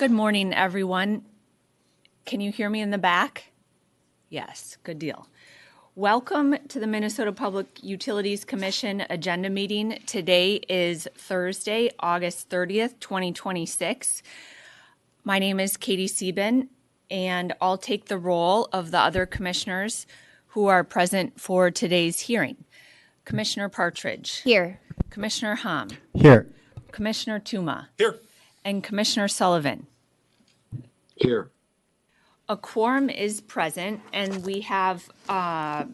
Good morning, everyone. Can you hear me in the back? Yes, good deal. Welcome to the Minnesota Public Utilities Commission Agenda Meeting. Today is Thursday, August 30th, 2026. My name is Katie Sieben, and I'll take the role of the other commissioners who are present for today's hearing. Commissioner Partridge. Here. Commissioner Hom. Here. Commissioner Tuma. Here. And Commissioner Sullivan. Here. A quorum is present, and we have how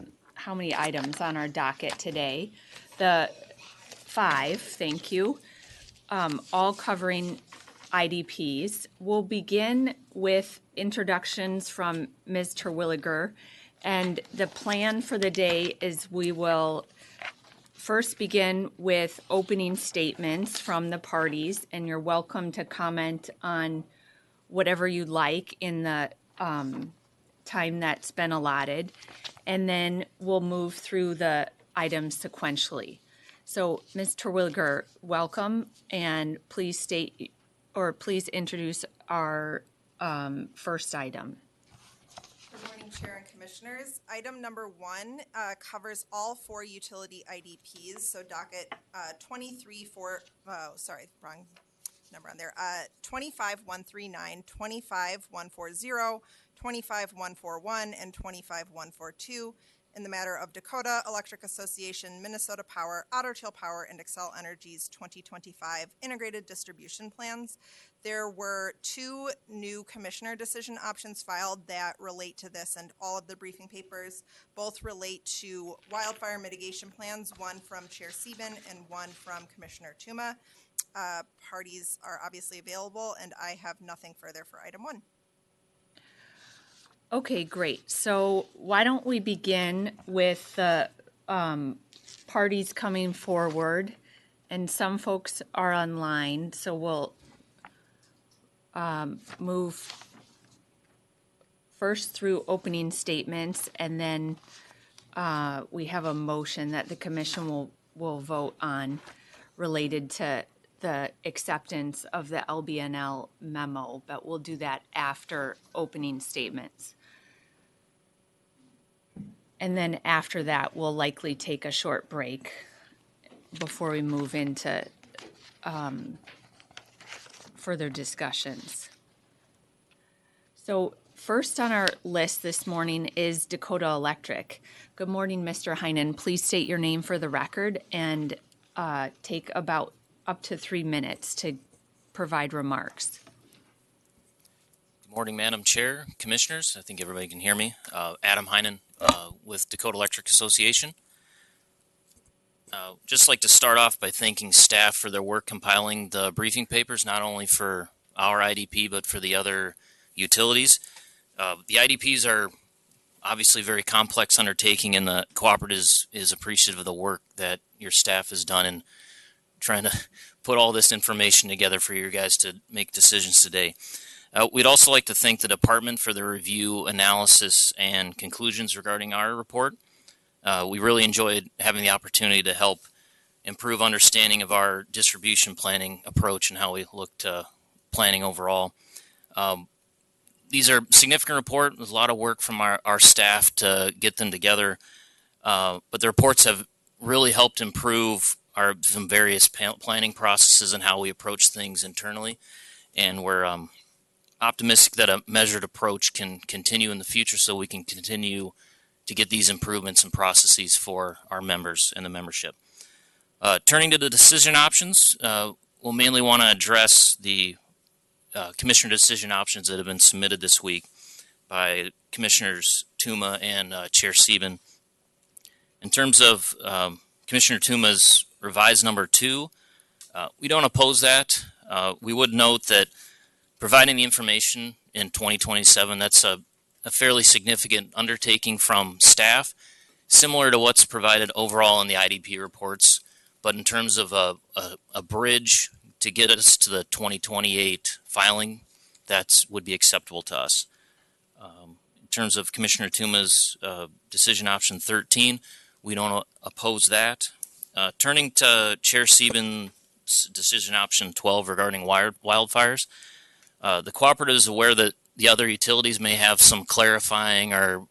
many items on our docket today? The 5, thank you, all covering IDPs. We'll begin with introductions from Ms. Terwilliger, and the plan for the day is we will first begin with opening statements from the parties, and you're welcome to comment on whatever you'd like in the time that's been allotted. And then we'll move through the items sequentially. So Ms. Terwilliger, welcome, and please state or please introduce our first item. Good morning, Chair and Commissioners. Item number 1 covers all 4 utility IDPs. So docket wrong number on there. 25139, 25140, 25141, and 25142 in the matter of Dakota Electric Association, Minnesota Power, Otter Power, and Xcel Energy's 2025 integrated distribution plans. There were 2 new commissioner decision options filed that relate to this, and all of the briefing papers both relate to wildfire mitigation plans, one from Chair Sieben and one from Commissioner Tuma. Parties are obviously available, and I have nothing further for item 1. Okay, great. So why don't we begin with the parties coming forward, and some folks are online, so we'll move first through opening statements, and then we have a motion that the commission will vote on related to the acceptance of the LBNL memo, but we'll do that after opening statements. And then after that, we'll likely take a short break before we move into further discussions. So first on our list this morning is Dakota Electric. Good morning, Mr. Heinen. Please state your name for the record and take about up to 3 minutes to provide remarks. Good morning, Madam Chair, Commissioners. I think everybody can hear me. Adam Heinen with Dakota Electric Association. Just like to start off by thanking staff for their work compiling the briefing papers, not only for our IDP, but for the other utilities. The IDPs are obviously very complex undertaking, and the cooperative is appreciative of the work that your staff has done in trying to put all this information together for you guys to make decisions today. We'd also like to thank the department for the review, analysis, and conclusions regarding our report. We really enjoyed having the opportunity to help improve understanding of our distribution planning approach and how we look to planning overall. These are significant reports. There's a lot of work from our staff to get them together, but the reports have really helped improve some various planning processes and how we approach things internally, and we're optimistic that a measured approach can continue in the future so we can continue to get these improvements and processes for our members and the membership. Turning to the decision options, we'll mainly want to address the commissioner decision options that have been submitted this week by Commissioners Tuma and Chair Sieben. In terms of Commissioner Tuma's revised number 2, we don't oppose that. We would note that providing the information in 2027, that's a fairly significant undertaking from staff, similar to what's provided overall in the IDP reports. But in terms of a bridge to get us to the 2028 filing, that would be acceptable to us. In terms of Commissioner Tuma's decision option 13, we don't oppose that. Turning to Chair Sieben's decision option 12 regarding wildfires, The cooperative is aware that the other utilities may have some clarifying or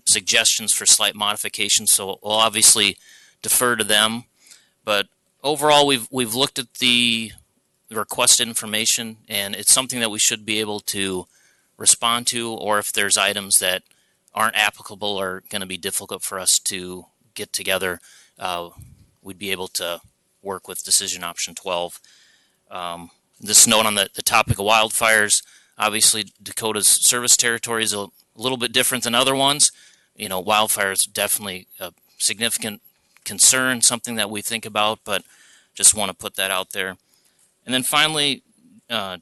suggestions for slight modifications, so we'll obviously defer to them. But overall, we've looked at the requested information, and it's something that we should be able to respond to, or if there's items that aren't applicable or going to be difficult for us to get together, we'd be able to work with decision option 12. This note on the topic of wildfires, obviously Dakota's service territory is a little bit different than other ones. You know, wildfires definitely a significant concern, something that we think about, but just want to put that out there. And then finally,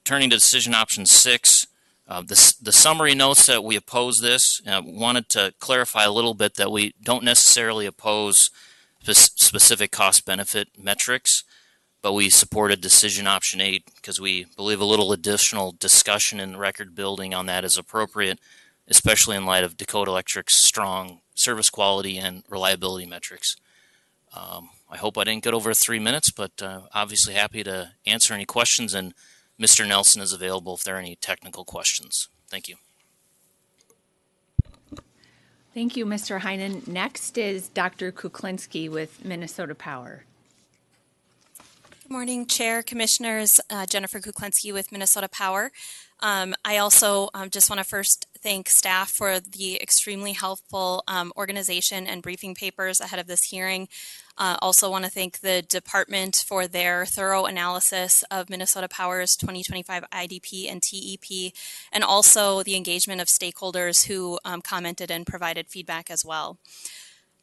turning to decision option 6, the summary notes that we oppose this. Wanted to clarify a little bit that we don't necessarily oppose specific cost-benefit metrics, but we supported decision option 8 because we believe a little additional discussion and record building on that is appropriate, especially in light of Dakota Electric's strong service quality and reliability metrics. I hope I didn't get over 3 minutes, but obviously happy to answer any questions, and Mr. Nelson is available if there are any technical questions. Thank you. Thank you, Mr. Heinen. Next is Dr. Kuklinski with Minnesota Power. Good morning, Chair, Commissioners. Jennifer Kuklinski with Minnesota Power. I also just want to first thank staff for the extremely helpful organization and briefing papers ahead of this hearing. Also want to thank the department for their thorough analysis of Minnesota Power's 2025 IDP and TEP, and also the engagement of stakeholders who commented and provided feedback as well.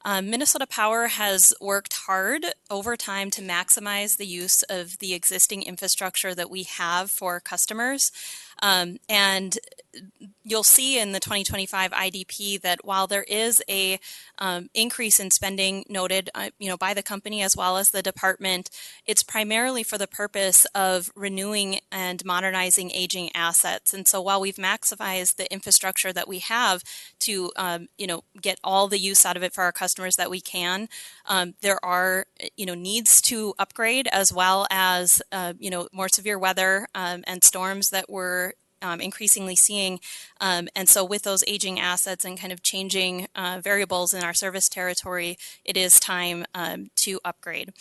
Minnesota Power has worked hard over time to maximize the use of the existing infrastructure that we have for customers. And you'll see in the 2025 IDP that while there is a increase in spending noted by the company as well as the department, it's primarily for the purpose of renewing and modernizing aging assets. And so while we've maximized the infrastructure that we have to get all the use out of it for our customers that we can, there are needs to upgrade, as well as more severe weather and storms that we're increasingly seeing. And so with those aging assets and kind of changing variables in our service territory, it is time to upgrade.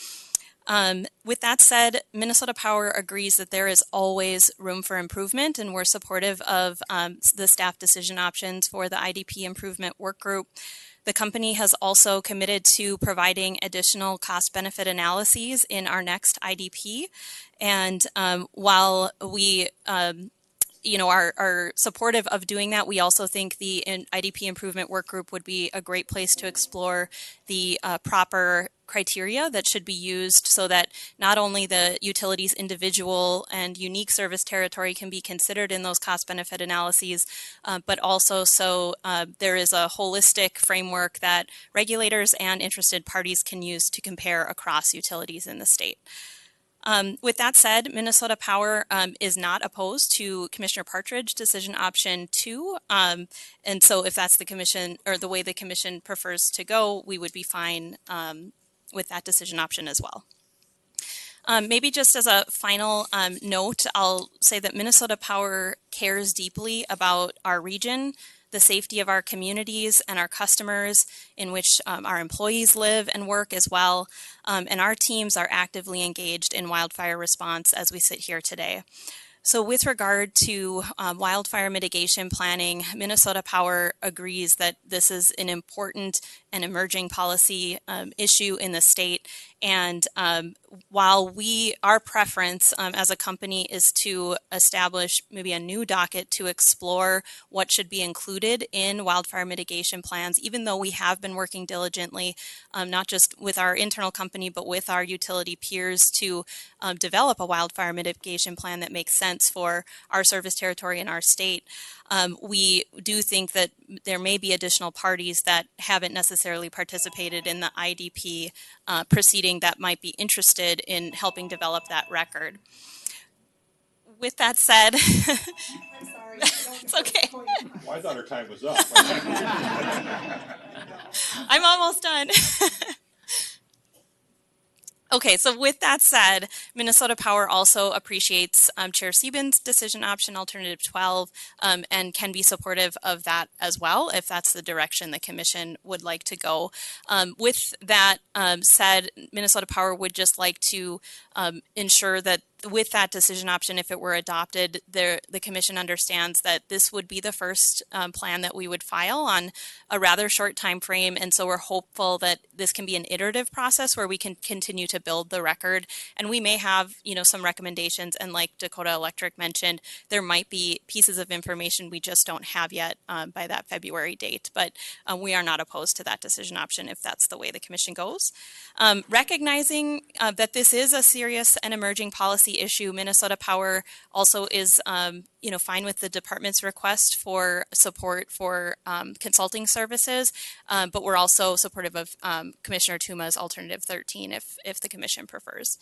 With that said, Minnesota Power agrees that there is always room for improvement, and we're supportive of the staff decision options for the IDP improvement work group. The company has also committed to providing additional cost-benefit analyses in our next IDP. And while we are supportive of doing that, we also think the IDP improvement work group would be a great place to explore the proper criteria that should be used so that not only the utility's individual and unique service territory can be considered in those cost-benefit analyses, but also so there is a holistic framework that regulators and interested parties can use to compare across utilities in the state. With that said, Minnesota Power is not opposed to Commissioner Partridge decision option 2. And so if that's the commission or the way the commission prefers to go, we would be fine with that decision option as well. Maybe just as a final note, I'll say that Minnesota Power cares deeply about our region, the safety of our communities and our customers, in which our employees live and work as well. And our teams are actively engaged in wildfire response as we sit here today. So with regard to wildfire mitigation planning, Minnesota Power agrees that this is an important and emerging policy issue in the state. And while our preference as a company is to establish maybe a new docket to explore what should be included in wildfire mitigation plans, even though we have been working diligently, not just with our internal company, but with our utility peers to develop a wildfire mitigation plan that makes sense for our service territory and our state. We do think that there may be additional parties that haven't necessarily participated in the IDP proceeding that might be interested in helping develop that record. With that said, I'm sorry. it's okay. Well, I thought her time was up. I'm almost done. Okay, so with that said, Minnesota Power also appreciates Chair Siebens' decision option alternative 12 and can be supportive of that as well if that's the direction the commission would like to go. With that said, Minnesota Power would just like to ensure that with that decision option, if it were adopted, the commission understands that this would be the first plan that we would file on a rather short time frame, and so we're hopeful that this can be an iterative process where we can continue to build the record, and we may have, you know, some recommendations, and like Dakota Electric mentioned, there might be pieces of information we just don't have yet by that February date, but we are not opposed to that decision option if that's the way the commission goes. Recognizing that this is a serious and emerging policy issue, Minnesota Power also is fine with the department's request for support for consulting services, but we're also supportive of Commissioner Tuma's alternative 13 if the commission prefers.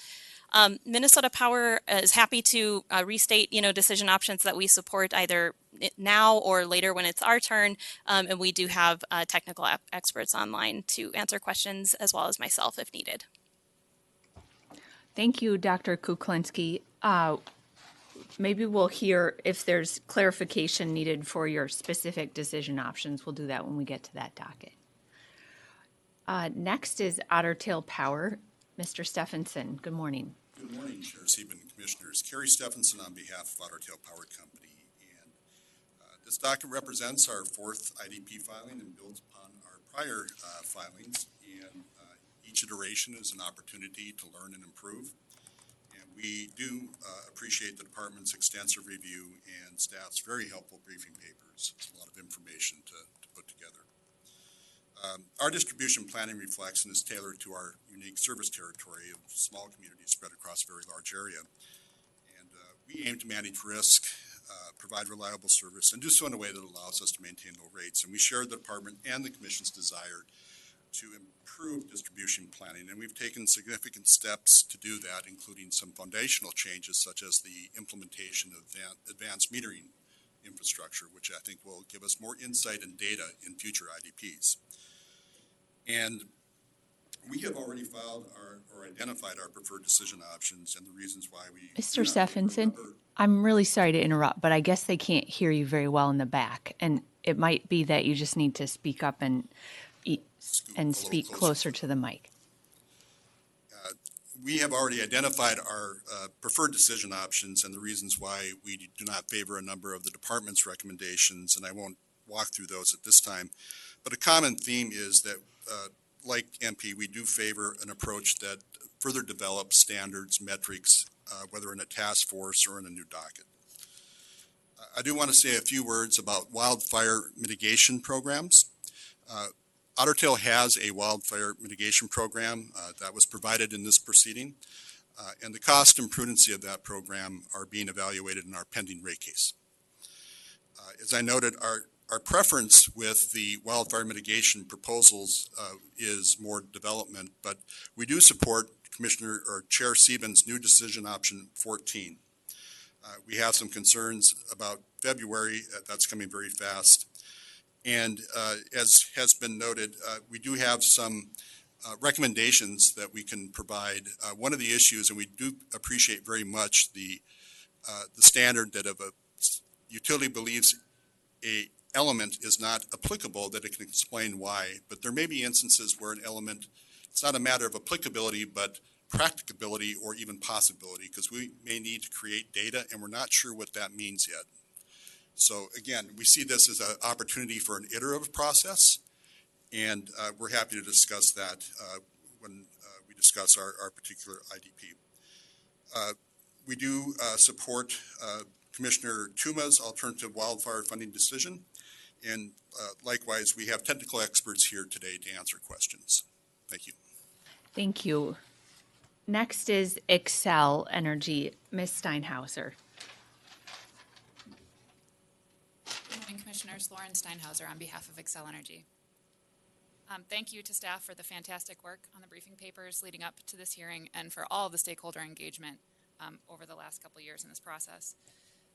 Minnesota Power is happy to restate, decision options that we support either now or later when it's our turn, and we do have technical experts online to answer questions as well as myself if needed. Thank you, Dr. Kuklinski. Maybe we'll hear if there's clarification needed for your specific decision options. We'll do that when we get to that docket. Next is Otter Tail Power. Mr. Stephenson, good morning. Good morning, Chair Sieben and Commissioners. Kerry Stephenson on behalf of Otter Tail Power Company. And this docket represents our fourth IDP filing and builds upon our prior filings. And each iteration is an opportunity to learn and improve. And we do appreciate the department's extensive review and staff's very helpful briefing papers. It's a lot of information to put together. Our distribution planning reflects and is tailored to our unique service territory of small communities spread across a very large area. And we aim to manage risk, provide reliable service, and do so in a way that allows us to maintain low rates. And we share the department and the commission's desire to improve distribution planning. And we've taken significant steps to do that, including some foundational changes such as the implementation of advanced metering infrastructure, which I think will give us more insight and data in future IDPs. And we have already filed or identified our preferred decision options and the reasons why we... Mr. Stephenson, I'm really sorry to interrupt, but I guess they can't hear you very well in the back. And it might be that you just need to speak up and speak closer to the mic. We have already identified our preferred decision options and the reasons why we do not favor a number of the department's recommendations, and I won't walk through those at this time. But a common theme is that, like MP, we do favor an approach that further develops standards, metrics, whether in a task force or in a new docket. I do want to say a few words about wildfire mitigation programs. Otter Tail has a wildfire mitigation program that was provided in this proceeding, and the cost and prudency of that program are being evaluated in our pending rate case. As I noted, our preference with the wildfire mitigation proposals is more development, but we do support Commissioner or Chair Siebens' new decision option 14. We have some concerns about February. That's coming very fast. And as has been noted, we do have some recommendations that we can provide. One of the issues, and we do appreciate very much the standard that if a utility believes a element is not applicable, that it can explain why. But there may be instances where an element, it's not a matter of applicability, but practicability or even possibility, because we may need to create data and we're not sure what that means yet. So again, we see this as an opportunity for an iterative process, and we're happy to discuss that when we discuss our particular IDP. We do support Commissioner Tuma's alternative wildfire funding decision, and likewise, we have technical experts here today to answer questions. Thank you. Thank you. Next is Xcel Energy. Ms. Steinhauser. Good morning, Commissioners. Lauren Steinhauser on behalf of Xcel Energy. Thank you to staff for the fantastic work on the briefing papers leading up to this hearing and for all of the stakeholder engagement over the last couple of years in this process.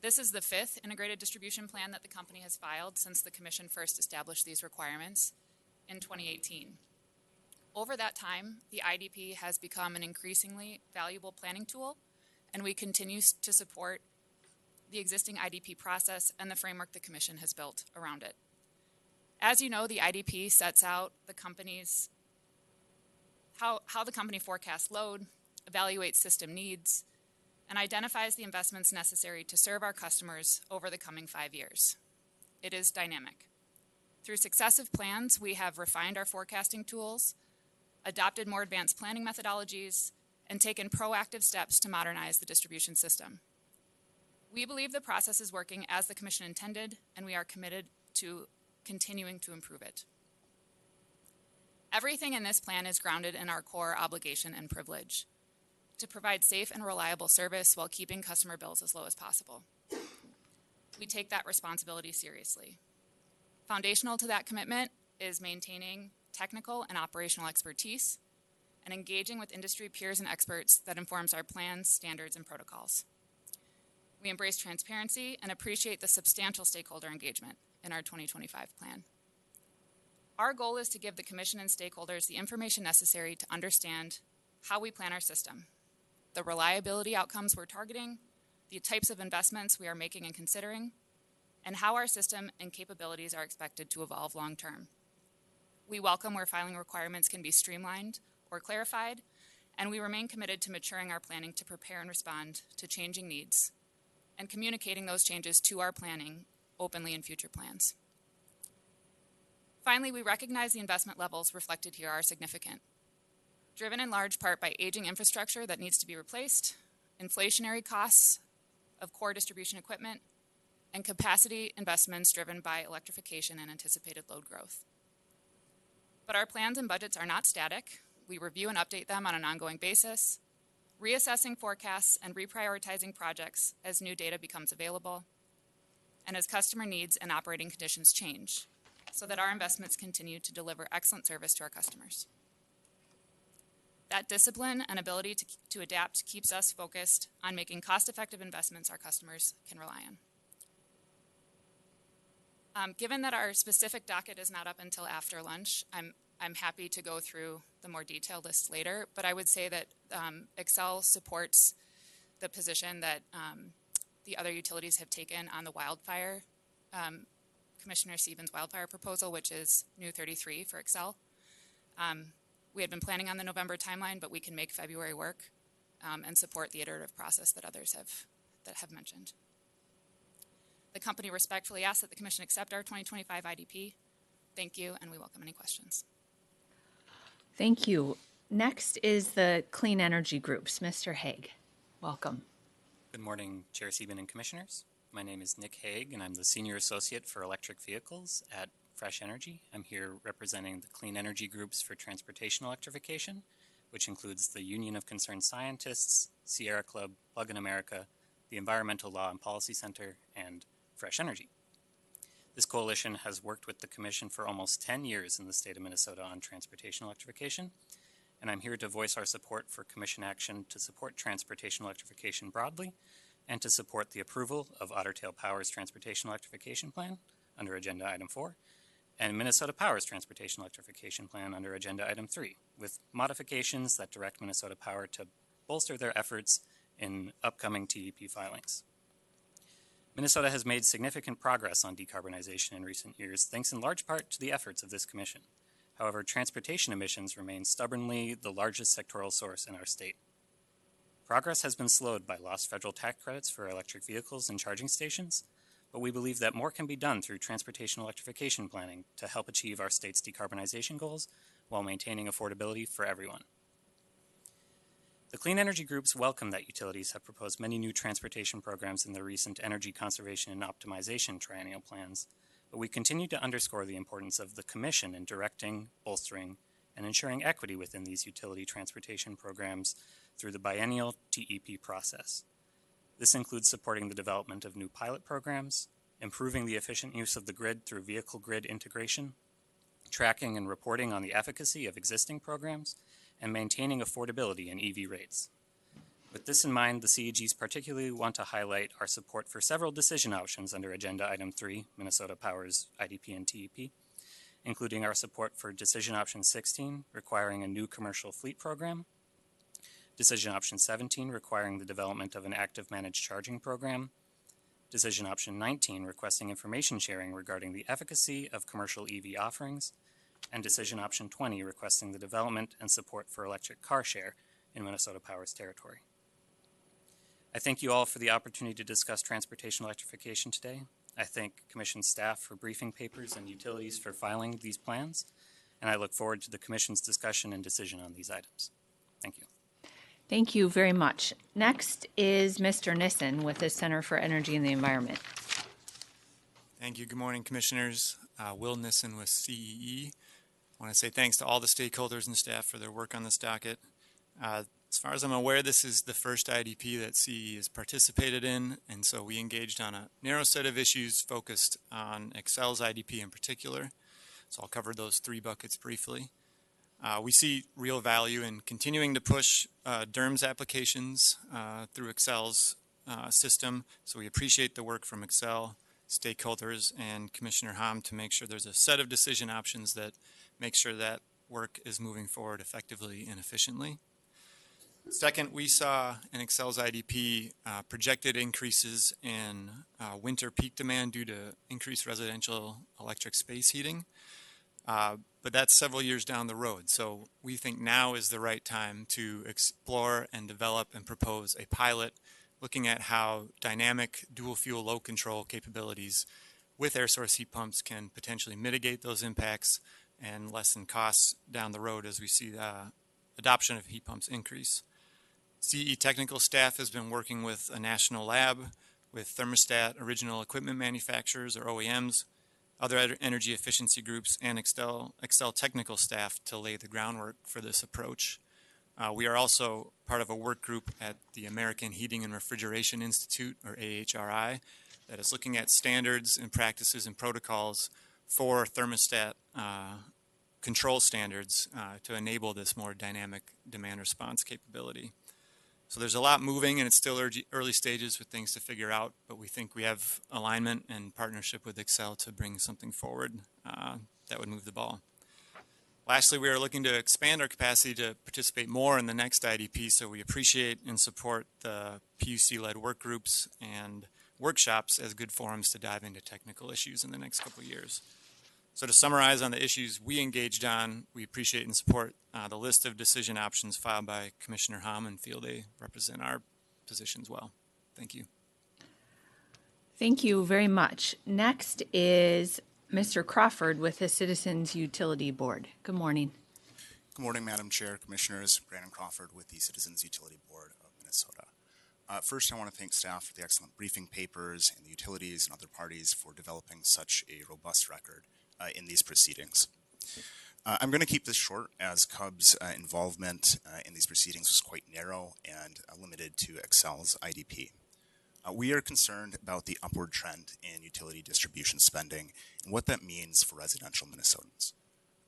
This is the fifth integrated distribution plan that the company has filed since the Commission first established these requirements in 2018. Over that time, the IDP has become an increasingly valuable planning tool, and we continue to support the existing IDP process and the framework the Commission has built around it. As you know, the IDP sets out the company's how the company forecasts load, evaluates system needs, and identifies the investments necessary to serve our customers over the coming 5 years. It is dynamic. Through successive plans, we have refined our forecasting tools, adopted more advanced planning methodologies, and taken proactive steps to modernize the distribution system. We believe the process is working as the Commission intended, and we are committed to continuing to improve it. Everything in this plan is grounded in our core obligation and privilege: to provide safe and reliable service while keeping customer bills as low as possible. We take that responsibility seriously. Foundational to that commitment is maintaining technical and operational expertise and engaging with industry peers and experts that informs our plans, standards, and protocols. We embrace transparency and appreciate the substantial stakeholder engagement in our 2025 plan. Our goal is to give the Commission and stakeholders the information necessary to understand how we plan our system, the reliability outcomes we're targeting, the types of investments we are making and considering, and how our system and capabilities are expected to evolve long term. We welcome where filing requirements can be streamlined or clarified, and we remain committed to maturing our planning to prepare and respond to changing needs and communicating those changes to our planning openly in future plans. Finally, we recognize the investment levels reflected here are significant, driven in large part by aging infrastructure that needs to be replaced, inflationary costs of core distribution equipment, and capacity investments driven by electrification and anticipated load growth. But our plans and budgets are not static. We review and update them on an ongoing basis, reassessing forecasts and reprioritizing projects as new data becomes available and as customer needs and operating conditions change, so that our investments continue to deliver excellent service to our customers. That discipline and ability to adapt keeps us focused on making cost-effective investments our customers can rely on. Given that our specific docket is not up until after lunch, I'm happy to go through the more detailed list later, but I would say that Xcel supports the position that the other utilities have taken on the wildfire, Commissioner Stevens' wildfire proposal, which is new 33 for Xcel. We had been planning on the November timeline, but we can make February work and support the iterative process that others have mentioned. The company respectfully asks that the Commission accept our 2025 IDP. Thank you, and we welcome any questions. Thank you. Next is the Clean Energy Groups. Mr. Haig, welcome. Good morning, Chair Sieben and Commissioners. My name is Nick Haig, and I'm the Senior Associate for Electric Vehicles at Fresh Energy. I'm here representing the Clean Energy Groups for Transportation Electrification, which includes the Union of Concerned Scientists, Sierra Club, Plug-in America, the Environmental Law and Policy Center, and Fresh Energy. This coalition has worked with the Commission for almost 10 years in the state of Minnesota on transportation electrification, and I'm here to voice our support for Commission action to support transportation electrification broadly and to support the approval of Otter Power's Transportation Electrification Plan under Agenda Item 4 and Minnesota Power's Transportation Electrification Plan under Agenda Item 3, with modifications that direct Minnesota Power to bolster their efforts in upcoming TEP filings. Minnesota has made significant progress on decarbonization in recent years, thanks in large part to the efforts of this Commission. However, transportation emissions remain stubbornly the largest sectoral source in our state. Progress has been slowed by lost federal tax credits for electric vehicles and charging stations, but we believe that more can be done through transportation electrification planning to help achieve our state's decarbonization goals while maintaining affordability for everyone. The Clean Energy Groups welcome that utilities have proposed many new transportation programs in their recent Energy Conservation and Optimization Triennial Plans, but we continue to underscore the importance of the Commission in directing, bolstering, and ensuring equity within these utility transportation programs through the biennial TEP process. This includes supporting the development of new pilot programs, improving the efficient use of the grid through vehicle grid integration, tracking and reporting on the efficacy of existing programs, and maintaining affordability in EV rates. With this in mind, the CEGs particularly want to highlight our support for several decision options under Agenda Item 3, Minnesota Power's IDP and TEP, including our support for decision option 16, requiring a new commercial fleet program, decision option 17, requiring the development of an active managed charging program, decision option 19, requesting information sharing regarding the efficacy of commercial EV offerings, and decision option 20, requesting the development and support for electric car share in Minnesota Power's territory. I thank you all for the opportunity to discuss transportation electrification today. I thank Commission staff for briefing papers and utilities for filing these plans, and I look forward to the Commission's discussion and decision on these items. Thank you. Thank you very much. Next is Mr. Nissen with the Center for Energy and the Environment. Thank you. Good morning, Commissioners. Will Nissen with CEE. I want to say thanks to all the stakeholders and staff for their work on this docket. As far as I'm aware, this is the first IDP that CE has participated in, and so we engaged on a narrow set of issues focused on Xcel's IDP in particular. So I'll cover those three buckets briefly. We see real value in continuing to push DERMS applications through Xcel's system, so we appreciate the work from Xcel, stakeholders, and Commissioner Hom to make sure there's a set of decision options that make sure that work is moving forward effectively and efficiently. Second, we saw in Xcel's IDP projected increases in winter peak demand due to increased residential electric space heating, but that's several years down the road. So we think now is the right time to explore and develop and propose a pilot looking at how dynamic dual fuel load control capabilities with air source heat pumps can potentially mitigate those impacts and lessen costs down the road as we see the adoption of heat pumps increase. CE technical staff has been working with a national lab, with thermostat original equipment manufacturers or OEMs, other energy efficiency groups, and Xcel technical staff to lay the groundwork for this approach. We are also part of a work group at the American Heating and Refrigeration Institute, or AHRI, that is looking at standards and practices and protocols for thermostat control standards to enable this more dynamic demand response capability. So there's a lot moving, and it's still early stages with things to figure out, but we think we have alignment and partnership with Xcel to bring something forward that would move the ball. Lastly, we are looking to expand our capacity to participate more in the next IDP, so we appreciate and support the PUC-led work groups and workshops as good forums to dive into technical issues in the next couple of years. So to summarize on the issues we engaged on, we appreciate and support the list of decision options filed by Commissioner Hom and feel they represent our positions well. Thank you. Thank you very much. Next is Mr. Crawford with the Citizens Utility Board. Good morning. Good morning, Madam Chair, Commissioners. Brandon Crawford with the Citizens Utility Board of Minnesota. First, I want to thank staff for the excellent briefing papers and the utilities and other parties for developing such a robust record in these proceedings. I'm going to keep this short as CUB's involvement in these proceedings was quite narrow and limited to Xcel's IDP. We are concerned about the upward trend in utility distribution spending and what that means for residential Minnesotans.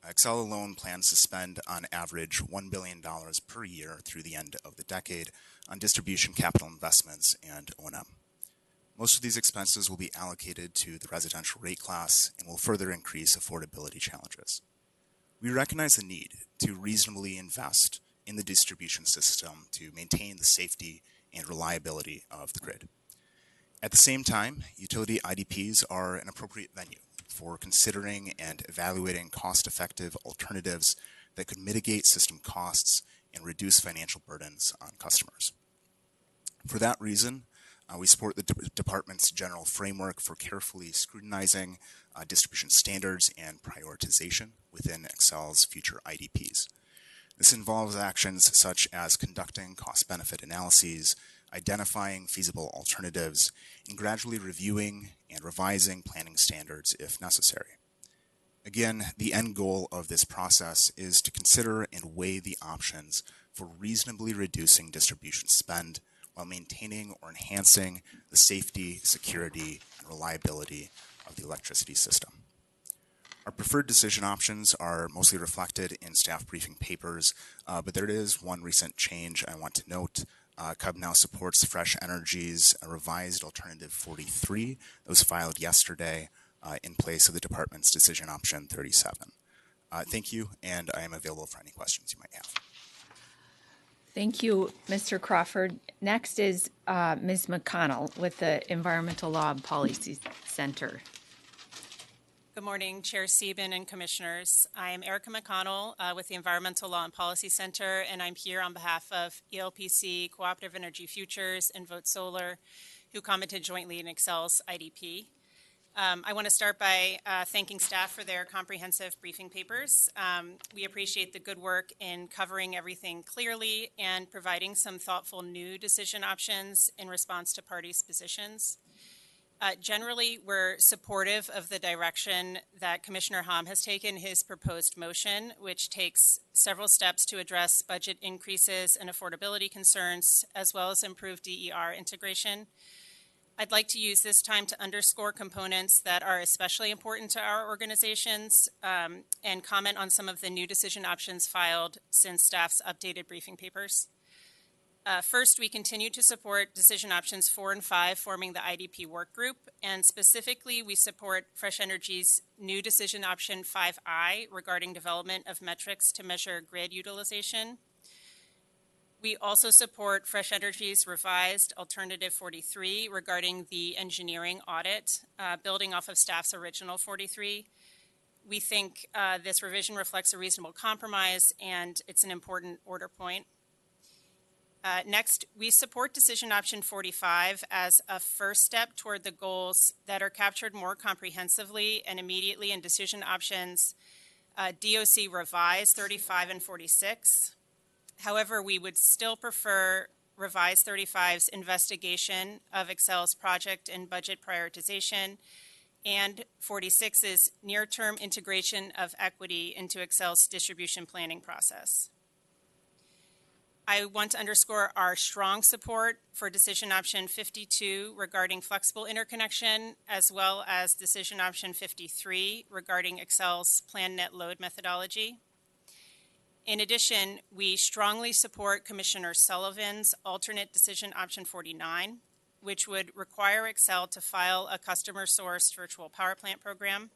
Xcel alone plans to spend on average $1 billion per year through the end of the decade on distribution capital investments and O&M. Most of these expenses will be allocated to the residential rate class and will further increase affordability challenges. We recognize the need to reasonably invest in the distribution system to maintain the safety and reliability of the grid. At the same time, utility IDPs are an appropriate venue for considering and evaluating cost-effective alternatives that could mitigate system costs and reduce financial burdens on customers. For that reason, we support the department's general framework for carefully scrutinizing distribution standards and prioritization within Xcel's future IDPs. This involves actions such as conducting cost-benefit analyses, identifying feasible alternatives, and gradually reviewing and revising planning standards if necessary. Again, the end goal of this process is to consider and weigh the options for reasonably reducing distribution spend while maintaining or enhancing the safety, security, and reliability of the electricity system. Our preferred decision options are mostly reflected in staff briefing papers, but there is one recent change I want to note. CUB now supports Fresh Energy's revised Alternative 43 that was filed yesterday in place of the department's decision option 37. Thank you, and I am available for any questions you might have. Thank you, Mr. Crawford. Next is Ms. McConnell with the Environmental Law and Policy Center. Good morning, Chair Sieben and Commissioners. I am Erica McConnell with the Environmental Law and Policy Center, and I'm here on behalf of ELPC, Cooperative Energy Futures, and Vote Solar, who commented jointly in Xcel's IDP. I want to start by thanking staff for their comprehensive briefing papers. We appreciate the good work in covering everything clearly and providing some thoughtful new decision options in response to parties' positions. Generally, we're supportive of the direction that Commissioner Hom has taken his proposed motion, which takes several steps to address budget increases and affordability concerns, as well as improve DER integration. I'd like to use this time to underscore components that are especially important to our organizations and comment on some of the new decision options filed since staff's updated briefing papers. First, we continue to support decision options 4 and 5 forming the IDP work group, and specifically we support Fresh Energy's new decision option 5I regarding development of metrics to measure grid utilization. We also support Fresh Energy's revised Alternative 43 regarding the engineering audit, building off of staff's original 43. We think this revision reflects a reasonable compromise, and it's an important order point. Next, we support decision option 45 as a first step toward the goals that are captured more comprehensively and immediately in decision options DOC revised 35 and 46. However, we would still prefer revised 35's investigation of Xcel's project and budget prioritization and 46's near-term integration of equity into Xcel's distribution planning process. I want to underscore our strong support for decision option 52 regarding flexible interconnection, as well as decision option 53 regarding Xcel's planned net load methodology. In addition, we strongly support Commissioner Sullivan's alternate decision option 49, which would require Xcel to file a customer-sourced virtual power plant program.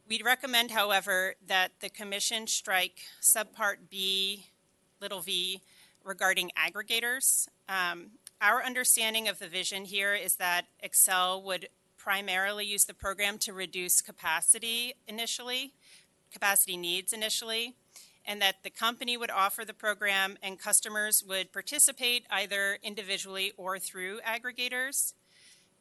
We'd recommend, however, that the Commission strike subpart B, little v, regarding aggregators. Our understanding of the vision here is that Xcel would primarily use the program to reduce capacity needs initially, and that the company would offer the program and customers would participate either individually or through aggregators.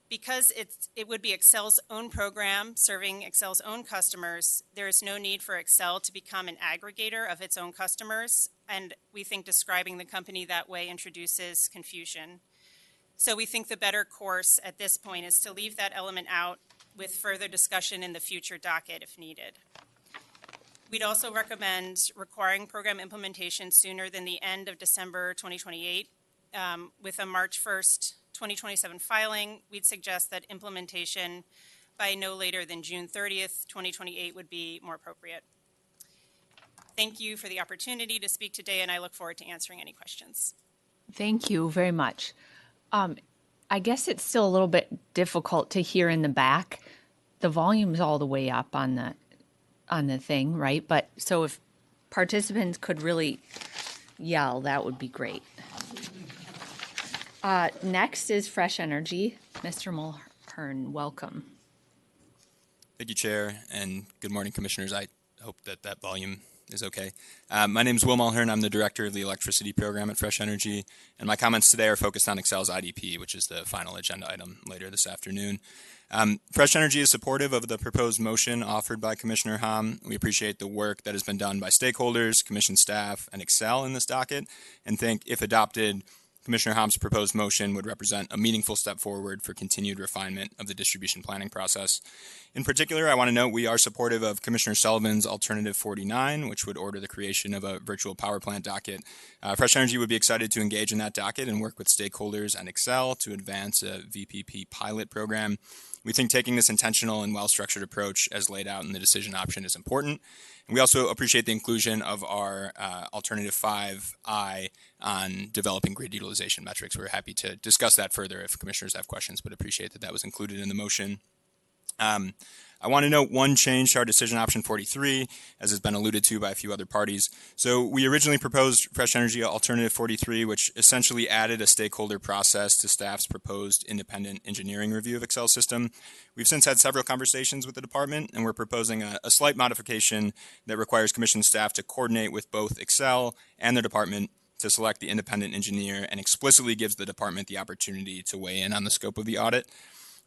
Because it would be Xcel's own program serving Xcel's own customers, there is no need for Xcel to become an aggregator of its own customers, and we think describing the company that way introduces confusion. So we think the better course at this point is to leave that element out with further discussion in the future docket if needed. We'd also recommend requiring program implementation sooner than the end of December 2028. With a March 1st, 2027 filing, we'd suggest that implementation by no later than June 30th, 2028 would be more appropriate. Thank you for the opportunity to speak today, and I look forward to answering any questions. Thank you very much. I guess it's still a little bit difficult to hear in the back. The volume's all the way up on the thing, right? But so if participants could really yell, that would be great. Next is Fresh Energy. Mr. Mulhern, welcome. Thank you, Chair, and good morning, Commissioners. I hope that volume is okay. My name is Will Mulhern. I'm the Director of the Electricity Program at Fresh Energy, and my comments today are focused on Xcel's IDP, which is the final agenda item later this afternoon. Fresh Energy is supportive of the proposed motion offered by Commissioner Hom. We appreciate the work that has been done by stakeholders, Commission staff, and Xcel in this docket, and think, if adopted, Commissioner Hom's proposed motion would represent a meaningful step forward for continued refinement of the distribution planning process. In particular, I want to note we are supportive of Commissioner Sullivan's Alternative 49, which would order the creation of a virtual power plant docket. Fresh Energy would be excited to engage in that docket and work with stakeholders and Xcel to advance a VPP pilot program. We think taking this intentional and well-structured approach as laid out in the decision option is important. And we also appreciate the inclusion of our Alternative 5I on developing grid utilization metrics. We're happy to discuss that further if commissioners have questions, but appreciate that was included in the motion. I want to note one change to our decision option 43, as has been alluded to by a few other parties. So we originally proposed Fresh Energy Alternative 43, which essentially added a stakeholder process to staff's proposed independent engineering review of Xcel system. We've since had several conversations with the department, and we're proposing a slight modification that requires commission staff to coordinate with both Xcel and their department to select the independent engineer, and explicitly gives the department the opportunity to weigh in on the scope of the audit.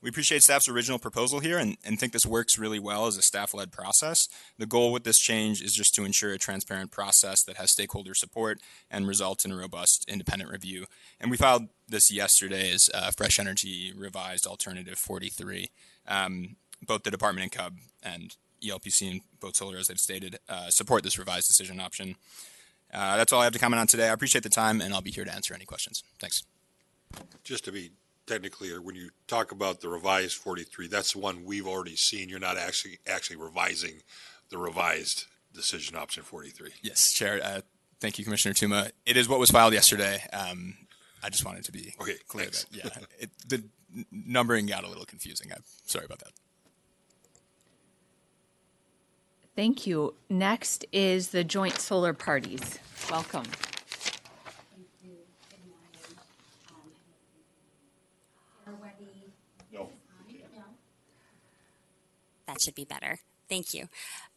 We appreciate staff's original proposal here and think this works really well as a staff-led process. The goal with this change is just to ensure a transparent process that has stakeholder support and results in a robust independent review. And we filed this yesterday as Fresh Energy Revised Alternative 43. Both the department and CUB and ELPC and Vote Solar, as they've stated, support this revised decision option. That's all I have to comment on today. I appreciate the time, and I'll be here to answer any questions. Thanks. Just to be technically, or when you talk about the revised 43, that's the one we've already seen. You're not actually revising the revised decision option 43. Yes, Chair. Thank you, Commissioner Tuma. It is what was filed yesterday. I just wanted to be clear that, the numbering got a little confusing. I'm sorry about that. Thank you. Next is the joint solar parties. Welcome. That should be better. Thank you.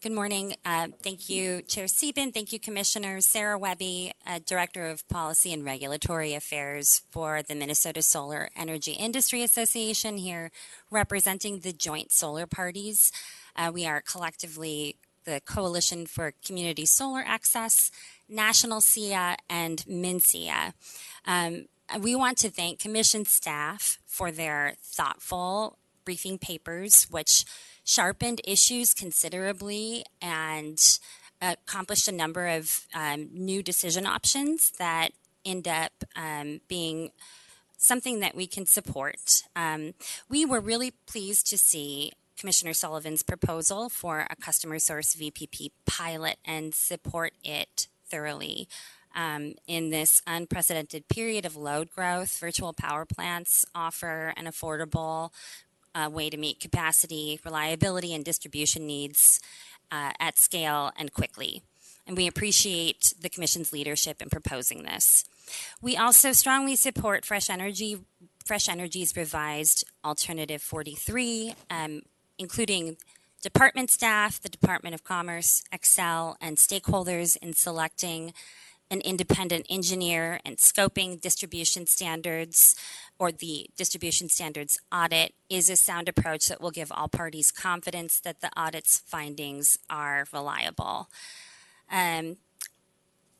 Good morning. Thank you, Chair Sieben. Thank you, Commissioners. Sarah Webby, Director of Policy and Regulatory Affairs for the Minnesota Solar Energy Industry Association, here representing the joint solar parties. We are collectively the Coalition for Community Solar Access, National SEIA, and MnSEIA. We want to thank Commission staff for their thoughtful briefing papers, which sharpened issues considerably and accomplished a number of new decision options that end up being something that we can support. We were really pleased to see Commissioner Sullivan's proposal for a customer source VPP pilot and support it thoroughly. In this unprecedented period of load growth, virtual power plants offer an affordable way to meet capacity, reliability, and distribution needs at scale and quickly. And we appreciate the Commission's leadership in proposing this. We also strongly support Fresh Energy's revised Alternative 43, including department staff, the Department of Commerce, Xcel, and stakeholders in selecting an independent engineer and scoping distribution standards, or the distribution standards audit, is a sound approach that will give all parties confidence that the audit's findings are reliable.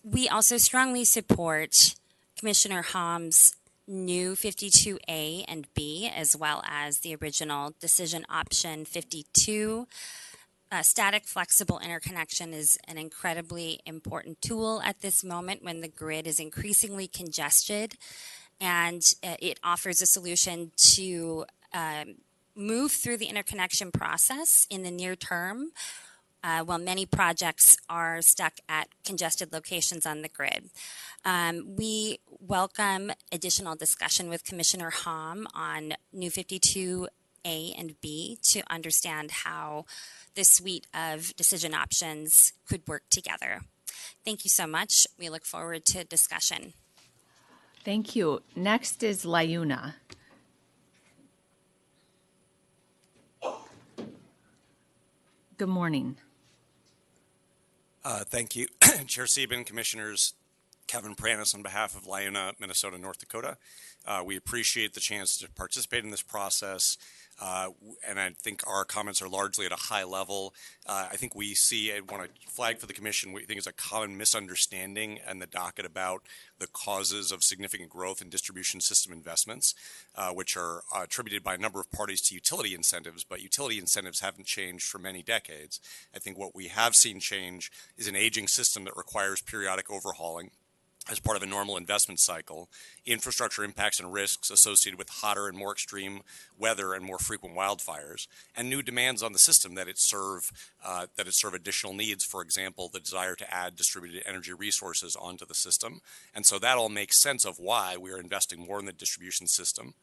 We also strongly support Commissioner Ham's new 52A and B, as well as the original decision option 52. Static flexible interconnection is an incredibly important tool at this moment when the grid is increasingly congested, and it offers a solution to move through the interconnection process in the near term while many projects are stuck at congested locations on the grid. We welcome additional discussion with Commissioner Ham on new 52A and B to understand how this suite of decision options could work together. Thank you so much. We look forward to discussion. Thank you. Next is Layuna. Good morning. Thank you, Chair Sieben, Commissioners. Kevin Pranis on behalf of Layuna, Minnesota, North Dakota. We appreciate the chance to participate in this process. And I think our comments are largely at a high level. I think we see, I want to flag for the Commission, we think it's a common misunderstanding in the docket about the causes of significant growth in distribution system investments, which are attributed by a number of parties to utility incentives, but utility incentives haven't changed for many decades. I think what we have seen change is an aging system that requires periodic overhauling as part of a normal investment cycle, infrastructure impacts and risks associated with hotter and more extreme weather and more frequent wildfires, and new demands on the system that it serve additional needs, for example, the desire to add distributed energy resources onto the system. And so that all makes sense of why we are investing more in the distribution system.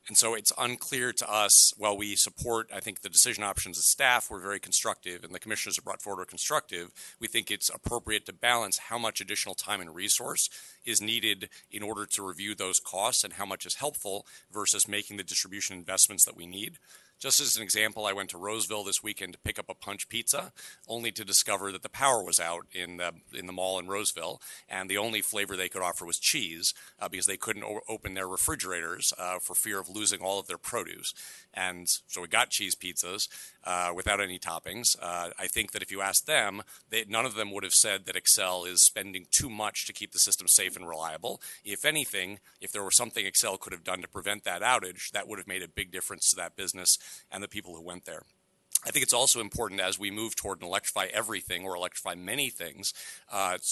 And so it's unclear to us, while we support, I think, the decision options as staff were very constructive and the commissioners have brought forward are constructive, we think it's appropriate to balance how much additional time and resource is needed in order to review those costs and how much is helpful versus making the distribution investments that we need. Just as an example, I went to Roseville this weekend to pick up a Punch Pizza, only to discover that the power was out in the mall in Roseville, and the only flavor they could offer was cheese because they couldn't open their refrigerators for fear of losing all of their produce. And so we got cheese pizzas without any toppings. I think that if you asked them, none of them would have said that Xcel is spending too much to keep the system safe and reliable. If anything, if there was something Xcel could have done to prevent that outage, that would have made a big difference to that business and the people who went there. I think it's also important as we move toward an electrify everything or electrify many things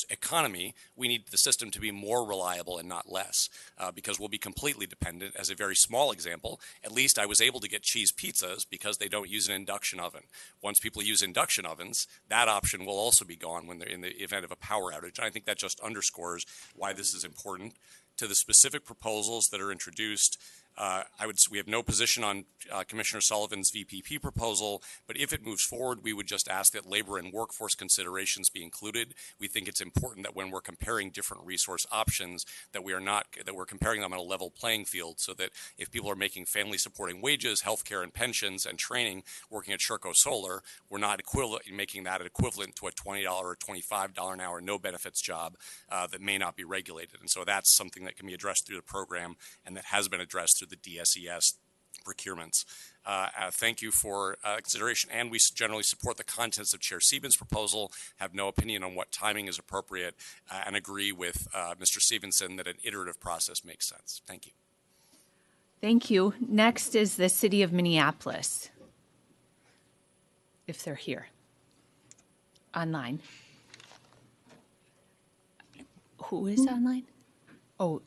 economy, we need the system to be more reliable and not less because we'll be completely dependent. As a very small example, at least I was able to get cheese pizzas because they don't use an induction oven. Once people use induction ovens, that option will also be gone when they're in the event of a power outage. And I think that just underscores why this is important. To the specific proposals that are introduced, we have no position on Commissioner Sullivan's VPP proposal, but if it moves forward, we would just ask that labor and workforce considerations be included. We think it's important that when we're comparing different resource options, that we're comparing them on a level playing field, so that if people are making family supporting wages, healthcare and pensions and training working at Sherco Solar, we're not making that equivalent to a $20 or $25 an hour no benefits job that may not be regulated. And so that's something that can be addressed through the program and that has been addressed through the DSES procurements. Thank you for consideration, and we generally support the contents of Chair Sieben's proposal, have no opinion on what timing is appropriate, and agree with Mr. Stevenson that an iterative process makes sense. Thank you. Thank you. Next is the City of Minneapolis, if they're here online. Who is online? Oh,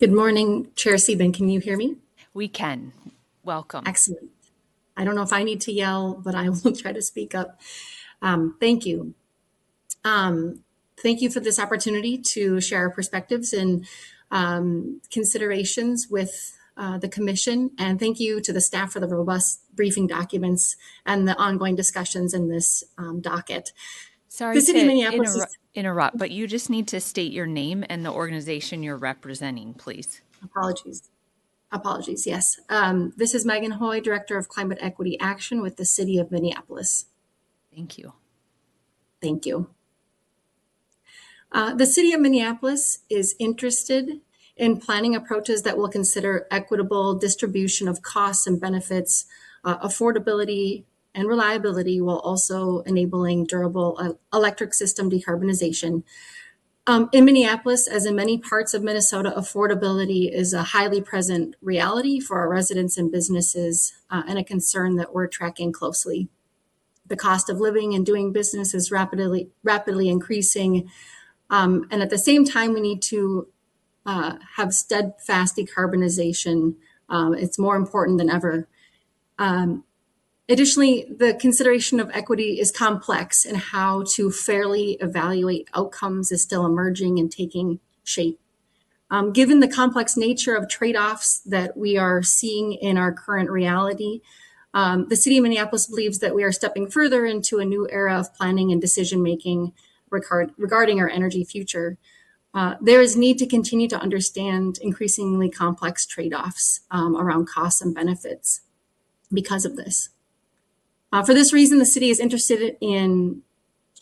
Good morning, Chair Sieben. Can you hear me? we can. Welcome. Excellent. I don't know if I need to yell, but I will try to speak up. Thank you. Thank you for this opportunity to share our perspectives and considerations with the Commission. And thank you to the staff for the robust briefing documents and the ongoing discussions in this docket. Sorry to interrupt, but you just need to state your name and the organization you're representing, please. Apologies, yes. This is Megan Hoy, Director of Climate Equity Action with the City of Minneapolis. Thank you. Thank you. The City of Minneapolis is interested in planning approaches that will consider equitable distribution of costs and benefits, affordability, and reliability, while also enabling durable electric system decarbonization. In Minneapolis, as in many parts of Minnesota, affordability is a highly present reality for our residents and businesses, and a concern that we're tracking closely. The cost of living and doing business is rapidly increasing, and at the same time, we need to have steadfast decarbonization. It's more important than ever. Additionally, the consideration of equity is complex, and how to fairly evaluate outcomes is still emerging and taking shape. Given the complex nature of trade-offs that we are seeing in our current reality, the City of Minneapolis believes that we are stepping further into a new era of planning and decision-making regarding our energy future. There is need to continue to understand increasingly complex trade-offs around costs and benefits because of this. For this reason, the city is interested in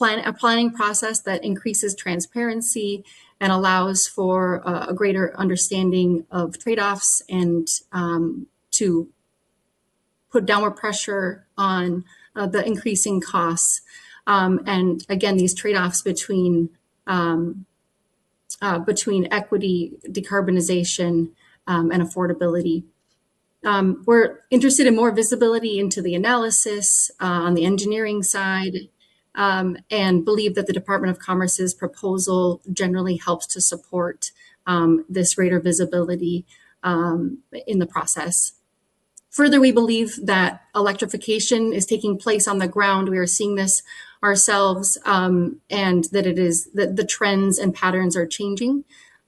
a planning process that increases transparency and allows for a greater understanding of trade-offs and to put downward pressure on the increasing costs. And again, these trade-offs between equity, decarbonization, and affordability. We're interested in more visibility into the analysis on the engineering side, and believe that the Department of Commerce's proposal generally helps to support this greater visibility in the process. Further, we believe that electrification is taking place on the ground. We are seeing this ourselves, and that the trends and patterns are changing.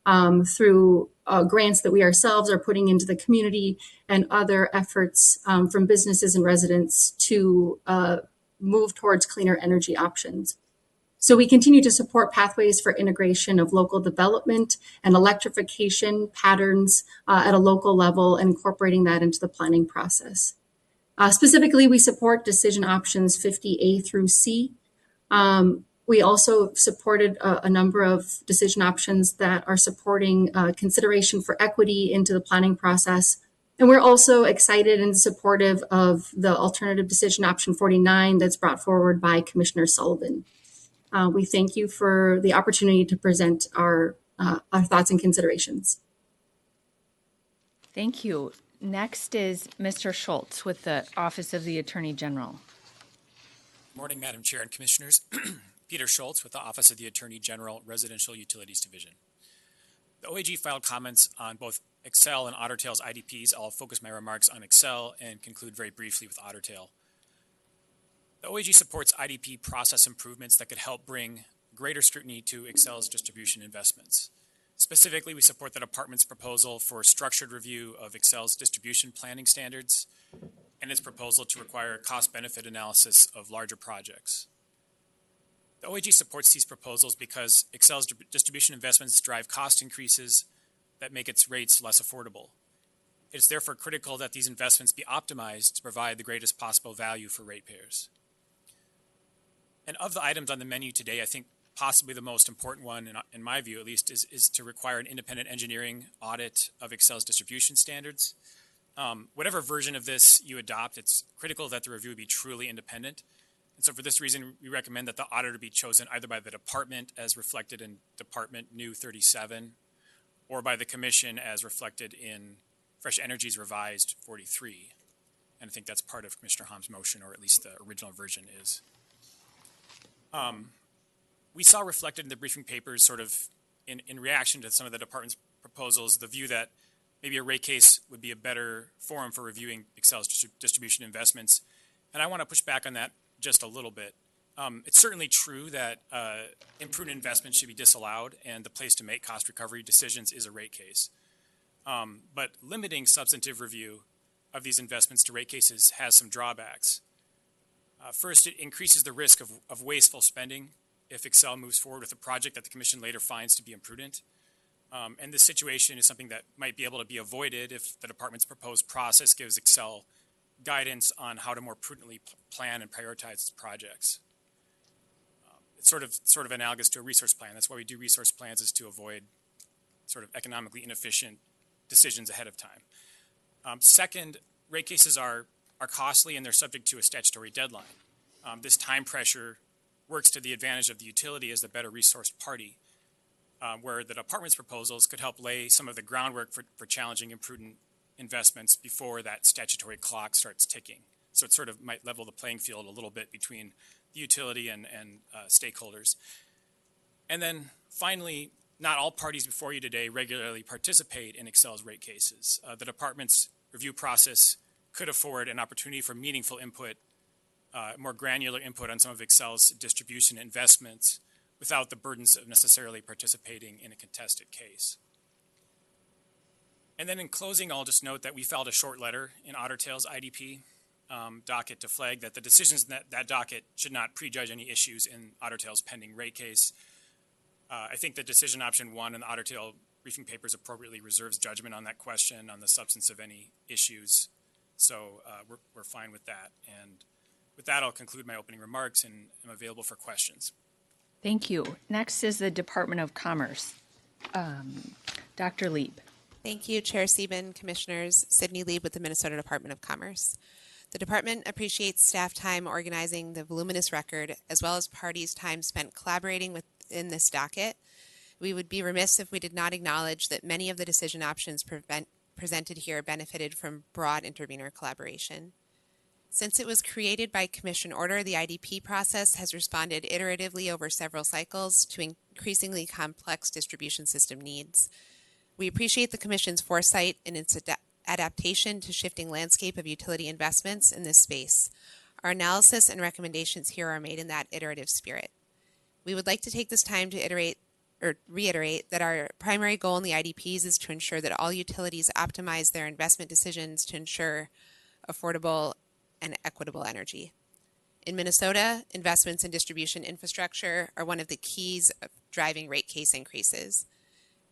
through grants that we ourselves are putting into the community and other efforts from businesses and residents to move towards cleaner energy options. So we continue to support pathways for integration of local development and electrification patterns at a local level and incorporating that into the planning process. Specifically, we support decision options 50A through C. We also supported a number of decision options that are supporting consideration for equity into the planning process. And we're also excited and supportive of the alternative decision option 49 that's brought forward by Commissioner Sullivan. We thank you for the opportunity to present our thoughts and considerations. Thank you. Next is Mr. Schultz with the Office of the Attorney General. Good morning, Madam Chair and Commissioners. Peter Schultz with the Office of the Attorney General, Residential Utilities Division. The OAG filed comments on both Xcel and Ottertail's IDPs. I'll focus my remarks on Xcel and conclude very briefly with Ottertail. The OAG supports IDP process improvements that could help bring greater scrutiny to Xcel's distribution investments. Specifically, we support the department's proposal for structured review of Xcel's distribution planning standards and its proposal to require cost-benefit analysis of larger projects. The OAG supports these proposals because Xcel's distribution investments drive cost increases that make its rates less affordable. It is therefore critical that these investments be optimized to provide the greatest possible value for ratepayers. And of the items on the menu today, I think possibly the most important one, in my view at least, is to require an independent engineering audit of Xcel's distribution standards. Whatever version of this you adopt, it's critical that the review be truly independent. And so for this reason, we recommend that the auditor be chosen either by the department as reflected in Department New 37, or by the commission as reflected in Fresh Energy's revised 43. And I think that's part of Commissioner Ham's motion, or at least the original version is. We saw reflected in the briefing papers, sort of in reaction to some of the department's proposals, the view that maybe a rate case would be a better forum for reviewing Xcel's distribution investments. And I want to push back on that just a little bit. It's certainly true that imprudent investment should be disallowed, and the place to make cost recovery decisions is a rate case. But limiting substantive review of these investments to rate cases has some drawbacks. First, it increases the risk of wasteful spending if Xcel moves forward with a project that the Commission later finds to be imprudent. And this situation is something that might be able to be avoided if the Department's proposed process gives Xcel guidance on how to more prudently plan and prioritize its projects. It's sort of analogous to a resource plan. That's why we do resource plans, is to avoid sort of economically inefficient decisions ahead of time. Second, rate cases are costly and they're subject to a statutory deadline. This time pressure works to the advantage of the utility as the better resourced party, where the department's proposals could help lay some of the groundwork for challenging imprudent investments before that statutory clock starts ticking. So it sort of might level the playing field a little bit between the utility and stakeholders. And then finally, not all parties before you today regularly participate in Xcel's rate cases. The department's review process could afford an opportunity for meaningful input, more granular input on some of Xcel's distribution investments without the burdens of necessarily participating in a contested case. And then in closing, I'll just note that we filed a short letter in Ottertail's IDP docket to flag that the decisions in that docket should not prejudge any issues in Ottertail's pending rate case. I think the decision option 1 in the Ottertail briefing papers appropriately reserves judgment on that question, on the substance of any issues. So we're fine with that. And with that, I'll conclude my opening remarks and am available for questions. Thank you. Next is the Department of Commerce. Dr. Lieb. Thank you, Chair Sieben, Commissioners. Sydney Lieb with the Minnesota Department of Commerce. The department appreciates staff time organizing the voluminous record, as well as parties' time spent collaborating within this docket. We would be remiss if we did not acknowledge that many of the decision options presented here benefited from broad intervenor collaboration. Since it was created by Commission order, the IDP process has responded iteratively over several cycles to increasingly complex distribution system needs. We appreciate the Commission's foresight in its adaptation to shifting landscape of utility investments in this space. Our analysis and recommendations here are made in that iterative spirit. We would like to take this time to reiterate that our primary goal in the IDPs is to ensure that all utilities optimize their investment decisions to ensure affordable and equitable energy. In Minnesota, investments in distribution infrastructure are one of the keys of driving rate case increases.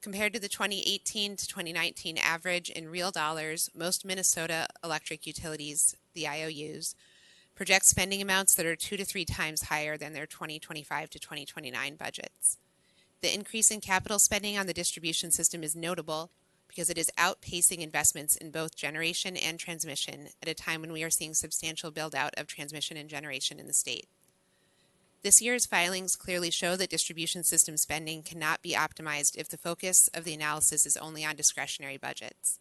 Compared to the 2018 to 2019 average in real dollars, most Minnesota electric utilities, the IOUs, project spending amounts that are 2 to 3 times higher than their 2025 to 2029 budgets. The increase in capital spending on the distribution system is notable because it is outpacing investments in both generation and transmission at a time when we are seeing substantial build-out of transmission and generation in the state. This year's filings clearly show that distribution system spending cannot be optimized if the focus of the analysis is only on discretionary budgets.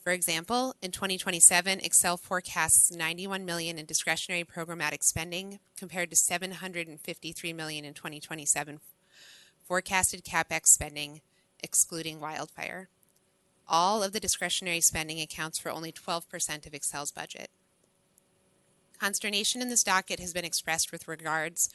For example, in 2027, Xcel forecasts $91 million in discretionary programmatic spending compared to $753 million in 2027 forecasted CapEx spending, excluding wildfire. All of the discretionary spending accounts for only 12% of Xcel's budget. Consternation in this docket has been expressed with regards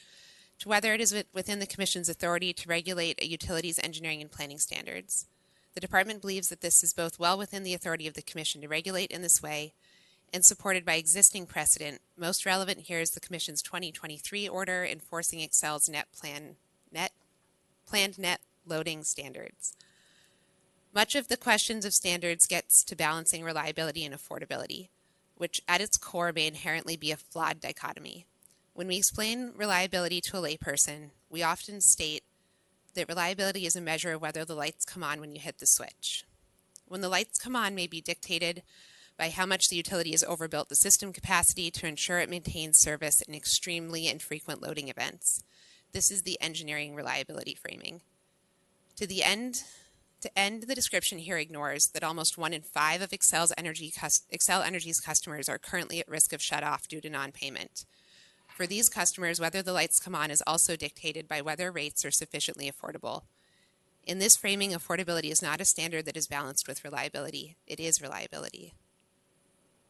to whether it is within the Commission's authority to regulate a utility's engineering and planning standards. The Department believes that this is both well within the authority of the Commission to regulate in this way and supported by existing precedent. Most relevant here is the Commission's 2023 order enforcing Xcel's planned net loading standards. Much of the questions of standards gets to balancing reliability and affordability, which at its core may inherently be a flawed dichotomy. When we explain reliability to a layperson, we often state that reliability is a measure of whether the lights come on when you hit the switch. When the lights come on may be dictated by how much the utility has overbuilt the system capacity to ensure it maintains service in extremely infrequent loading events. This is the engineering reliability framing. To end the description here ignores that almost 1 in 5 of Xcel Energy's customers are currently at risk of shutoff due to non-payment. For these customers, whether the lights come on is also dictated by whether rates are sufficiently affordable. In this framing, affordability is not a standard that is balanced with reliability. It is reliability.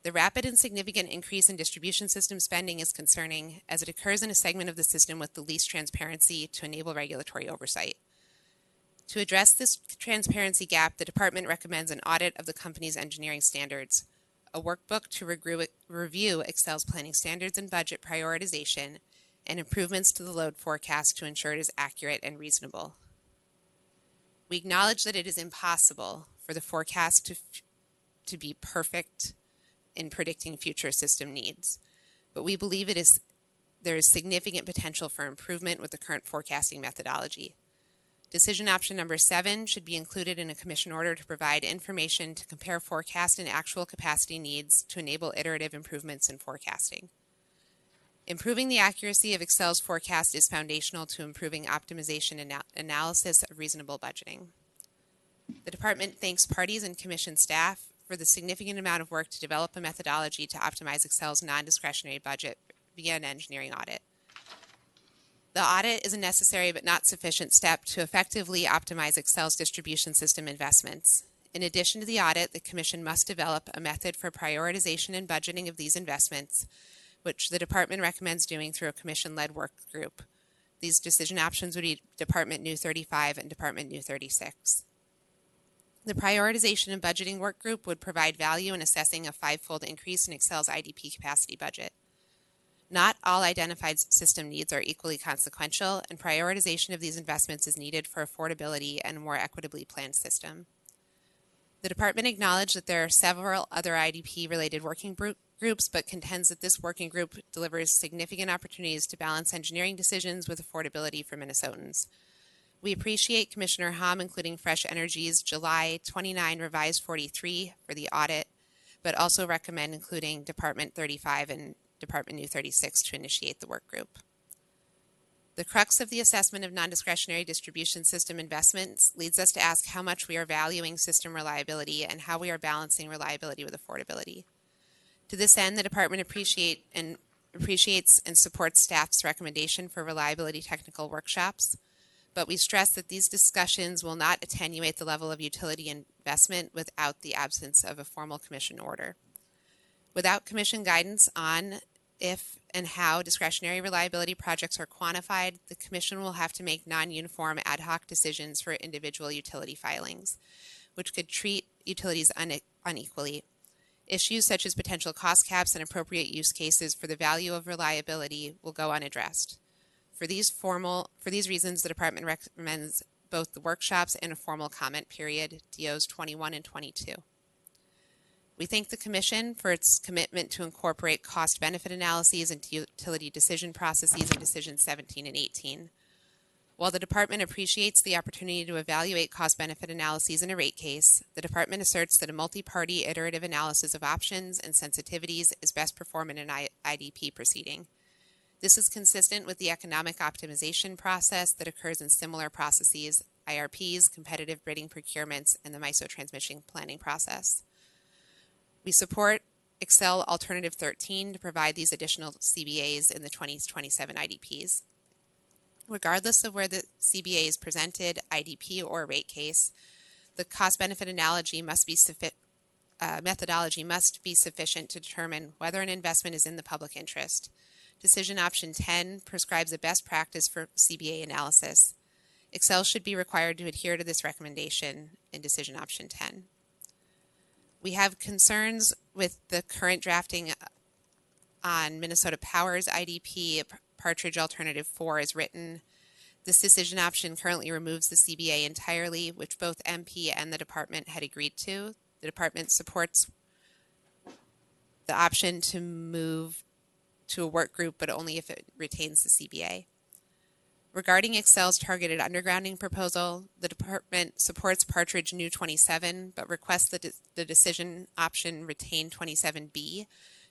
The rapid and significant increase in distribution system spending is concerning as it occurs in a segment of the system with the least transparency to enable regulatory oversight. To address this transparency gap, the Department recommends an audit of the company's engineering standards, a workbook to review Xcel's planning standards and budget prioritization, and improvements to the load forecast to ensure it is accurate and reasonable. We acknowledge that it is impossible for the forecast to be perfect in predicting future system needs, but we believe there is significant potential for improvement with the current forecasting methodology. Decision option number 7 should be included in a Commission order to provide information to compare forecast and actual capacity needs to enable iterative improvements in forecasting. Improving the accuracy of Xcel's forecast is foundational to improving optimization and analysis of reasonable budgeting. The Department thanks parties and Commission staff for the significant amount of work to develop a methodology to optimize Xcel's non-discretionary budget via an engineering audit. The audit is a necessary but not sufficient step to effectively optimize Xcel's distribution system investments. In addition to the audit, the Commission must develop a method for prioritization and budgeting of these investments, which the Department recommends doing through a Commission-led work group. These decision options would be Department New 35 and Department New 36. The prioritization and budgeting work group would provide value in assessing a 5-fold increase in Xcel's IDP capacity budget. Not all identified system needs are equally consequential, and prioritization of these investments is needed for affordability and a more equitably planned system. The Department acknowledged that there are several other IDP-related working groups, but contends that this working group delivers significant opportunities to balance engineering decisions with affordability for Minnesotans. We appreciate Commissioner Hom including Fresh Energy's July 29 revised 43 for the audit, but also recommend including Department 35 and Department New 36 to initiate the work group. The crux of the assessment of non-discretionary distribution system investments leads us to ask how much we are valuing system reliability and how we are balancing reliability with affordability. To this end, the Department appreciates and supports staff's recommendation for reliability technical workshops, but we stress that these discussions will not attenuate the level of utility investment without the absence of a formal Commission order. Without Commission guidance on if and how discretionary reliability projects are quantified, the Commission will have to make non-uniform ad hoc decisions for individual utility filings, which could treat utilities unequally. Issues such as potential cost caps and appropriate use cases for the value of reliability will go unaddressed. For these reasons, the Department recommends both the workshops and a formal comment period, DOs 21 and 22. We thank the Commission for its commitment to incorporate cost-benefit analyses into utility decision processes in Decisions 17 and 18. While the Department appreciates the opportunity to evaluate cost-benefit analyses in a rate case, the Department asserts that a multi-party iterative analysis of options and sensitivities is best performed in an IDP proceeding. This is consistent with the economic optimization process that occurs in similar processes, IRPs, competitive bidding procurements, and the MISO transmission planning process. We support Xcel Alternative 13 to provide these additional CBAs in the 2027 IDPs. Regardless of where the CBA is presented, IDP or rate case, the cost-benefit methodology must be sufficient to determine whether an investment is in the public interest. Decision Option 10 prescribes a best practice for CBA analysis. Xcel should be required to adhere to this recommendation in Decision Option 10. We have concerns with the current drafting on Minnesota Power's IDP, Partridge Alternative 4 is written. This decision option currently removes the CBA entirely, which both MP and the Department had agreed to. The Department supports the option to move to a work group, but only if it retains the CBA. Regarding Xcel's targeted undergrounding proposal, the Department supports Partridge New 27, but requests that the decision option retain 27B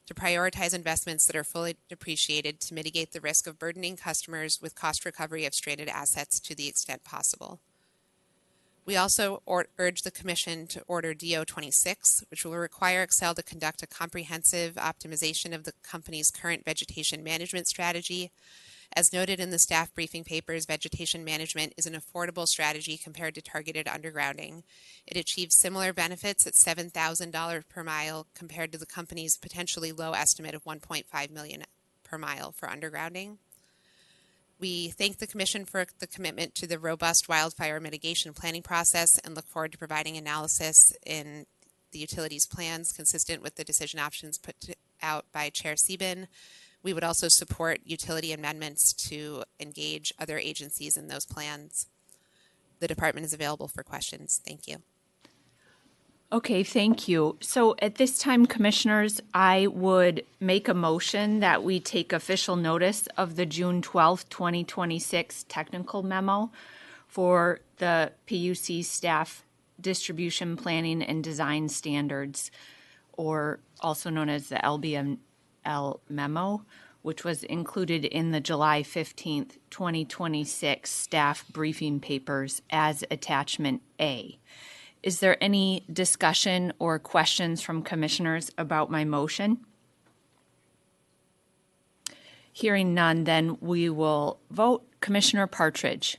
to prioritize investments that are fully depreciated to mitigate the risk of burdening customers with cost recovery of stranded assets to the extent possible. We also urge the Commission to order DO 26, which will require Xcel to conduct a comprehensive optimization of the company's current vegetation management strategy. As noted in the staff briefing papers, vegetation management is an affordable strategy compared to targeted undergrounding. It achieves similar benefits at $7,000 per mile compared to the company's potentially low estimate of $1.5 million per mile for undergrounding. We thank the Commission for the commitment to the robust wildfire mitigation planning process and look forward to providing analysis in the utilities plans consistent with the decision options put out by Chair Sieben. We would also support utility amendments to engage other agencies in those plans. The Department is available for questions. Thank you. Okay, thank you. So at this time, Commissioners, I would make a motion that we take official notice of the June 12th, 2026 technical memo for the PUC staff distribution planning and design standards, or also known as the LBML memo, which was included in the July 15th, 2026 staff briefing papers as attachment A. Is there any discussion or questions from commissioners about my motion? Hearing none, then we will vote. Commissioner Partridge?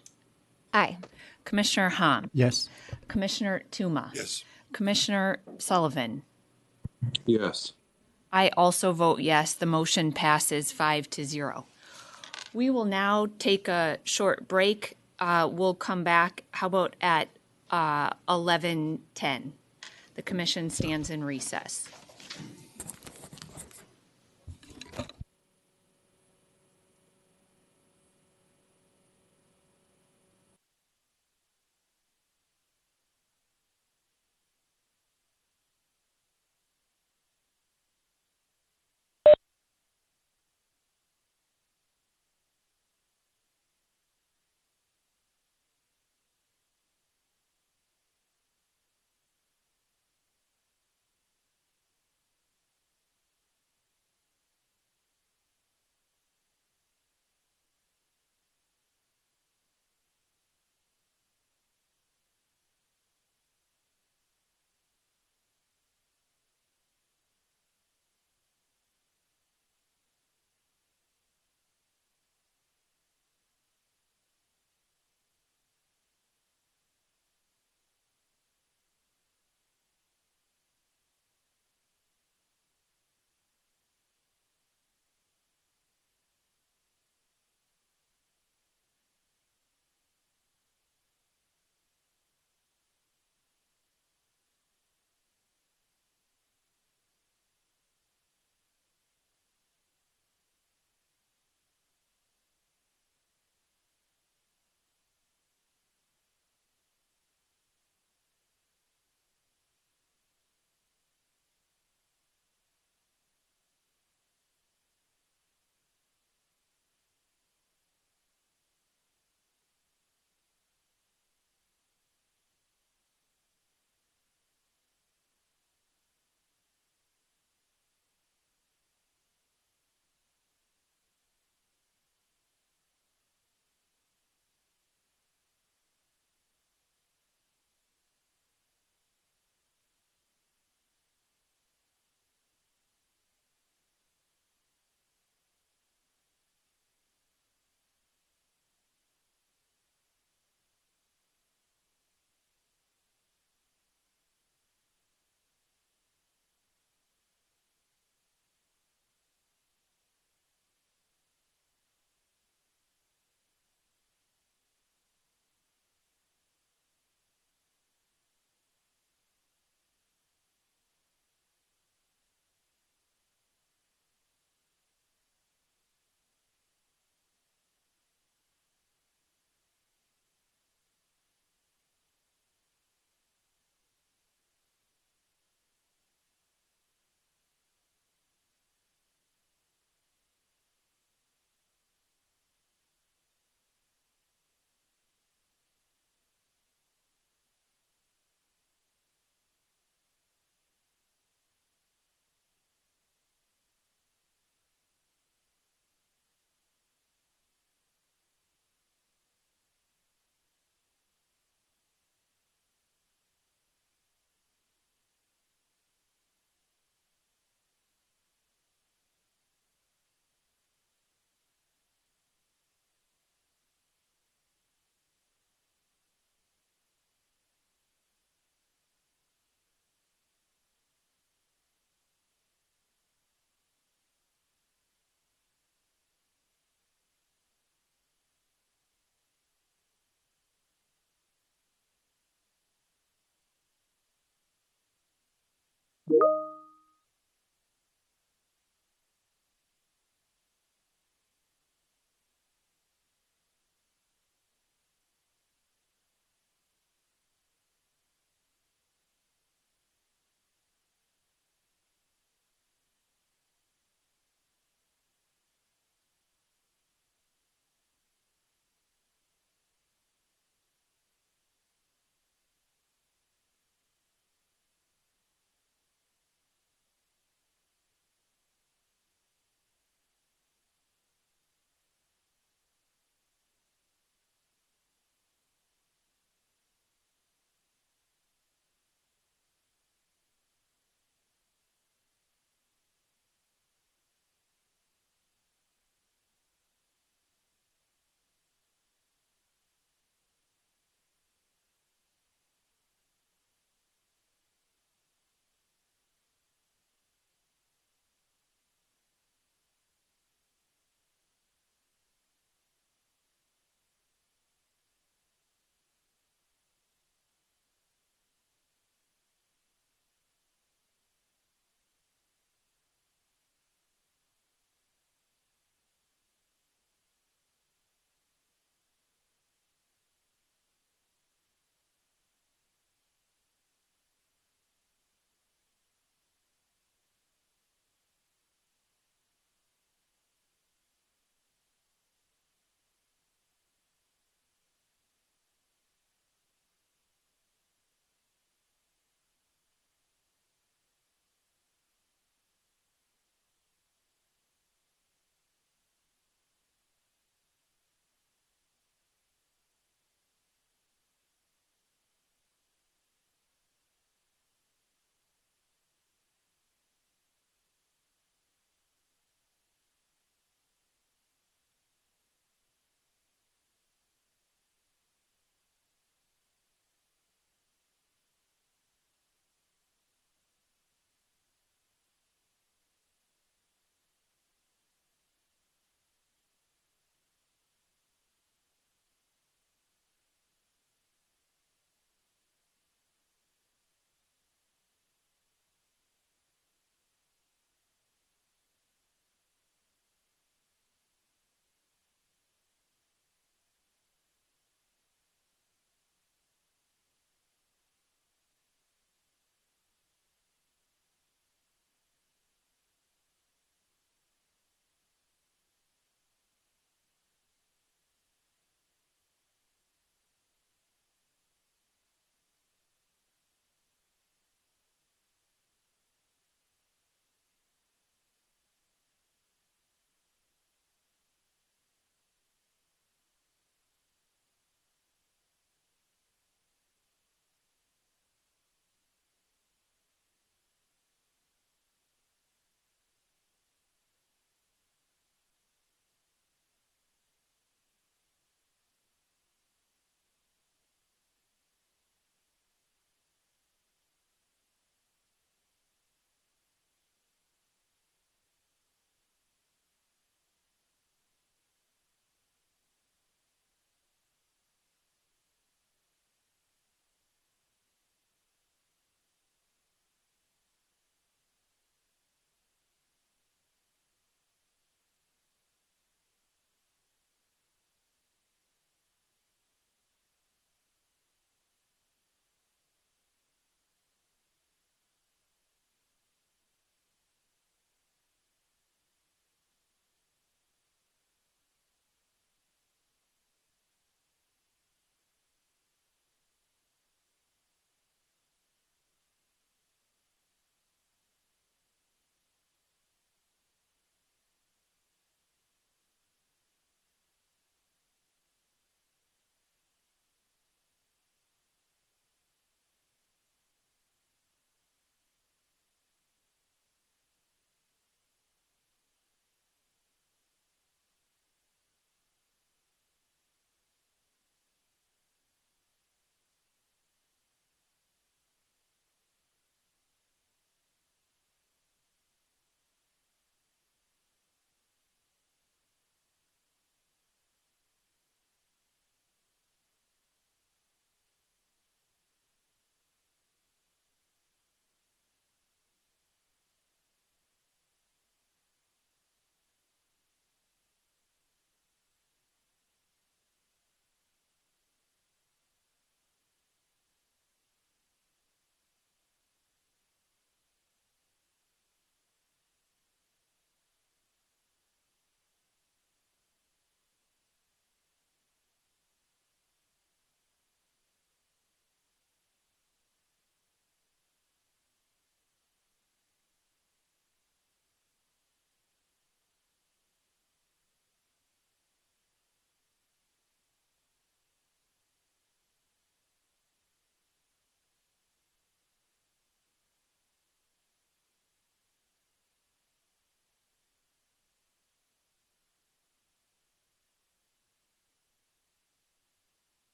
Aye. Commissioner Hom? Yes. Commissioner Tuma? Yes. Commissioner Sullivan? Yes. I also vote yes. The motion passes 5-0. We will now take a short break. We'll come back, how about at 11:10. The commission stands in recess.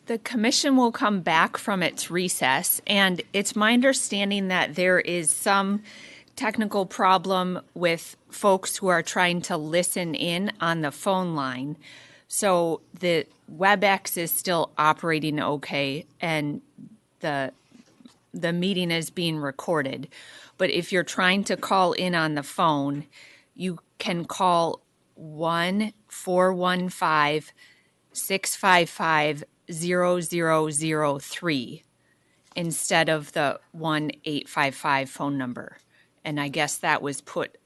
The commission will come back from its recess, and it's my understanding that there is some technical problem with folks who are trying to listen in on the phone line. So the WebEx is still operating okay, and the meeting is being recorded. But if you're trying to call in on the phone, you can call 1-415-655-0003 instead of the 1-855 phone number. And I guess that was put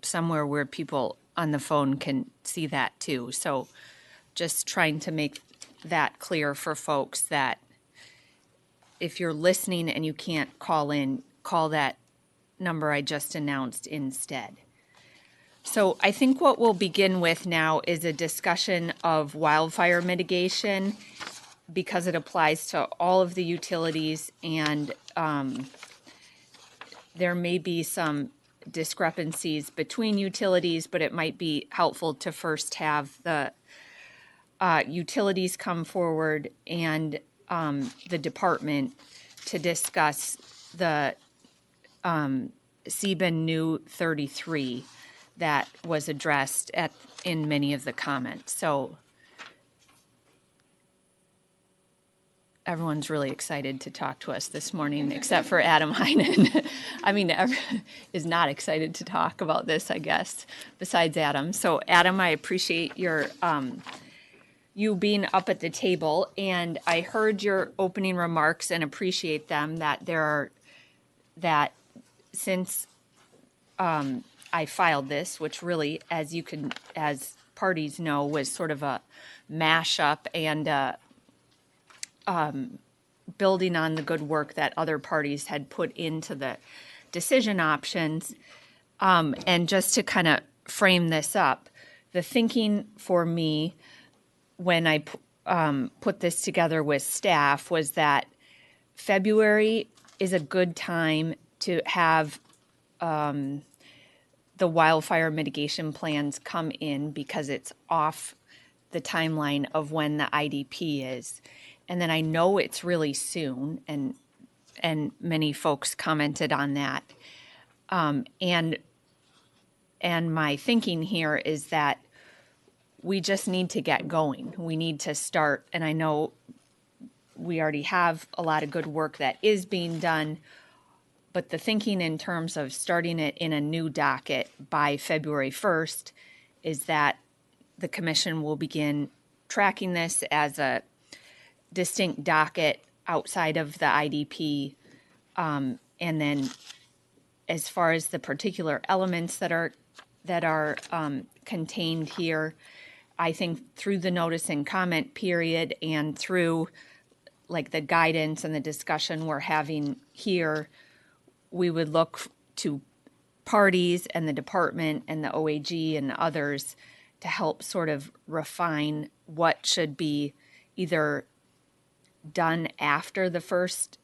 somewhere where people on the phone can see that too. So just trying to make that clear for folks that if you're listening and you can't call in, call that number I just announced instead. So I think what we'll begin with now is a discussion of wildfire mitigation because it applies to all of the utilities, and there may be some discrepancies between utilities, but it might be helpful to first have the utilities come forward and the department to discuss the CBIN new 33 that was addressed in many of the comments. So everyone's really excited to talk to us this morning, except for Adam Heinen. I mean, is not excited to talk about this, I guess, besides Adam. So Adam, I appreciate your you being up at the table, and I heard your opening remarks and appreciate them, that since I filed this, which really, as parties know, was sort of a mashup and building on the good work that other parties had put into the decision options. And just to kind of frame this up, the thinking for me when I put this together with staff was that February is a good time to have the wildfire mitigation plans come in because it's off the timeline of when the IDP is. And then I know it's really soon, and many folks commented on that. And my thinking here is that we just need to get going. We need to start, and I know we already have a lot of good work that is being done, but the thinking in terms of starting it in a new docket by February 1st is that the commission will begin tracking this as a distinct docket outside of the IDP. And then as far as the particular elements that are contained here, I think through the notice and comment period and through like the guidance and the discussion we're having here, we would look to parties and the department and the OAG and others to help sort of refine what should be either done after the first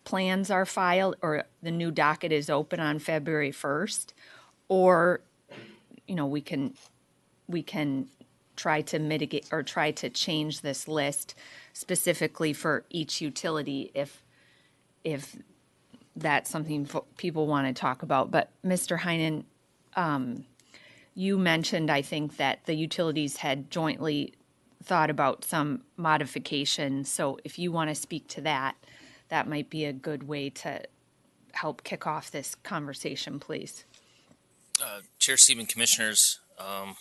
plans are filed or the new docket is open on February 1st, or, you know, we can try to mitigate or try to change this list specifically for each utility if that's something people want to talk about. But Mr. Heinen, you mentioned, I think, that the utilities had jointly thought about some modifications. So if you want to speak to that, that might be a good way to help kick off this conversation, please. Chair Sieben, Commissioners, I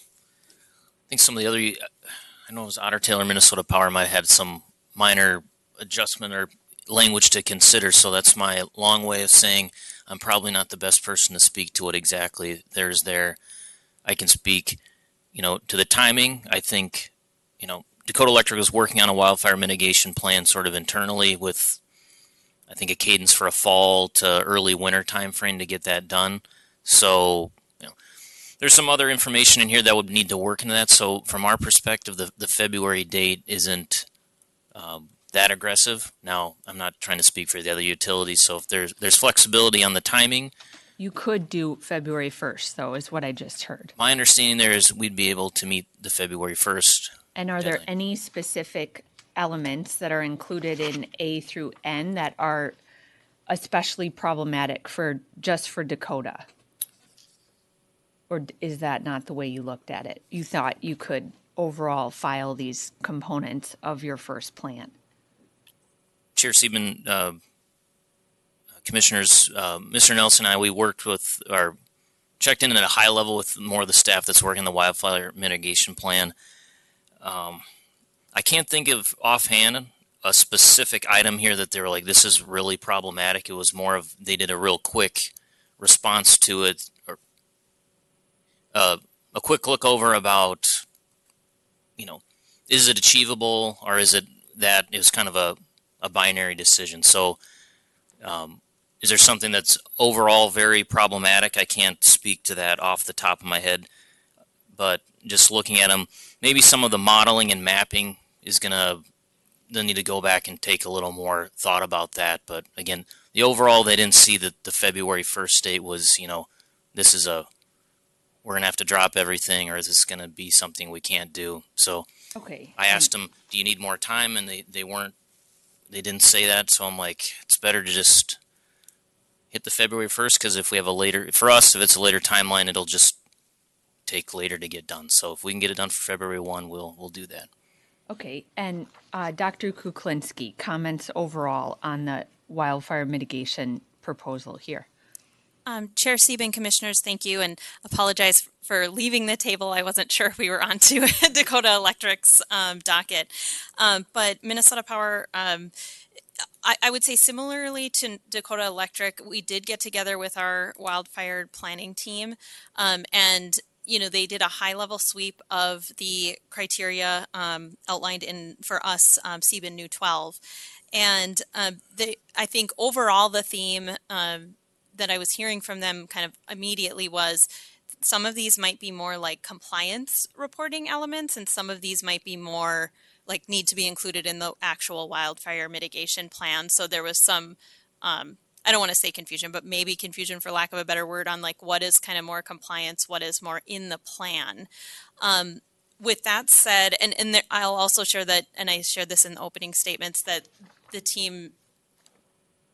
think some of the other, I know it was Otter, Taylor, Minnesota Power might have had some minor adjustment or language to consider, so that's my long way of saying I'm probably not the best person to speak to what exactly there's there. I can speak, to the timing. I think, Dakota Electric is working on a wildfire mitigation plan sort of internally with, I think, a cadence for a fall to early winter time frame to get that done. So, there's some other information in here that would need to work into that. So from our perspective, the February date isn't that aggressive. Now, I'm not trying to speak for the other utilities, so if there's flexibility on the timing. You could do February 1st, though, is what I just heard. My understanding there is we'd be able to meet the February 1st And are there Deadline. any specific elements that are included in A through N that are especially problematic for just for Dakota? Or is that not the way you looked at it? You thought you could overall file these components of your first plan? Chair Sieben, Commissioners, Mr. Nelson and I, we worked with our checked in at a high level with more of the staff that's working the wildfire mitigation plan. I can't think of offhand a specific item here that they were like, this is really problematic. It was more of they did a real quick response to it, or a quick look over about, is it achievable, or is it that it was kind of a binary decision. So is there something that's overall very problematic? I can't speak to that off the top of my head, but just looking at them, maybe some of the modeling and mapping is they'll need to go back and take a little more thought about that. But again, the overall, they didn't see that the February 1st date was, this is we're going to have to drop everything, or is this going to be something we can't do? So okay. I asked them, do you need more time? And they didn't say that. So I'm like, it's better to just hit the February 1st, because if we have for us, if it's a later timeline, it'll just take later to get done. So if we can get it done for February 1, we'll do that. Okay, and Dr. Kuklinski, comments overall on the wildfire mitigation proposal here. Chair Sieben, Commissioners, thank you, and apologize for leaving the table. I wasn't sure if we were on to Dakota Electric's docket. But Minnesota Power, I would say similarly to Dakota Electric, we did get together with our wildfire planning team, and they did a high-level sweep of the criteria outlined for us, Sieben New 12. And I think overall the theme that I was hearing from them kind of immediately was some of these might be more like compliance reporting elements, and some of these might be more like need to be included in the actual wildfire mitigation plan. So there was some, I don't want to say confusion, but maybe confusion for lack of a better word on like what is kind of more compliance, what is more in the plan. With that said, and there, I'll also share that, and I shared this in the opening statements, that the team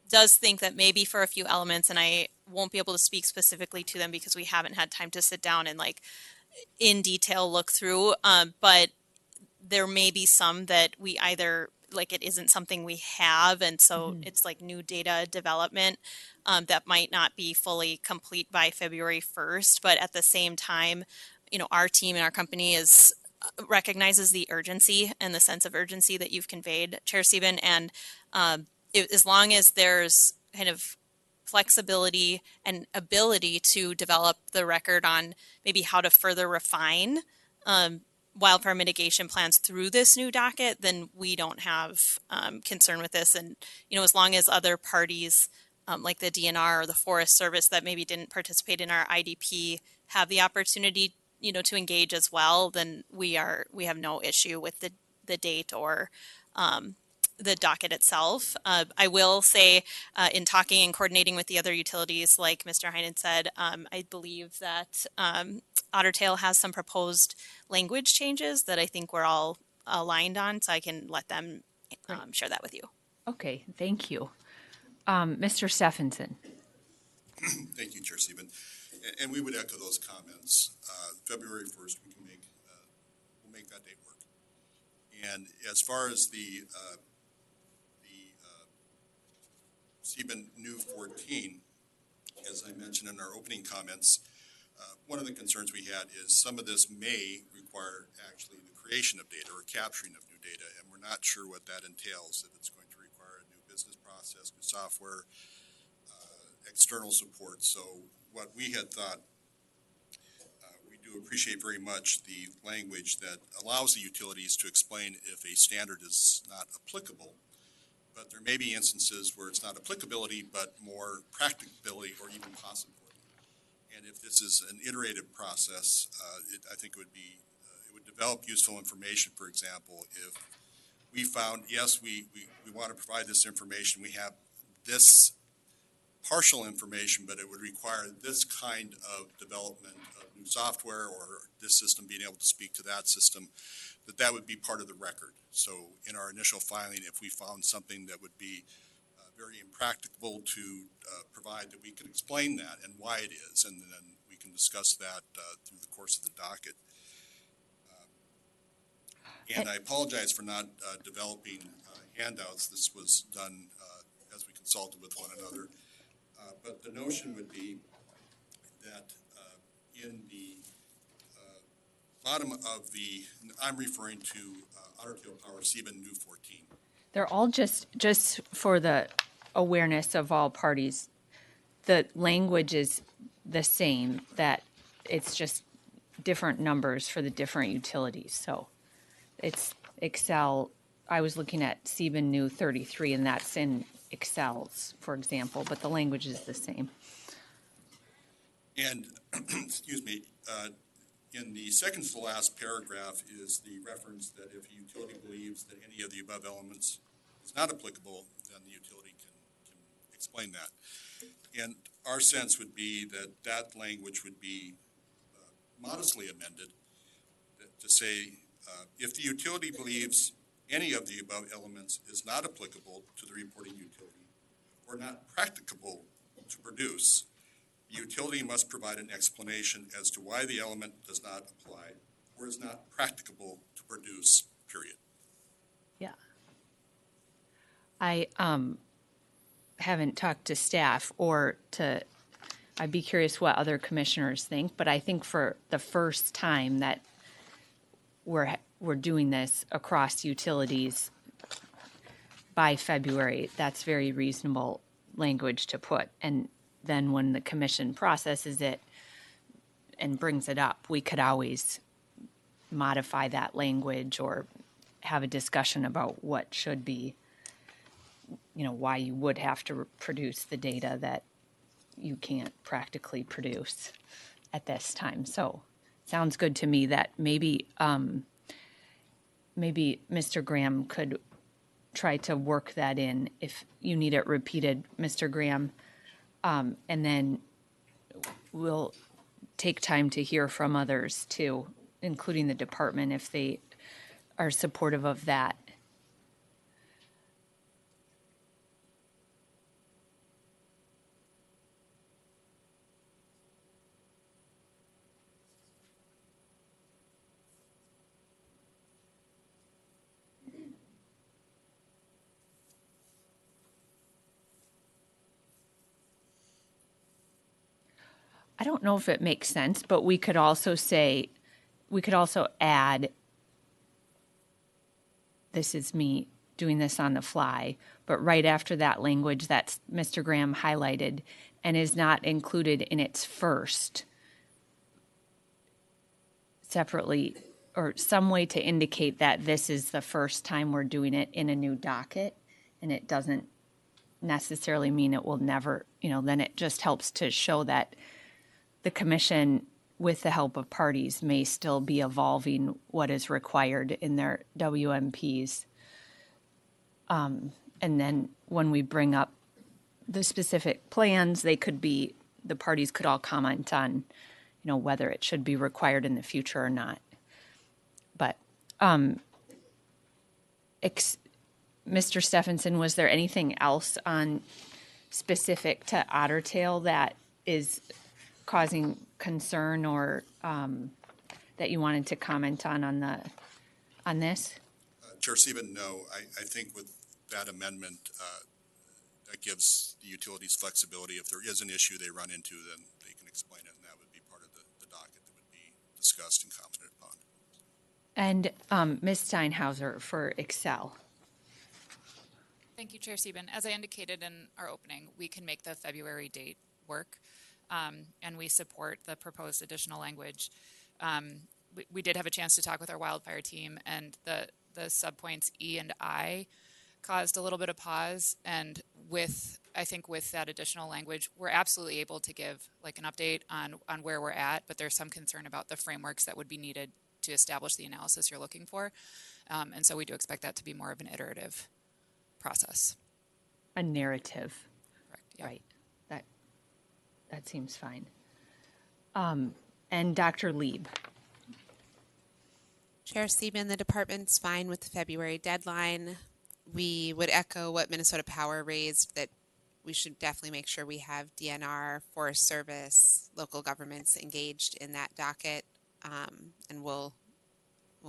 does think that maybe for a few elements, and I won't be able to speak specifically to them because we haven't had time to sit down and like in detail look through, but there may be some that we either like it isn't something we have, and so it's like new data development that might not be fully complete by February 1st. But at the same time, our team and our company recognizes the urgency and the sense of urgency that you've conveyed, Chair Sieben, and as long as there's kind of flexibility and ability to develop the record on maybe how to further refine wildfire mitigation plans through this new docket, then we don't have concern with this. And, as long as other parties like the DNR or the Forest Service that maybe didn't participate in our IDP have the opportunity, to engage as well, then we have no issue with the date or the docket itself. I will say in talking and coordinating with the other utilities, like Mr. Heinen said, I believe that Otter has some proposed language changes that I think we're all aligned on, so I can let them share that with you. Okay, thank you. Mr. Stephenson. Thank you, Chair Sieben. And we would echo those comments. February 1st, we'll make that date work. And as far as the Sieben New 14, as I mentioned in our opening comments, one of the concerns we had is some of this may require actually the creation of data or capturing of new data, and we're not sure what that entails, if it's going to require a new business process, new software, external support. So what we had thought, we do appreciate very much the language that allows the utilities to explain if a standard is not applicable. But there may be instances where it's not applicability, but more practicability or even possibility. And if this is an iterative process, I think it would develop useful information. For example, if we found, yes, we want to provide this information, we have this partial information, but it would require this kind of development of new software or this system being able to speak to that system, that would be part of the record. So in our initial filing, if we found something that would be very impracticable to provide, that we could explain that and why it is, and then we can discuss that through the course of the docket. And I apologize for not developing handouts. This was done as we consulted with one another. But the notion would be that in the bottom of the, I'm referring to Otter Tail Power Sieben New 14. They're all just for the awareness of all parties. The language is the same, that it's just different numbers for the different utilities. So it's Xcel. I was looking at Sieben New 33, and that's in Xcel's, for example, but the language is the same. And, excuse me, in the second to last paragraph is the reference that if a utility believes that any of the above elements is not applicable, then the utility can explain that. And our sense would be that that language would be modestly amended to say, if the utility believes any of the above elements is not applicable to the reporting utility or not practicable to produce, the utility must provide an explanation as to why the element does not apply or is not practicable to produce, period. Yeah. I haven't talked to staff I'd be curious what other commissioners think, but I think for the first time that we're doing this across utilities by February, that's very reasonable language to put. And then when the commission processes it and brings it up, we could always modify that language or have a discussion about what should be, why you would have to produce the data that you can't practically produce at this time. So sounds good to me that maybe Mr. Graham could try to work that in if you need it repeated, Mr. Graham. And then we'll take time to hear from others too, including the department if they are supportive of that. I don't know if it makes sense, but we could also add, this is me doing this on the fly, but right after that language that Mr. Graham highlighted and is not included in its first separately, or some way to indicate that this is the first time we're doing it in a new docket, and it doesn't necessarily mean it will never, then it just helps to show that the commission, with the help of parties, may still be evolving what is required in their WMPs. And then when we bring up the specific plans, the parties could all comment on, whether it should be required in the future or not. But Mr. Stephenson, was there anything else on specific to Otter Tail that is causing concern or that you wanted to comment on this? Chair Sieben, no. I think with that amendment, that gives the utilities flexibility. If there is an issue they run into, then they can explain it, and that would be part of the docket that would be discussed and commented upon. And Ms. Steinhauser for Xcel. Thank you, Chair Sieben. As I indicated in our opening, we can make the February date work. And we support the proposed additional language. We did have a chance to talk with our wildfire team, and the subpoints E and I caused a little bit of pause. And I think with that additional language, we're absolutely able to give like an update on where we're at, but there's some concern about the frameworks that would be needed to establish the analysis you're looking for. And so we do expect that to be more of an iterative process. A narrative. Correct. Yeah. Right. That seems fine. And and Dr. Lieb. Chair Sieben, the department's fine with the February deadline. We would echo what Minnesota Power raised, that we should definitely make sure we have DNR, Forest Service, local governments engaged in that docket, and we'll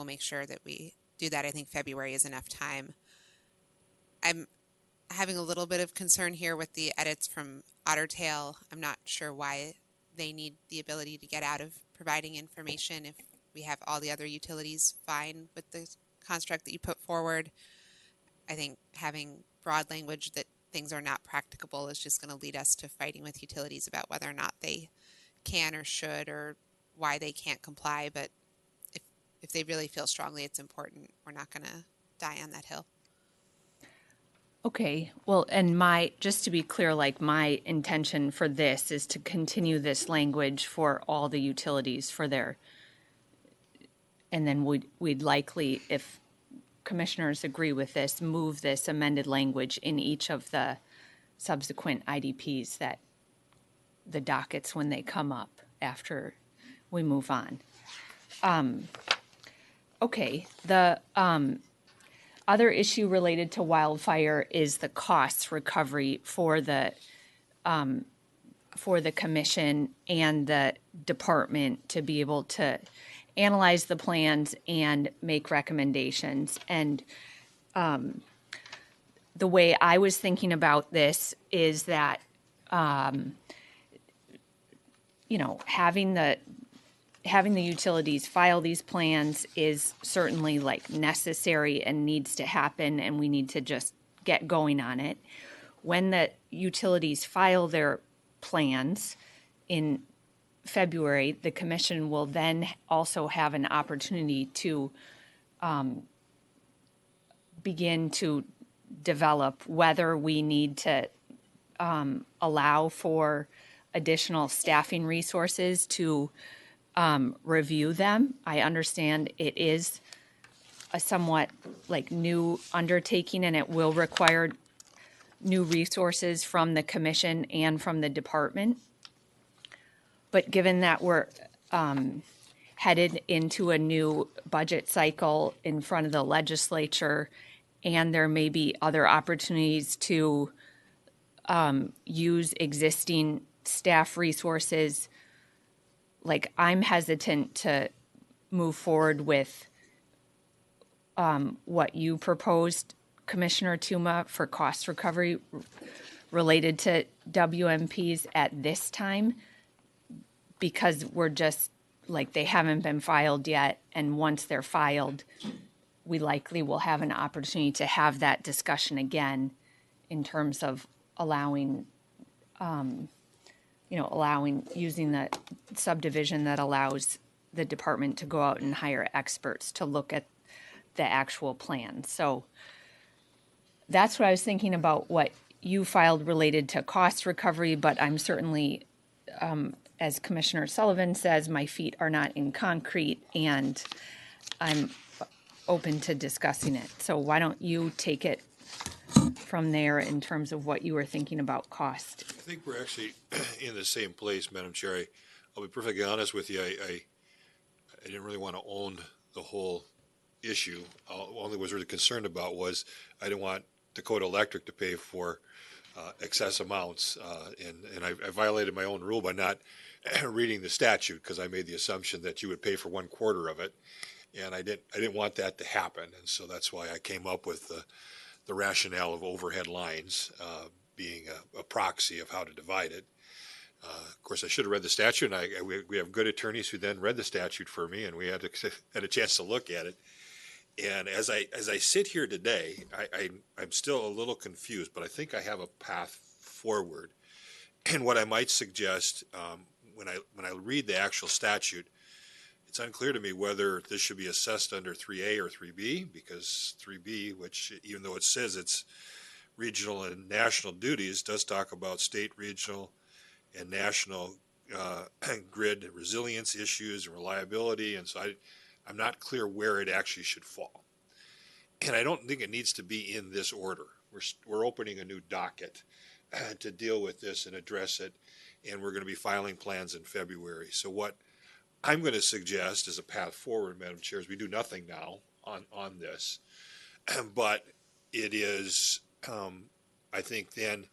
make sure that we do that. I think February is enough time. I'm having a little bit of concern here with the edits from Otter. I'm not sure why they need the ability to get out of providing information if we have all the other utilities fine with the construct that you put forward. I think having broad language that things are not practicable is just going to lead us to fighting with utilities about whether or not they can or should, or why they can't comply. But if they really feel strongly it's important, we're not going to die on that hill. Okay, well, and just to be clear, like my intention for this is to continue this language for all the utilities for their, and then we'd likely, if commissioners agree with this, move this amended language in each of the subsequent IDPs, that the dockets when they come up after we move on. Okay, the other issue related to wildfire is the costs recovery for the commission and the department to be able to analyze the plans and make recommendations. And the way I was thinking about this is that, having the utilities file these plans is certainly like necessary and needs to happen, and we need to just get going on it. When the utilities file their plans in February, the commission will then also have an opportunity to begin to develop whether we need to allow for additional staffing resources to review them. I understand it is a somewhat like new undertaking, and it will require new resources from the commission and from the department. But given that we're headed into a new budget cycle in front of the legislature, and there may be other opportunities to use existing staff resources, like I'm hesitant to move forward with what you proposed, Commissioner Tuma, for cost recovery related to WMPs at this time, because we're just like, they haven't been filed yet, and once they're filed, we likely will have an opportunity to have that discussion again in terms of allowing using the subdivision that allows the department to go out and hire experts to look at the actual plan. So that's what I was thinking about what you filed related to cost recovery, but I'm certainly, as Commissioner Sullivan says, my feet are not in concrete, and I'm open to discussing it. So why don't you take it from there in terms of what you were thinking about cost? I think we're actually in the same place, Madam Chair. I'll be perfectly honest with you. I didn't really want to own the whole issue. All I was really concerned about was I didn't want Dakota Electric to pay for excess amounts, and I violated my own rule by not reading the statute, because I made the assumption that you would pay for 1/4 of it, and I didn't want that to happen, and so that's why I came up with the rationale of overhead lines being a proxy of how to divide it. Of course, I should have read the statute, and we have good attorneys who then read the statute for me, and we had a chance to look at it. And as I sit here today, I'm still a little confused, but I think I have a path forward. And what I might suggest, when I read the actual statute, it's unclear to me whether this should be assessed under 3A or 3B, because 3B, which even though it says it's regional and national duties, does talk about state, regional, and national grid resilience issues and reliability, and so I'm not clear where it actually should fall. And I don't think it needs to be in this order. We're opening a new docket to deal with this and address it, and we're going to be filing plans in February. So what I'm going to suggest as a path forward, Madam Chair, is we do nothing now on this. But it is, I think then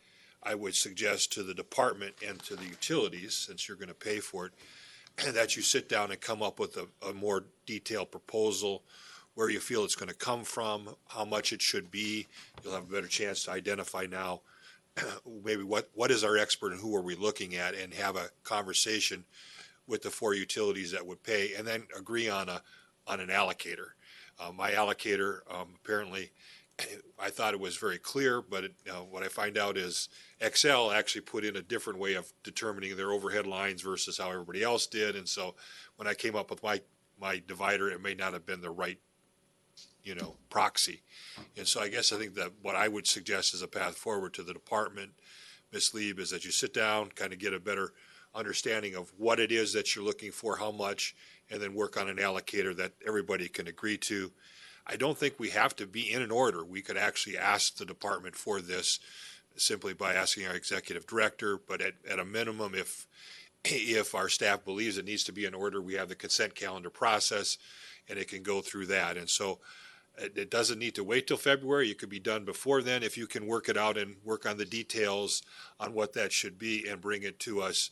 I would suggest to the department and to the utilities, since you're going to pay for it, that you sit down and come up with a more detailed proposal, where you feel it's going to come from, how much it should be. You'll have a better chance to identify now maybe what is our expert and who are we looking at, and have a conversation with the 4 utilities that would pay, and then agree on an allocator. My allocator, apparently, I thought it was very clear, but what I find out is Xcel actually put in a different way of determining their overhead lines versus how everybody else did. And so when I came up with my divider, it may not have been the right, proxy. And so I think that what I would suggest as a path forward to the department, Ms. Lieb, is that you sit down, kind of get a better understanding of what it is that you're looking for, how much, and then work on an allocator that everybody can agree to. I don't think we have to be in an order. We could actually ask the department for this simply by asking our executive director, but at a minimum, if our staff believes it needs to be in order, we have the consent calendar process, and it can go through that. And so it doesn't need to wait till February. You could be done before then if you can work it out and work on the details on what that should be and bring it to us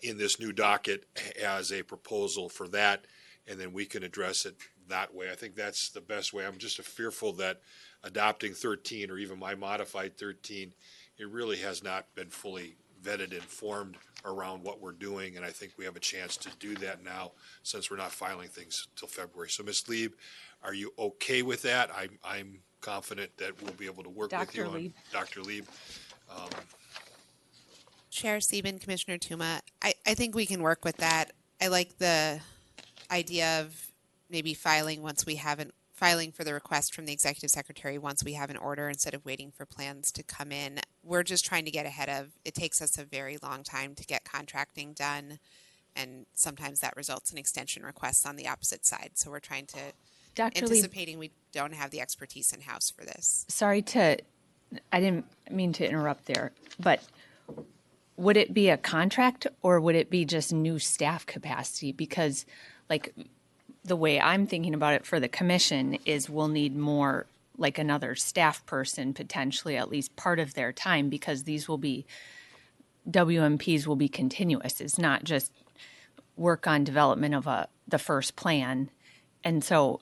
in this new docket as a proposal for that, and then we can address it that way. I think that's the best way. I'm just fearful that adopting 13 or even my modified 13, it really has not been fully vetted and formed around what we're doing, and I think we have a chance to do that now since we're not filing things till February. So, Ms. Lieb, are you okay with that? I'm confident that we'll be able to work with you on Dr. Lieb. Chair Sieben, Commissioner Tuma, I think we can work with that. I like the idea of maybe filing for the request from the executive secretary once we have an order, instead of waiting for plans to come in. We're just trying to get ahead of, it takes us a very long time to get contracting done, and sometimes that results in extension requests on the opposite side. So we're trying to, anticipating we don't have the expertise in-house for this. I didn't mean to interrupt there, but would it be a contract or would it be just new staff capacity? Because the way I'm thinking about it for the commission is we'll need more, like another staff person, potentially at least part of their time, because these will be, WMPs will be continuous. It's not just work on development of the first plan. And so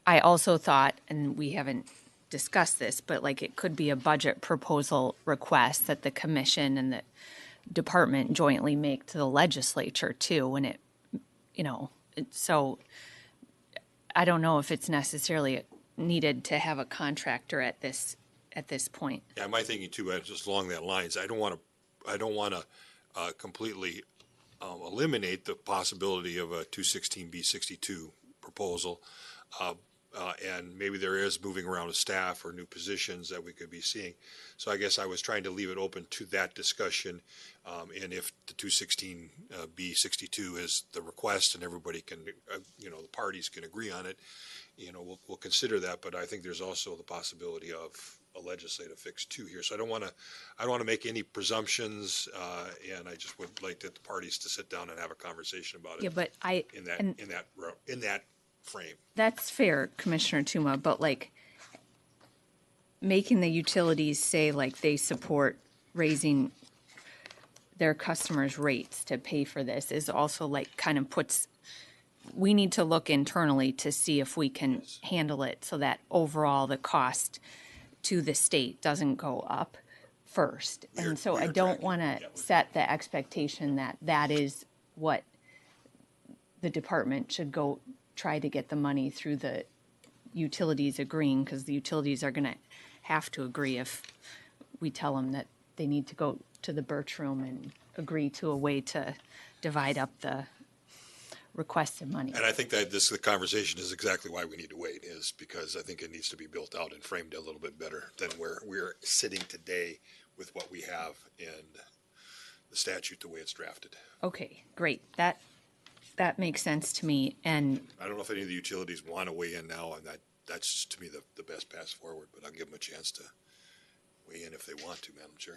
I also thought, and we haven't discussed this, but it could be a budget proposal request that the commission and the department jointly make to the legislature too, when it, so I don't know if it's necessarily needed to have a contractor at this point. Yeah, my thinking too, just along that lines, I don't want to completely eliminate the possibility of a 216B62 proposal. And maybe there is moving around of staff or new positions that we could be seeing. So I guess I was trying to leave it open to that discussion. And if the 216B62 is the request and everybody can, the parties can agree on it, we'll consider that. But I think there's also the possibility of a legislative fix too here. So I don't want to make any presumptions, and I just would like the parties to sit down and have a conversation about it. Yeah, but in that frame. That's fair, Commissioner Tuma, but making the utilities say they support raising their customers' rates to pay for this is also kind of puts, we need to look internally to see if we can handle it so that overall the cost to the state doesn't go up first. And so I don't want to set the expectation that that is what the department should go try to get the money through the utilities agreeing, because the utilities are going to have to agree if we tell them that they need to go to the Birch Room and agree to a way to divide up the requested money. And I think that the conversation is exactly why we need to wait, is because I think it needs to be built out and framed a little bit better than where we're sitting today with what we have in the statute the way it's drafted. Okay, great. That makes sense to me. And I don't know if any of the utilities want to weigh in now, and that's to me the best path forward, but I'll give them a chance to weigh in if they want to, Madam Chair.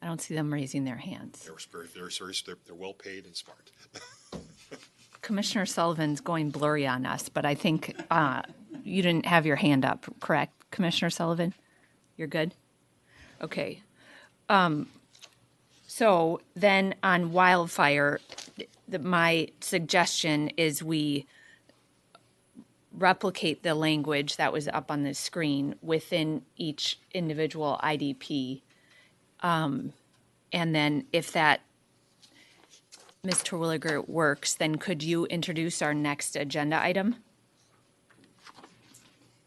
I don't see them raising their hands. They're well paid and smart. Commissioner Sullivan's going blurry on us, but I think you didn't have your hand up, correct, Commissioner Sullivan? You're good? Okay. So then on wildfire, my suggestion is we replicate the language that was up on the screen within each individual IDP. And then if that, Ms. Terwilliger, works, then could you introduce our next agenda item?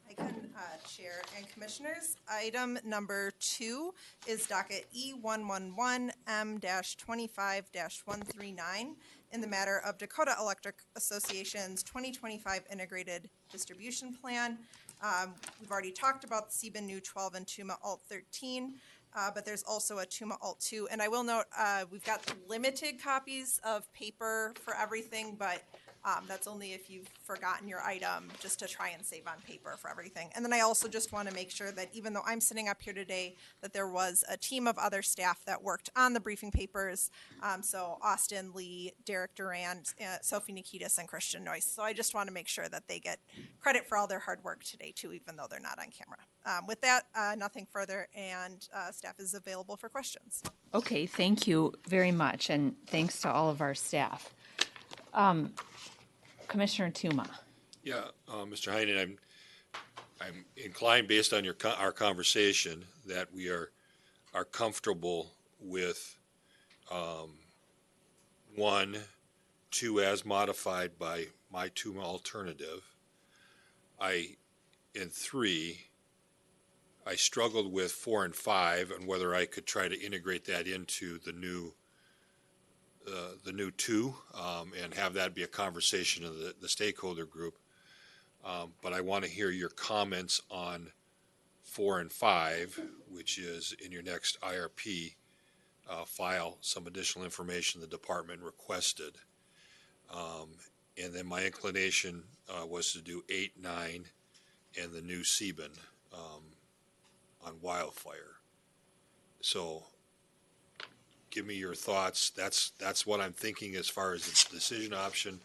I can, Chair and Commissioners. Item number 2 is docket E111M-25-139 in the matter of Dakota Electric Association's 2025 Integrated Distribution Plan. We've already talked about the CBIN New 12 and TUMA Alt 13. But there's also a TUMA Alt 2. And I will note, we've got limited copies of paper for everything, but that's only if you've forgotten your item, just to try and save on paper for everything. And then I also just want to make sure that even though I'm sitting up here today, that there was a team of other staff that worked on the briefing papers. So Austin, Lee, Derek Durand, Sophie Nikitas, and Christian Noyce. So I just want to make sure that they get credit for all their hard work today too, even though they're not on camera. With that, nothing further, and staff is available for questions. Okay, thank you very much, and thanks to all of our staff. Commissioner Tuma. Yeah, Mr. Heinen, I'm inclined, based on our conversation, that we are comfortable with 1, 2 as modified by my TUMA alternative. In 3, I struggled with 4 and 5 and whether I could try to integrate that into the new 2 and have that be a conversation of the stakeholder group. But I want to hear your comments on 4 and 5, which is in your next IRP file, some additional information the department requested. And then my inclination was to do 8, 9, and the new CBIN on wildfire. So give me your thoughts. That's what I'm thinking as far as the decision option.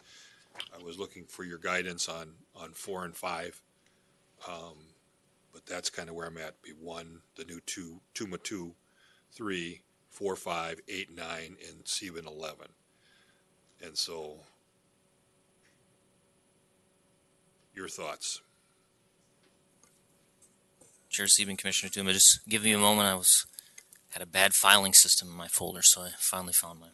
I was looking for your guidance on 4 and 5. But that's kind of where I'm at. Be 1, the new 2, TUMA 2, 3, 4, 5, 8, 9, and CBIN 11. And so your thoughts. Chair CBIN, Commissioner Tuma, just give me a moment. I had a bad filing system in my folder, so I finally found mine.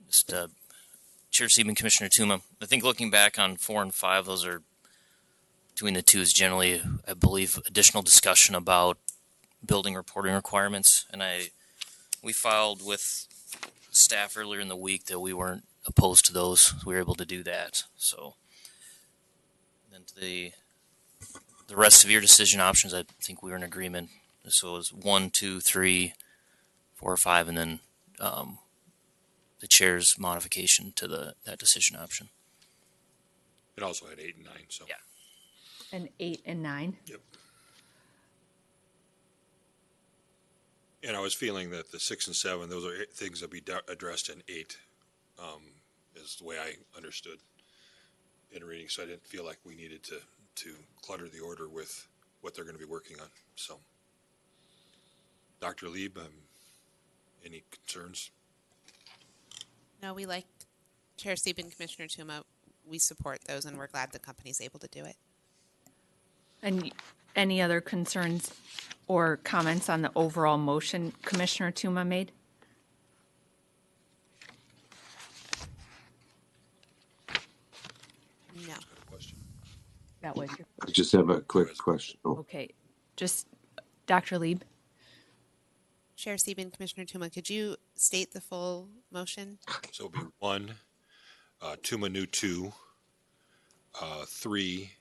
Just Chair CBIN, Commissioner Tuma, I think looking back on 4 and 5, those are between the two is generally, I believe, additional discussion about building reporting requirements. And we filed with staff earlier in the week that we weren't opposed to those. We were able to do that. So then to the rest of your decision options, I think we were in agreement. So it was 1, 2, 3, 4, 5, and then the chair's modification to that decision option. It also had 8 and 9. So yeah. And 8 and 9. Yep. And I was feeling that the 6 and 7, those are things that be addressed in 8, is the way I understood in reading. So I didn't feel like we needed to clutter the order with what they're going to be working on. So, Dr. Lieb, any concerns? No, we like Chair CBIN, Commissioner Tuma. We support those, and we're glad the company's able to do it. And any other concerns or comments on the overall motion Commissioner Tuma made? No. That was your I just have a quick question. Oh. Okay. Just Dr. Lieb. Chair CBIN, Commissioner Tuma, could you state the full motion? So it'll be 1, TUMA new 2, 3,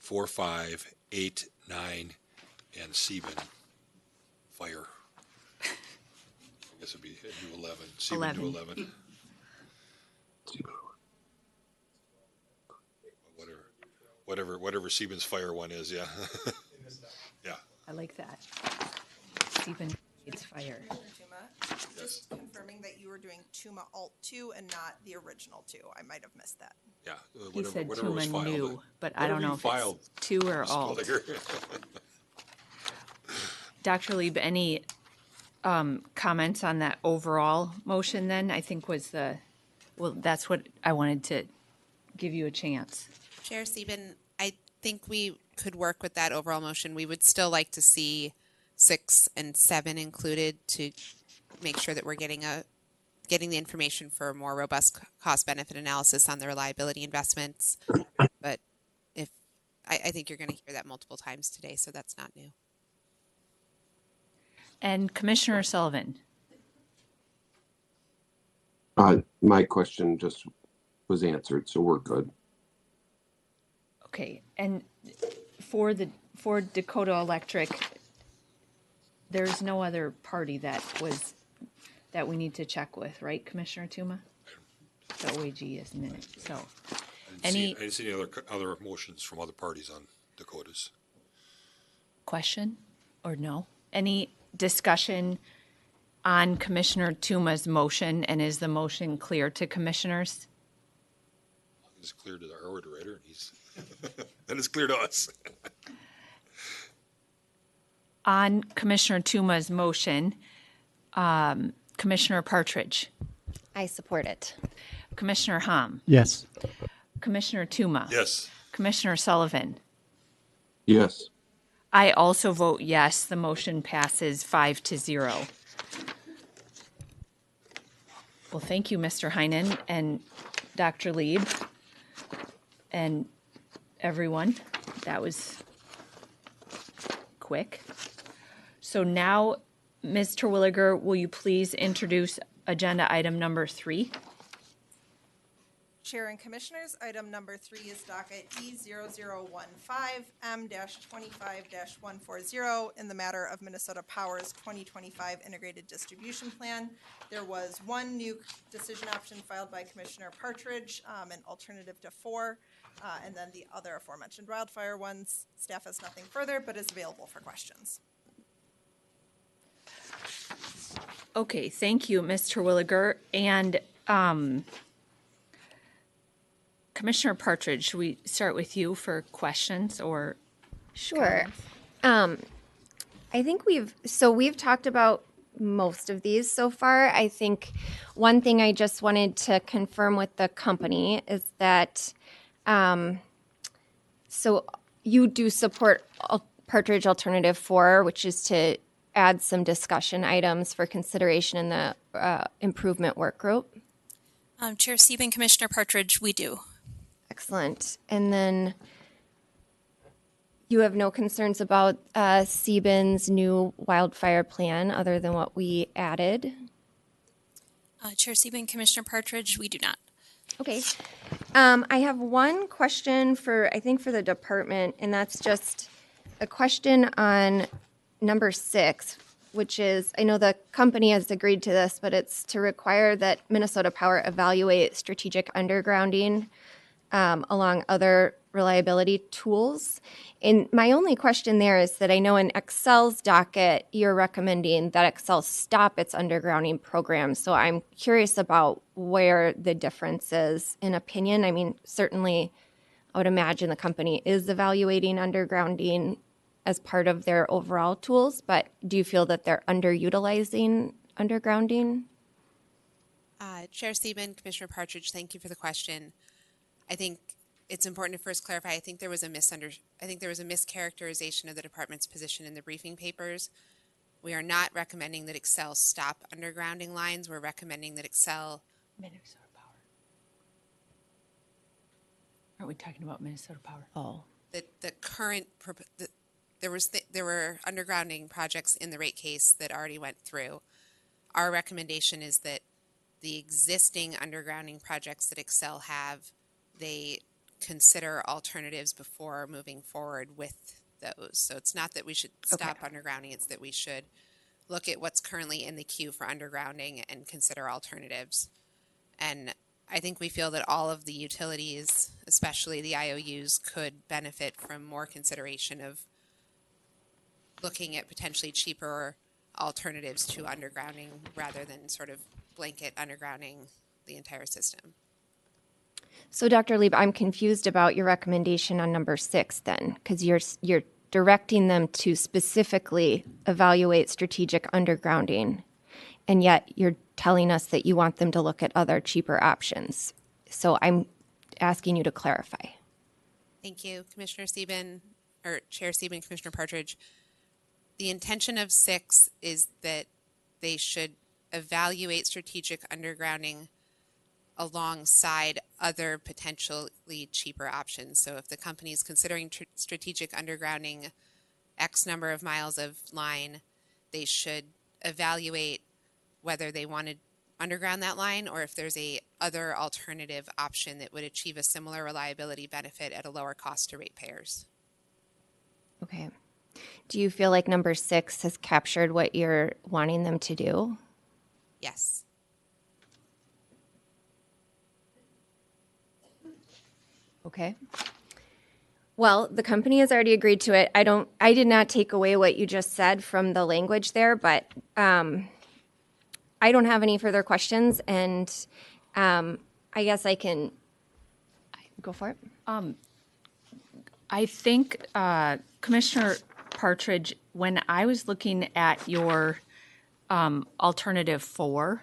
4, 5, 8, 9, and Sieben fire. I guess it'd be 11. Sieben do 11. Whatever Sieben's fire one is, yeah. Yeah. I like that. Stephen needs fire. Tuma, just confirming that you were doing Tuma Alt 2 and not the original 2. I might have missed that. Yeah. He said whatever was Tuma filed. new, but I don't know if it's 2 or alt. Dr. Lieb, any comments on that overall motion then? I think that's what I wanted to give you a chance. Chair Sieben, I think we could work with that overall motion. We would still like to see 6 and 7 included to make sure that we're getting the information for a more robust cost benefit analysis on the reliability investments. But I think you're going to hear that multiple times today, so that's not new. And Commissioner Sullivan. My question just was answered, so we're good. Okay, and for Dakota Electric, there's no other party that we need to check with, right, Commissioner Tuma? The OAG isn't in it, so. I didn't see any other motions from other parties on Dakota's. Question or no? Any discussion on Commissioner Tuma's motion, and is the motion clear to commissioners? It's clear to our moderator, and it's clear to us. On Commissioner Tuma's motion, Commissioner Partridge. I support it. Commissioner Hom. Yes. Commissioner Tuma. Yes. Commissioner Sullivan. Yes. I also vote yes. The motion passes 5-0. Well, thank you, Mr. Heinen and Dr. Lieb and everyone. That was quick. So now, Ms. Terwilliger, will you please introduce agenda item number 3? Chair and Commissioners, item number 3 is docket E0015M-25-140 in the matter of Minnesota Power's 2025 Integrated Distribution Plan. There was one new decision option filed by Commissioner Partridge, an alternative to 4, and then the other aforementioned wildfire ones. Staff has nothing further, but is available for questions. Okay, thank you, Ms. Terwilliger. And Commissioner Partridge, should we start with you for questions or? Sure. I think we've talked about most of these so far. I think one thing I just wanted to confirm with the company is that, so you do support Partridge Alternative 4, which is to add some discussion items for consideration in the improvement work group. Chair Sieben, Commissioner Partridge, we do. Excellent. And then you have no concerns about Sieben's new wildfire plan other than what we added? Chair Sieben, Commissioner Partridge, we do not. Okay. I have one question for the department, and that's just a question on number 6, which is, I know the company has agreed to this, but it's to require that Minnesota Power evaluate strategic undergrounding along other reliability tools. And my only question there is that I know in Xcel's docket, you're recommending that Xcel stop its undergrounding program. So I'm curious about where the difference is in opinion. I mean, certainly I would imagine the company is evaluating undergrounding as part of their overall tools, but do you feel that they're underutilizing undergrounding? Chair Sieben, Commissioner Partridge, thank you for the question. I think it's important to first clarify. I think there was a mischaracterization of the department's position in the briefing papers. We are not recommending that Xcel stop undergrounding lines. We're recommending that Xcel. Minnesota Power. Aren't we talking about Minnesota Power? Oh. The current there were undergrounding projects in the rate case that already went through. Our recommendation is that the existing undergrounding projects that Xcel have, they consider alternatives before moving forward with those. So it's not that we should stop undergrounding, it's that we should look at what's currently in the queue for undergrounding and consider alternatives. And I think we feel that all of the utilities, especially the IOUs, could benefit from more consideration of looking at potentially cheaper alternatives to undergrounding rather than sort of blanket undergrounding the entire system. So, Dr. Lieb, I'm confused about your recommendation on number 6 then, because you're directing them to specifically evaluate strategic undergrounding, and yet you're telling us that you want them to look at other cheaper options. So I'm asking you to clarify. Thank you, Commissioner Sieben, or Chair Sieben, Commissioner Partridge. The intention of 6 is that they should evaluate strategic undergrounding alongside other potentially cheaper options. So if the company is considering strategic undergrounding X number of miles of line, they should evaluate whether they want to underground that line or if there's a other alternative option that would achieve a similar reliability benefit at a lower cost to ratepayers. Okay. Do you feel like number 6 has captured what you're wanting them to do? Yes. Okay. Well, the company has already agreed to it. I did not take away what you just said from the language there, but I don't have any further questions, and I guess I can go for it. I think, Commissioner Partridge, when I was looking at your alternative 4,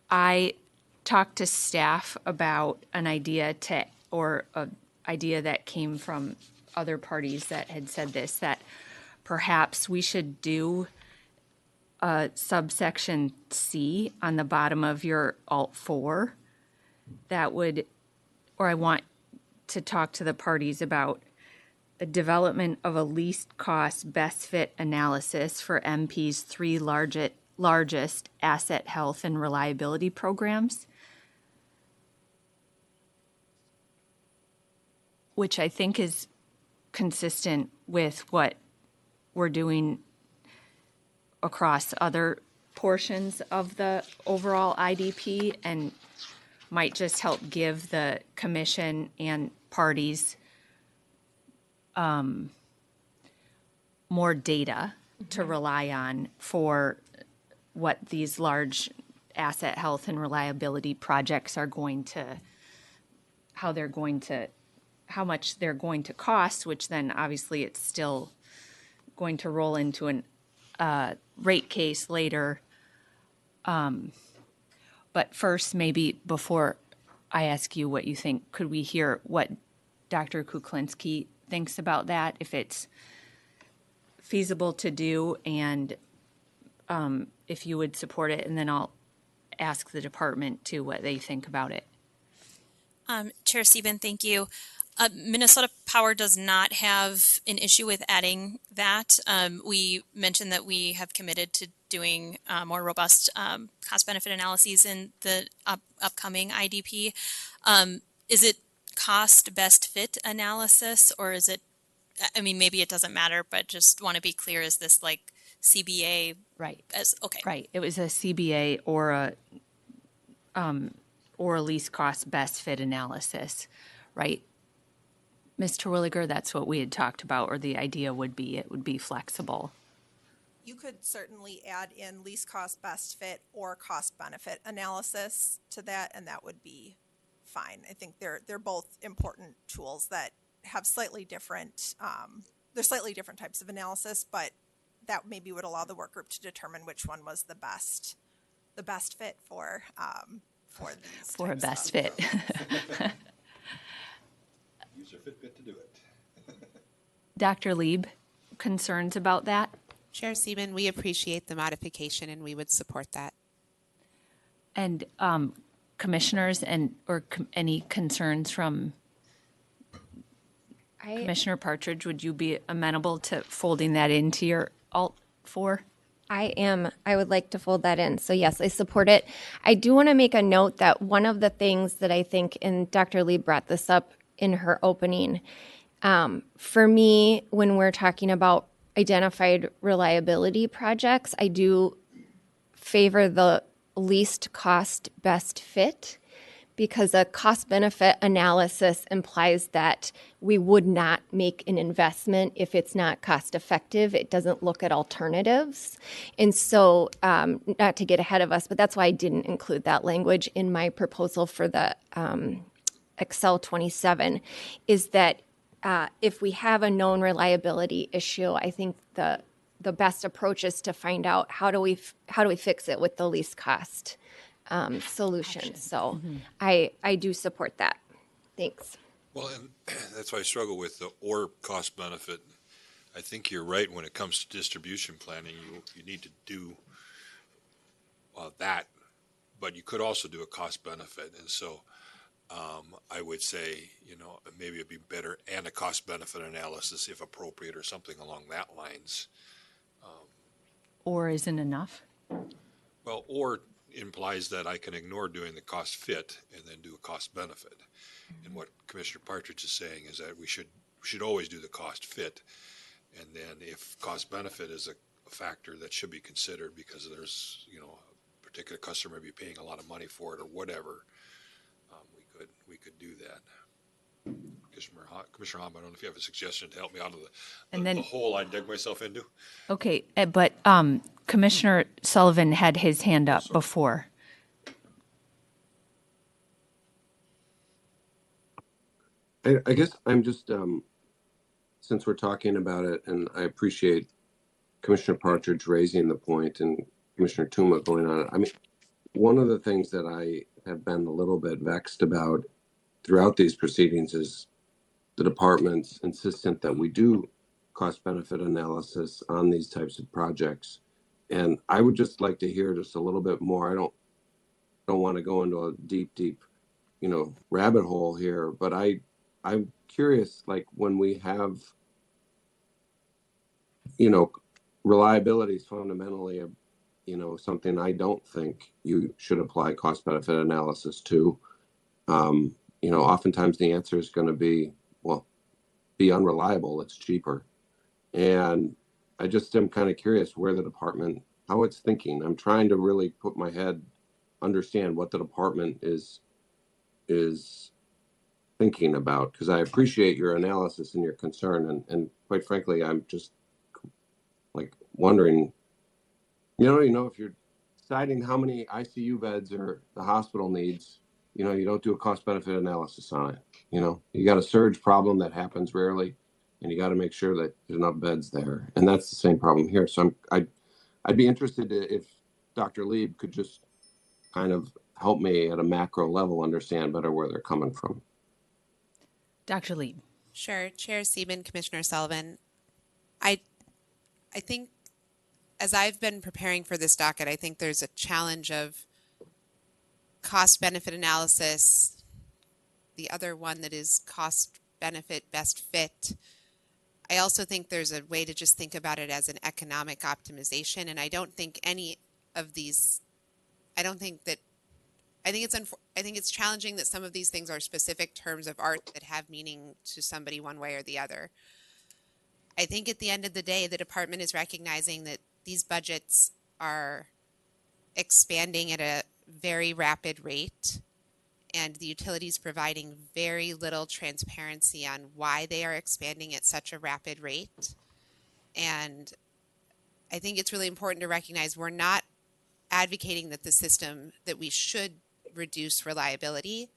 I talked to staff about an idea idea that came from other parties that had said this, that perhaps we should do a subsection C on the bottom of your Alt 4 that would, or I want to talk to the parties about the development of a least cost best fit analysis for MP's 3 largest asset health and reliability programs, which I think is consistent with what we're doing across other portions of the overall IDP and might just help give the commission and parties more data to rely on for what these large asset health and reliability projects are going to, how much they're going to cost, which then obviously it's still going to roll into an rate case later. But first, maybe before I ask you what you think, could we hear what Dr. Kuklinski thinks about that, if it's feasible to do, and if you would support it, and then I'll ask the department too what they think about it. Chair Sieben, thank you. Minnesota Power does not have an issue with adding that. We mentioned that we have committed to doing more robust cost-benefit analyses in the upcoming IDP. Is it cost best fit analysis, or is it, I mean, maybe it doesn't matter, but just want to be clear, is this like CBA? Right. Okay. Right. It was a CBA or a least cost best fit analysis, right? Ms. Terwilliger, that's what we had talked about, or the idea would be it would be flexible. You could certainly add in least cost best fit or cost benefit analysis to that, and that would be fine. I think they're both important tools that have slightly different they're slightly different types of analysis, but that maybe would allow the work group to determine which one was the best fit for these for a best fit. Use your Fitbit to do it. Dr. Lieb, concerns about that? Chair Sieben, we appreciate the modification and we would support that. And commissioners or any concerns from Commissioner Partridge, would you be amenable to folding that into your Alt 4? I would like to fold that in. So yes, I support it. I do want to make a note that one of the things that I think, and Dr. Lee brought this up in her opening, for me, when we're talking about identified reliability projects, I do favor the least cost, best fit, because a cost benefit analysis implies that we would not make an investment if it's not cost effective. It doesn't look at alternatives. And so, not to get ahead of us, but that's why I didn't include that language in my proposal for the Xcel 27, is that if we have a known reliability issue, I think the best approach is to find out how do we fix it with the least cost solution. So I do support that. Thanks. Well, and that's why I struggle with the or cost benefit. I think you're right when it comes to distribution planning. You need to do that, but you could also do a cost benefit. And so I would say, maybe it'd be better and a cost benefit analysis if appropriate or something along that lines. Or isn't enough? Well, or implies that I can ignore doing the cost fit and then do a cost benefit. And what Commissioner Partridge is saying is that we should always do the cost fit. And then if cost benefit is a factor that should be considered because there's, a particular customer may be paying a lot of money for it or whatever, we could do that. Commissioner Hom, I don't know if you have a suggestion to help me out of the hole I dug myself into. Okay, but Commissioner Sullivan had his hand up before. I guess I'm just, since we're talking about it, and I appreciate Commissioner Partridge raising the point and Commissioner Tuma going on it. I mean, one of the things that I have been a little bit vexed about throughout these proceedings is the department's insistent that we do cost benefit analysis on these types of projects. And I would just like to hear just a little bit more. I don't want to go into a deep, rabbit hole here, but I'm curious, like when we have, reliability is fundamentally something I don't think you should apply cost benefit analysis to. Oftentimes the answer is going to be, be unreliable. It's cheaper. And I just am kind of curious where the department, how it's thinking. I'm trying to really put my head, understand what the department is thinking about, because I appreciate your analysis and your concern. And quite frankly, I'm just like wondering, if you're deciding how many ICU beds or the hospital needs, you don't do a cost benefit analysis on it. You got a surge problem that happens rarely, and you got to make sure that there's enough beds there. And that's the same problem here. So I'd be interested if Dr. Lieb could just kind of help me at a macro level understand better where they're coming from. Dr. Lieb. Sure. Chair Sieben, Commissioner Sullivan. I think as I've been preparing for this docket, I think there's a challenge of cost benefit analysis, the other one that is cost benefit best fit. I also think there's a way to just think about it as an economic optimization, and I don't think any of these, I think it's challenging that some of these things are specific terms of art that have meaning to somebody one way or the other. I think at the end of the day, the department is recognizing that these budgets are expanding at a very rapid rate, and the utilities providing very little transparency on why they are expanding at such a rapid rate. And I think it's really important to recognize we're not advocating that that we should reduce reliability.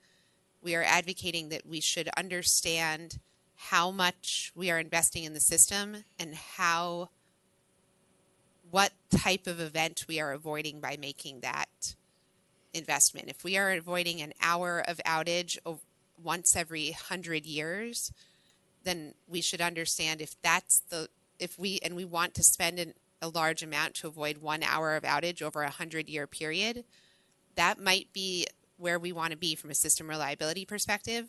We are advocating that we should understand how much we are investing in the system and what type of event we are avoiding by making that investment. If we are avoiding an hour of outage once every 100 years, then we should understand if we want to spend a large amount to avoid 1 hour of outage over a 100-year period, that might be where we want to be from a system reliability perspective.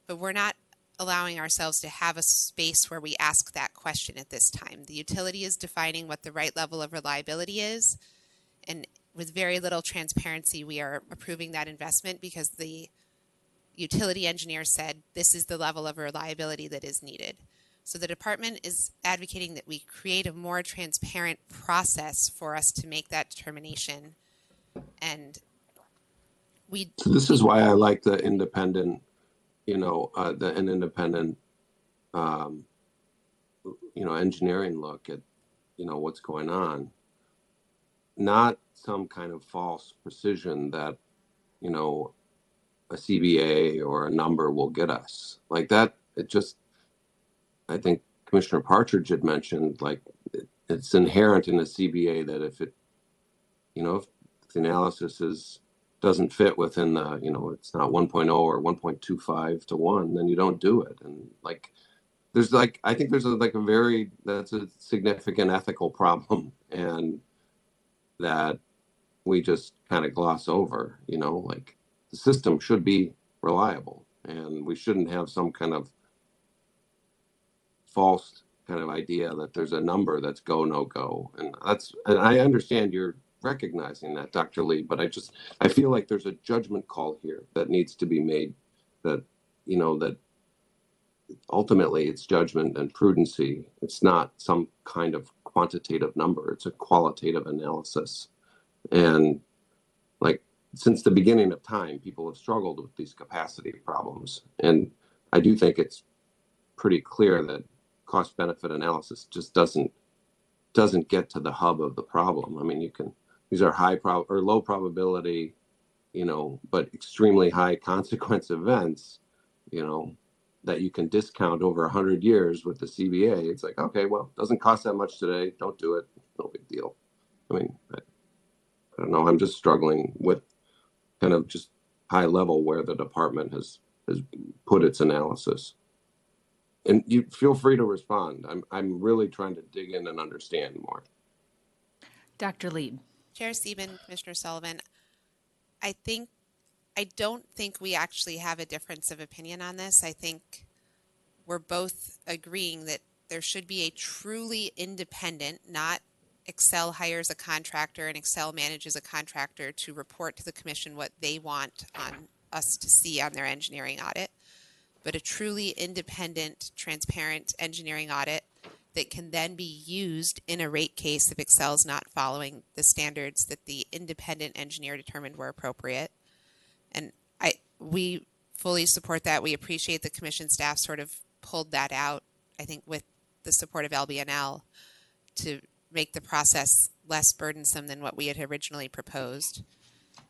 But we're not allowing ourselves to have a space where we ask that question at this time. The utility is defining what the right level of reliability is, and with very little transparency, we are approving that investment because the utility engineer said this is the level of reliability that is needed. So the department is advocating that we create a more transparent process for us to make that determination. And So this is why I like the independent, an independent, engineering look at, what's going on. Not some kind of false precision that, a CBA or a number will get us. Like that, I think Commissioner Partridge had mentioned, like, it's inherent in a CBA that if it, if the analysis doesn't fit within the, it's not 1.0 or 1.25 to 1, then you don't do it. And like, I think there's that's a significant ethical problem, and that we just kind of gloss over, like the system should be reliable, and we shouldn't have some kind of false kind of idea that there's a number that's go, no go. And I understand you're recognizing that, Dr. Lee, but I feel like there's a judgment call here that needs to be made, that, that ultimately it's judgment and prudency. It's not some kind of quantitative number. It's a qualitative analysis. And like, since the beginning of time, people have struggled with these capacity problems. And I do think it's pretty clear that cost benefit analysis just doesn't get to the hub of the problem. I mean, these are low probability, but extremely high consequence events, that you can discount over 100 years with the CBA. It's like, okay, well, it doesn't cost that much today. Don't do it. No big deal. I mean, I don't know. I'm just struggling with kind of just high level where the department has put its analysis. And you feel free to respond. I'm really trying to dig in and understand more. Dr. Lieb. Chair Sieben, Commissioner Sullivan, I don't think we actually have a difference of opinion on this. I think we're both agreeing that there should be a truly independent, not Xcel hires a contractor and Xcel manages a contractor to report to the commission what they want on us to see on their engineering audit, but a truly independent, transparent engineering audit that can then be used in a rate case if Xcel's not following the standards that the independent engineer determined were appropriate. And we fully support that. We appreciate the commission staff sort of pulled that out, I think, with the support of LBNL to make the process less burdensome than what we had originally proposed.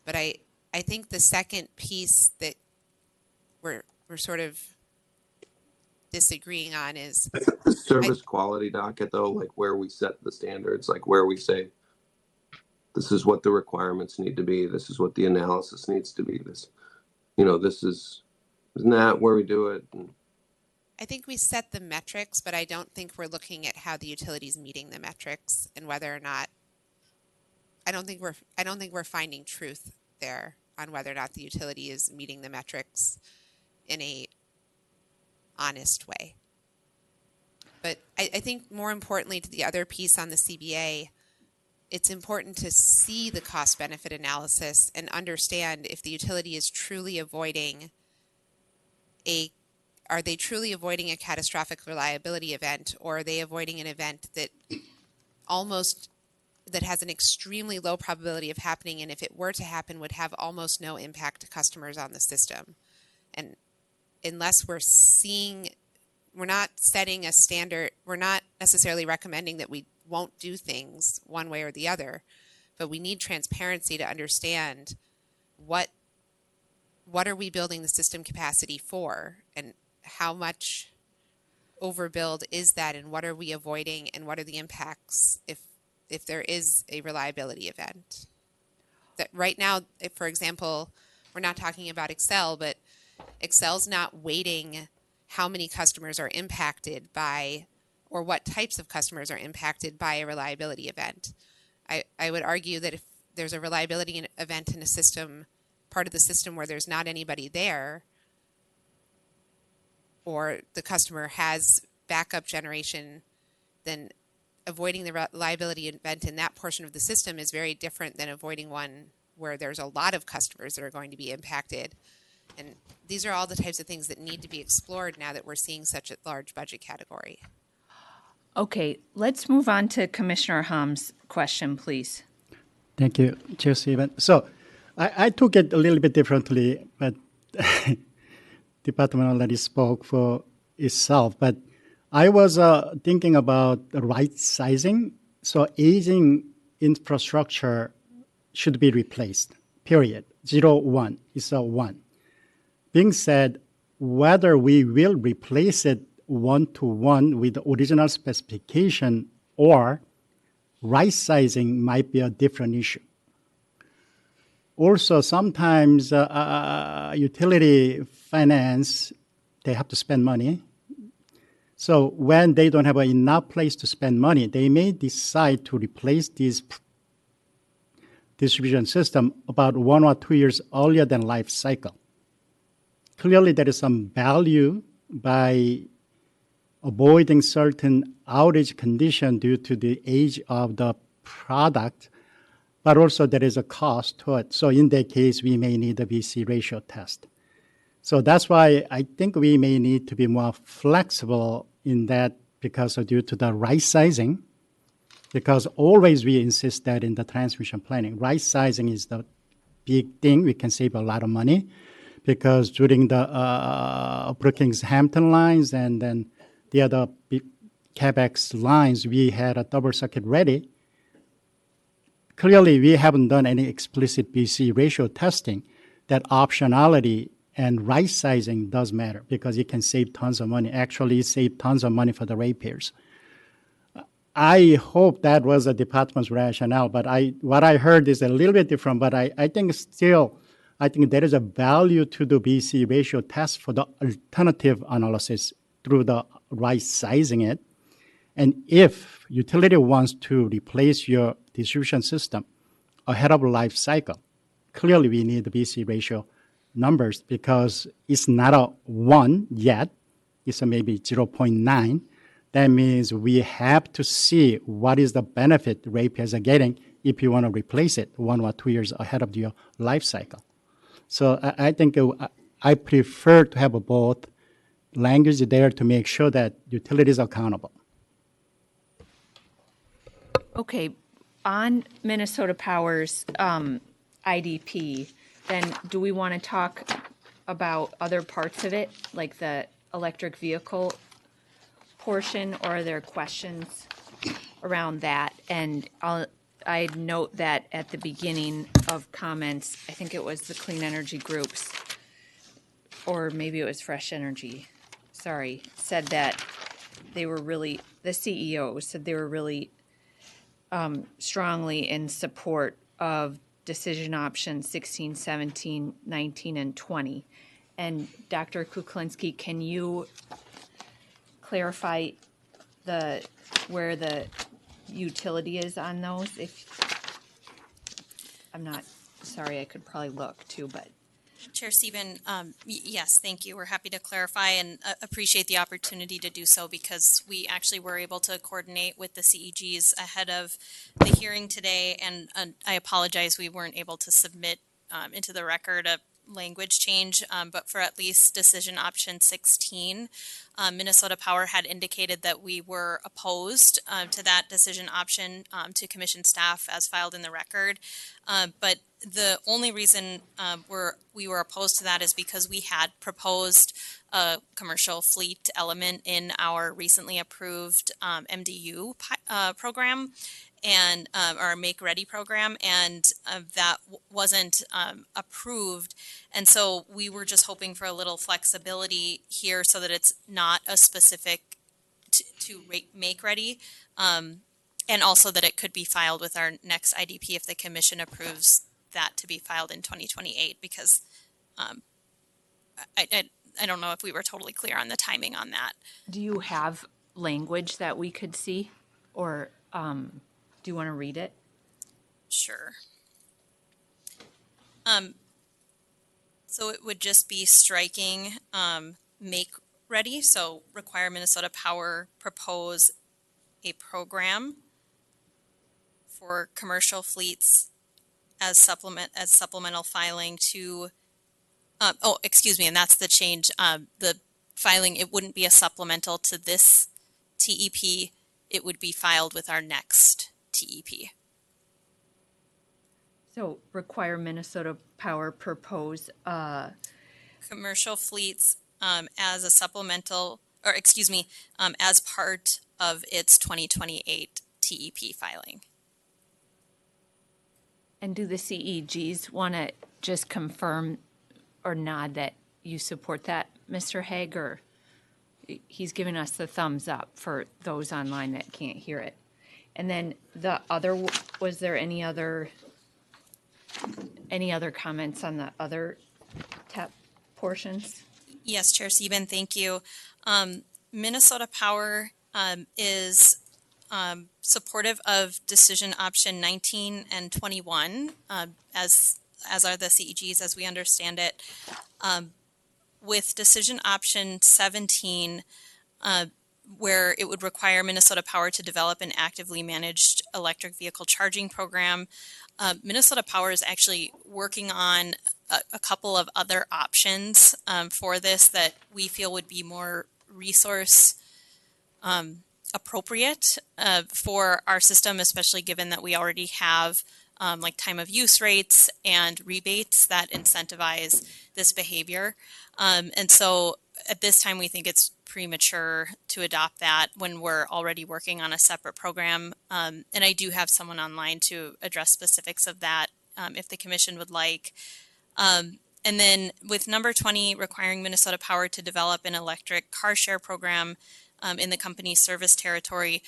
But I think the second piece that we're sort of disagreeing on is the service quality docket, though, like where we set the standards, like where we say this is what the requirements need to be, this is what the analysis needs to be, isn't that where we do it? And I think we set the metrics, but I don't think we're looking at how the utility is meeting the metrics and whether or not. I don't think we're finding truth there on whether or not the utility is meeting the metrics in a honest way. But I think more importantly to the other piece on the CBA, it's important to see the cost benefit analysis and understand if the utility is truly avoiding are they truly avoiding a catastrophic reliability event, or are they avoiding an event that has an extremely low probability of happening, and if it were to happen would have almost no impact to customers on the system. And unless we're not setting a standard, we're not necessarily recommending that we won't do things one way or the other, but we need transparency to understand what are we building the system capacity for, and how much overbuild is that, and what are we avoiding, and what are the impacts if there is a reliability event. That right now, if, for example, we're not talking about Xcel, but Xcel's not weighting how many customers are impacted by, or what types of customers are impacted by a reliability event. I would argue that if there's a reliability event in a system, part of the system where there's not anybody there, or the customer has backup generation, then avoiding the reliability event in that portion of the system is very different than avoiding one where there's a lot of customers that are going to be impacted. And these are all the types of things that need to be explored now that we're seeing such a large budget category. Okay, let's move on to Commissioner Ham's question, please. Thank you, Chair Stephen. So I took it a little bit differently, but department already spoke for itself. But I was thinking about the right sizing. So aging infrastructure should be replaced, period. 0, 1 is a 1. Being said, whether we will replace it 1-to-1 with the original specification or right sizing might be a different issue. Also, sometimes utility finance, they have to spend money. So when they don't have enough place to spend money, they may decide to replace this distribution system about 1 or 2 years earlier than life cycle. Clearly, there is some value by avoiding certain outage condition due to the age of the product, but also there is a cost to it. So in that case, we may need a VC ratio test. So that's why I think we may need to be more flexible in that because of due to the right sizing, because always we insist that in the transmission planning, right sizing is the big thing. We can save a lot of money because during the Brookings-Hampton lines and then the other CABEX lines, we had a double circuit ready. Clearly, we haven't done any explicit BC ratio testing. That optionality and right sizing does matter because it can save tons of money. Actually, it saved tons of money for the ratepayers. I hope that was the department's rationale, but what I heard is a little bit different, but I think still, I think there is a value to the BC ratio test for the alternative analysis through the right sizing it. And if utility wants to replace your distribution system ahead of life cycle, clearly we need the BC ratio numbers because it's not a 1 yet. It's a maybe 0.9. That means we have to see what is the benefit ratepayers are getting if you want to replace it 1 or 2 years ahead of your life cycle. So I think I prefer to have both language there to make sure that utilities are accountable. Okay, on Minnesota Power's IDP, then do we want to talk about other parts of it, like the electric vehicle portion, or are there questions around that? And I'd note that at the beginning of comments, I think it was the clean energy groups, or maybe it was fresh energy, said that they were really, the CEO said they were really strongly in support of decision options 16, 17, 19, and 20. And Dr. Kuklinski, can you clarify where the utility is on those? If I'm not, sorry, I could probably look too, but. Chair Sieben, yes, thank you. We're happy to clarify and appreciate the opportunity to do so because we actually were able to coordinate with the CEGs ahead of the hearing today, and I apologize we weren't able to submit into the record a language change, but for at least decision option 16, Minnesota Power had indicated that we were opposed to that decision option to commission staff as filed in the record, but the only reason we were opposed to that is because we had proposed a commercial fleet element in our recently approved MDU program and our Make Ready program, and that wasn't approved. And so we were just hoping for a little flexibility here so that it's not a specific to Make Ready, and also that it could be filed with our next IDP if the commission approves that to be filed in 2028, because I don't know if we were totally clear on the timing on that. Do you have language that we could see, or do you want to read it? Sure. So it would just be striking Make ready. So require Minnesota Power propose a program for commercial fleets as supplemental filing to, excuse me, and that's the change. The filing, it wouldn't be a supplemental to this TEP. It would be filed with our next TEP. So require Minnesota Power propose Commercial fleets as a supplemental, or excuse me, as part of its 2028 TEP filing. And do the CEGs want to just confirm or nod that you support that, Mr. Haig, or he's giving us the thumbs up for those online that can't hear it. And then the other, was there any other comments on the other TEP portions? Yes, Chair Sieben, thank you. Minnesota Power is supportive of decision option 19 and 21, as are the CEGs as we understand it. With decision option 17, where it would require Minnesota Power to develop an actively managed electric vehicle charging program, Minnesota Power is actually working on a couple of other options for this that we feel would be more resource appropriate for our system, especially given that we already have like time of use rates and rebates that incentivize this behavior. And so at this time, we think it's premature to adopt that when we're already working on a separate program. And I do have someone online to address specifics of that if the commission would like. And then with number 20, requiring Minnesota Power to develop an electric car share program in the company's service territory.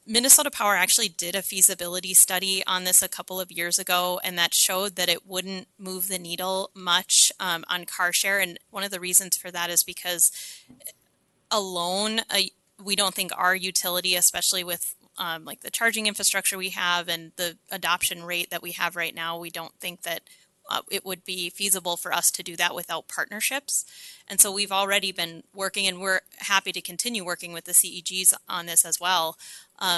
Minnesota Power actually did a feasibility study on this a couple of years ago, and that showed that it wouldn't move the needle much on car share. And one of the reasons for that is because alone, we don't think our utility, especially with like the charging infrastructure we have and the adoption rate that we have right now, we don't think that it would be feasible for us to do that without partnerships. And so we've already been working, and we're happy to continue working with the CEGs on this as well,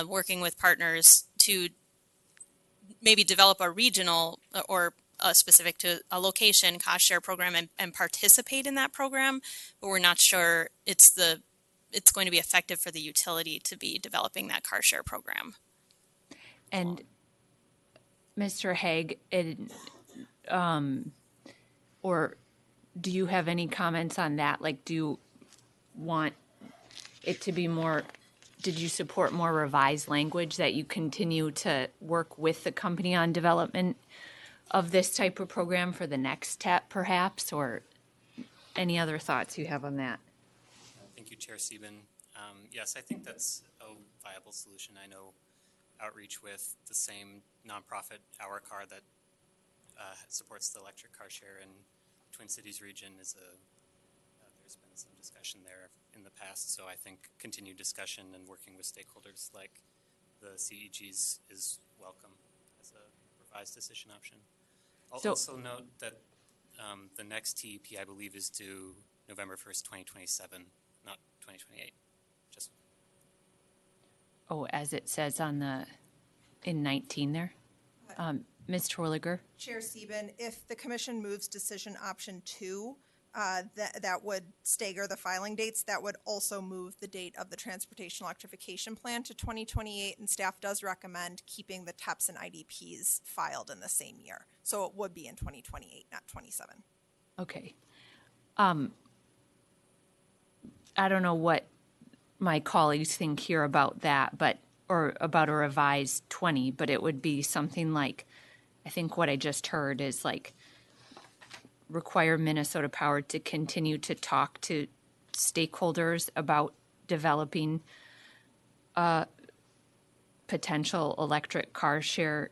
working with partners to maybe develop a regional or specific to a location cost share program and participate in that program, but we're not sure it's going to be effective for the utility to be developing that car share program. And Mr. Haig, or do you have any comments on that? Like, do you want it to be more, did you support more revised language that you continue to work with the company on development of this type of program for the next step, perhaps, or any other thoughts you have on that? Thank you, Chair Sieben. Yes, I think that's a viable solution. I know outreach with the same nonprofit Our Car that supports the electric car share in Twin Cities region is there's been some discussion there in the past. So I think continued discussion and working with stakeholders like the CEGs is welcome as a revised decision option. I'll also note that the next TEP, I believe, is due November 1st, 2027, not 2028. Just. Oh, as it says in 19 there. Ms. Terwilliger? Chair Sieben, if the commission moves decision option 2, that would stagger the filing dates. That would also move the date of the transportation electrification plan to 2028, and staff does recommend keeping the TEPs and IDPs filed in the same year. So it would be in 2028, not 27. Okay. I don't know what my colleagues think here about that, or about a revised 20, but it would be something like, I think what I just heard is like require Minnesota Power to continue to talk to stakeholders about developing a potential electric car share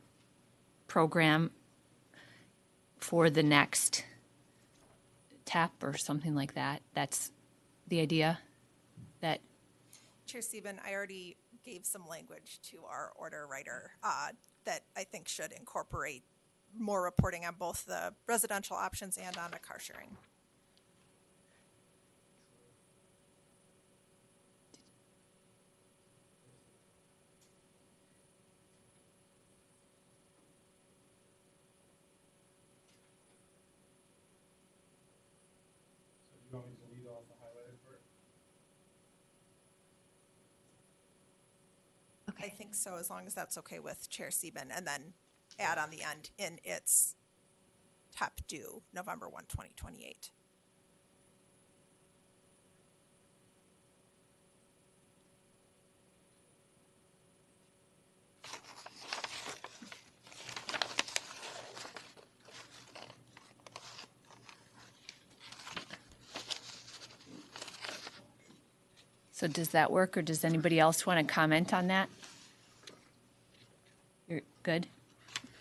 program for the next TEP or something like that. That's the idea. That Chair Sieben, I already gave some language to our order writer that I think should incorporate more reporting on both the residential options and on the car sharing. I think so, as long as that's okay with Chair Sieben, and then add on the end in its TEP due November 1, 2028. So does that work, or does anybody else want to comment on that? You're good?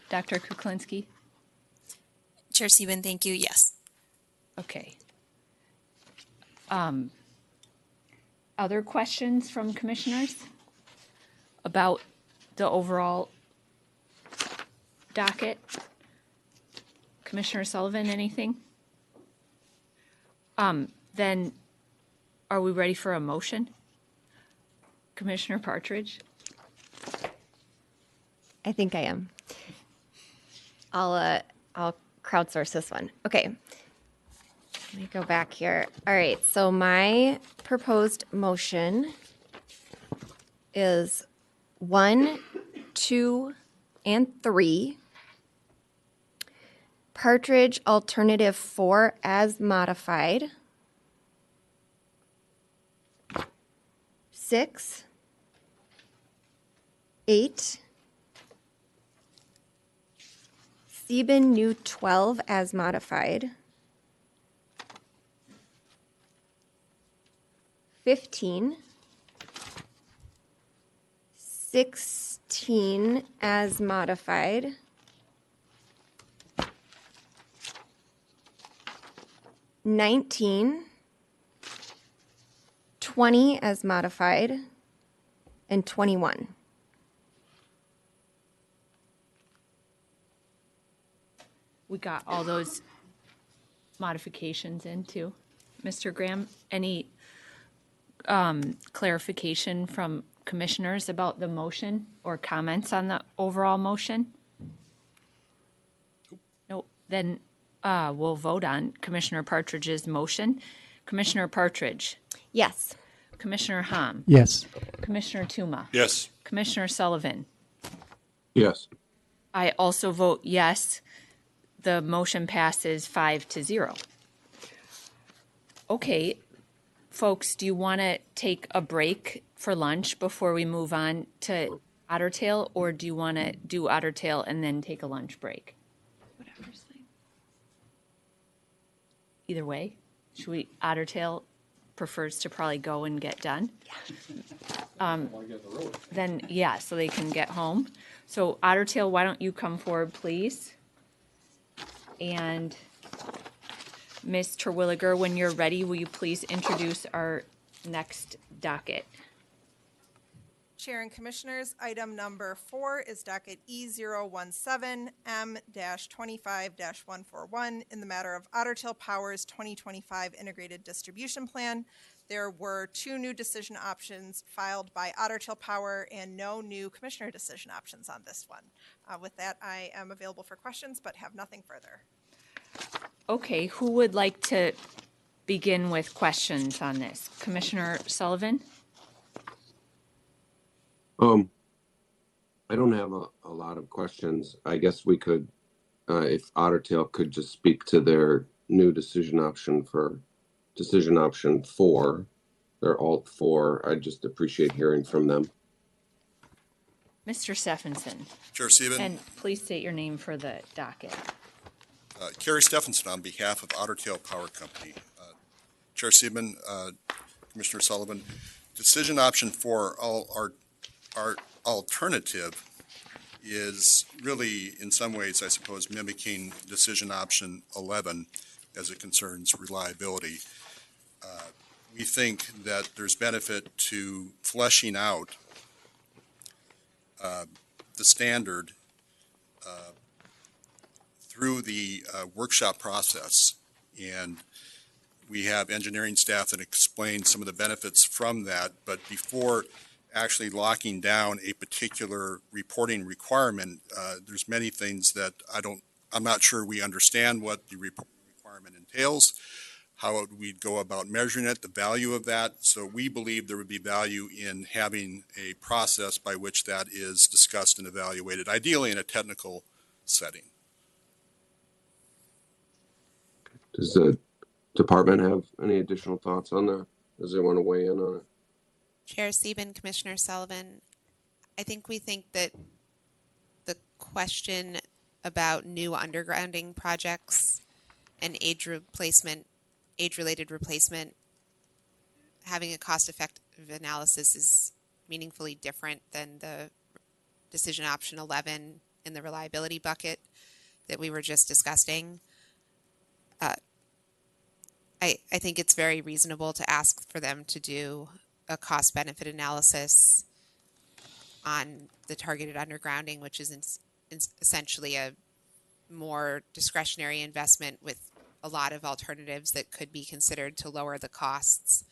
Dr. Kuklinski? Chair Sieben, thank you. Yes. Okay. Other questions from commissioners about the overall docket? Commissioner Sullivan, anything? Then are we ready for a motion? Commissioner Partridge? I think I am. I'll crowdsource this one. Okay. Let me go back here. All right. So my proposed motion is 1, 2, and 3. Partridge alternative 4 as modified. 6, 8. Sieben new 12 as modified. 15. 16 as modified. 19. 20 as modified. And 21. We got all those modifications in too. Mr. Graham, any clarification from commissioners about the motion or comments on the overall motion? Nope. Then we'll vote on Commissioner Partridge's motion. Commissioner Partridge? Yes. Commissioner Hom? Yes. Commissioner Tuma? Yes. Commissioner Sullivan? Yes. I also vote yes. The motion passes 5-0. Okay, folks, do you want to take a break for lunch before we move on to Otter Tail, or do you want to do Otter Tail and then take a lunch break? Whatever's fine. Either way, should we, Otter Tail prefers to probably go and get done? Yeah. Then, yeah, so they can get home. So Otter Tail, why don't you come forward, please? And Ms. Terwilliger, when you're ready, will you please introduce our next docket? Chair and Commissioners, item number 4 is docket E017M-25-141 in the matter of Otter Tail Power's 2025 Integrated Distribution Plan. There were 2 new decision options filed by Otter Tail Power and no new commissioner decision options on this one. With that, I am available for questions, but have nothing further. Okay, who would like to begin with questions on this? Commissioner Sullivan? I don't have a lot of questions. I guess we could, if Otter Tail could just speak to their new decision option 4, their alt 4. I'd just appreciate hearing from them. Mr. Stephenson. Chair Sieben. And please state your name for the docket. Kerry Stephenson on behalf of Otter Tail Power Company. Chair Sieben, Commissioner Sullivan, decision option 4, our alternative is really, in some ways, I suppose, mimicking decision option 11 as it concerns reliability. We think that there's benefit to fleshing out the standard through the workshop process, and we have engineering staff that explain some of the benefits from that, but before actually locking down a particular reporting requirement, there's many things that I'm not sure we understand what the reporting requirement entails, how we'd go about measuring it, the value of that. So we believe there would be value in having a process by which that is discussed and evaluated, ideally in a technical setting. Does the department have any additional thoughts on that? Does they want to weigh in on it? Chair Sieben, Commissioner Sullivan, I think we think that the question about new undergrounding projects and age-related replacement, having a cost-effective analysis is meaningfully different than the decision option 11 in the reliability bucket that we were just discussing. I think it's very reasonable to ask for them to do a cost-benefit analysis on the targeted undergrounding, which is essentially a more discretionary investment with a lot of alternatives that could be considered to lower the costs,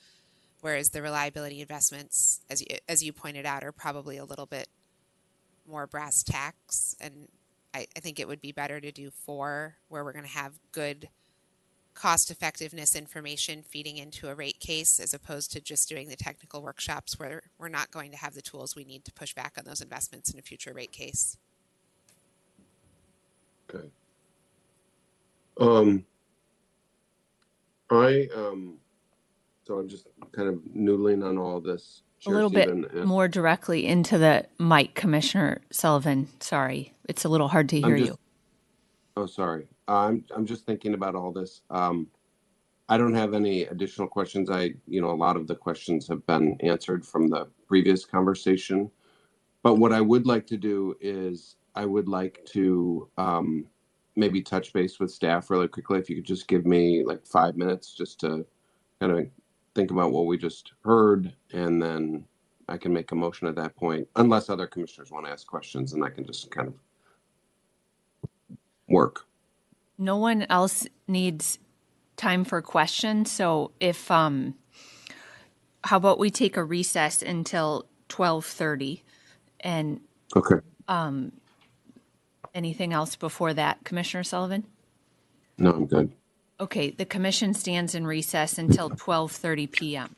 whereas the reliability investments, as you pointed out, are probably a little bit more brass tacks. And I think it would be better to do 4, where we're going to have good cost effectiveness information feeding into a rate case, as opposed to just doing the technical workshops where we're not going to have the tools we need to push back on those investments in a future rate case. Okay. So I'm just kind of noodling on all this. A little bit more directly into the mic, Commissioner Sullivan. Sorry, it's a little hard to hear you. Oh, sorry. I'm just thinking about all this. I don't have any additional questions. A lot of the questions have been answered from the previous conversation. But what I would like to do is I would like to maybe touch base with staff really quickly. If you could just give me like 5 minutes just to kind of think about what we just heard, and then I can make a motion at that point, unless other commissioners want to ask questions, and I can just kind of work. No one else needs time for questions, so if how about we take a recess until 12:30, and okay. Anything else before that, Commissioner Sullivan? No, I'm good. Okay, the commission stands in recess until 12:30 p.m.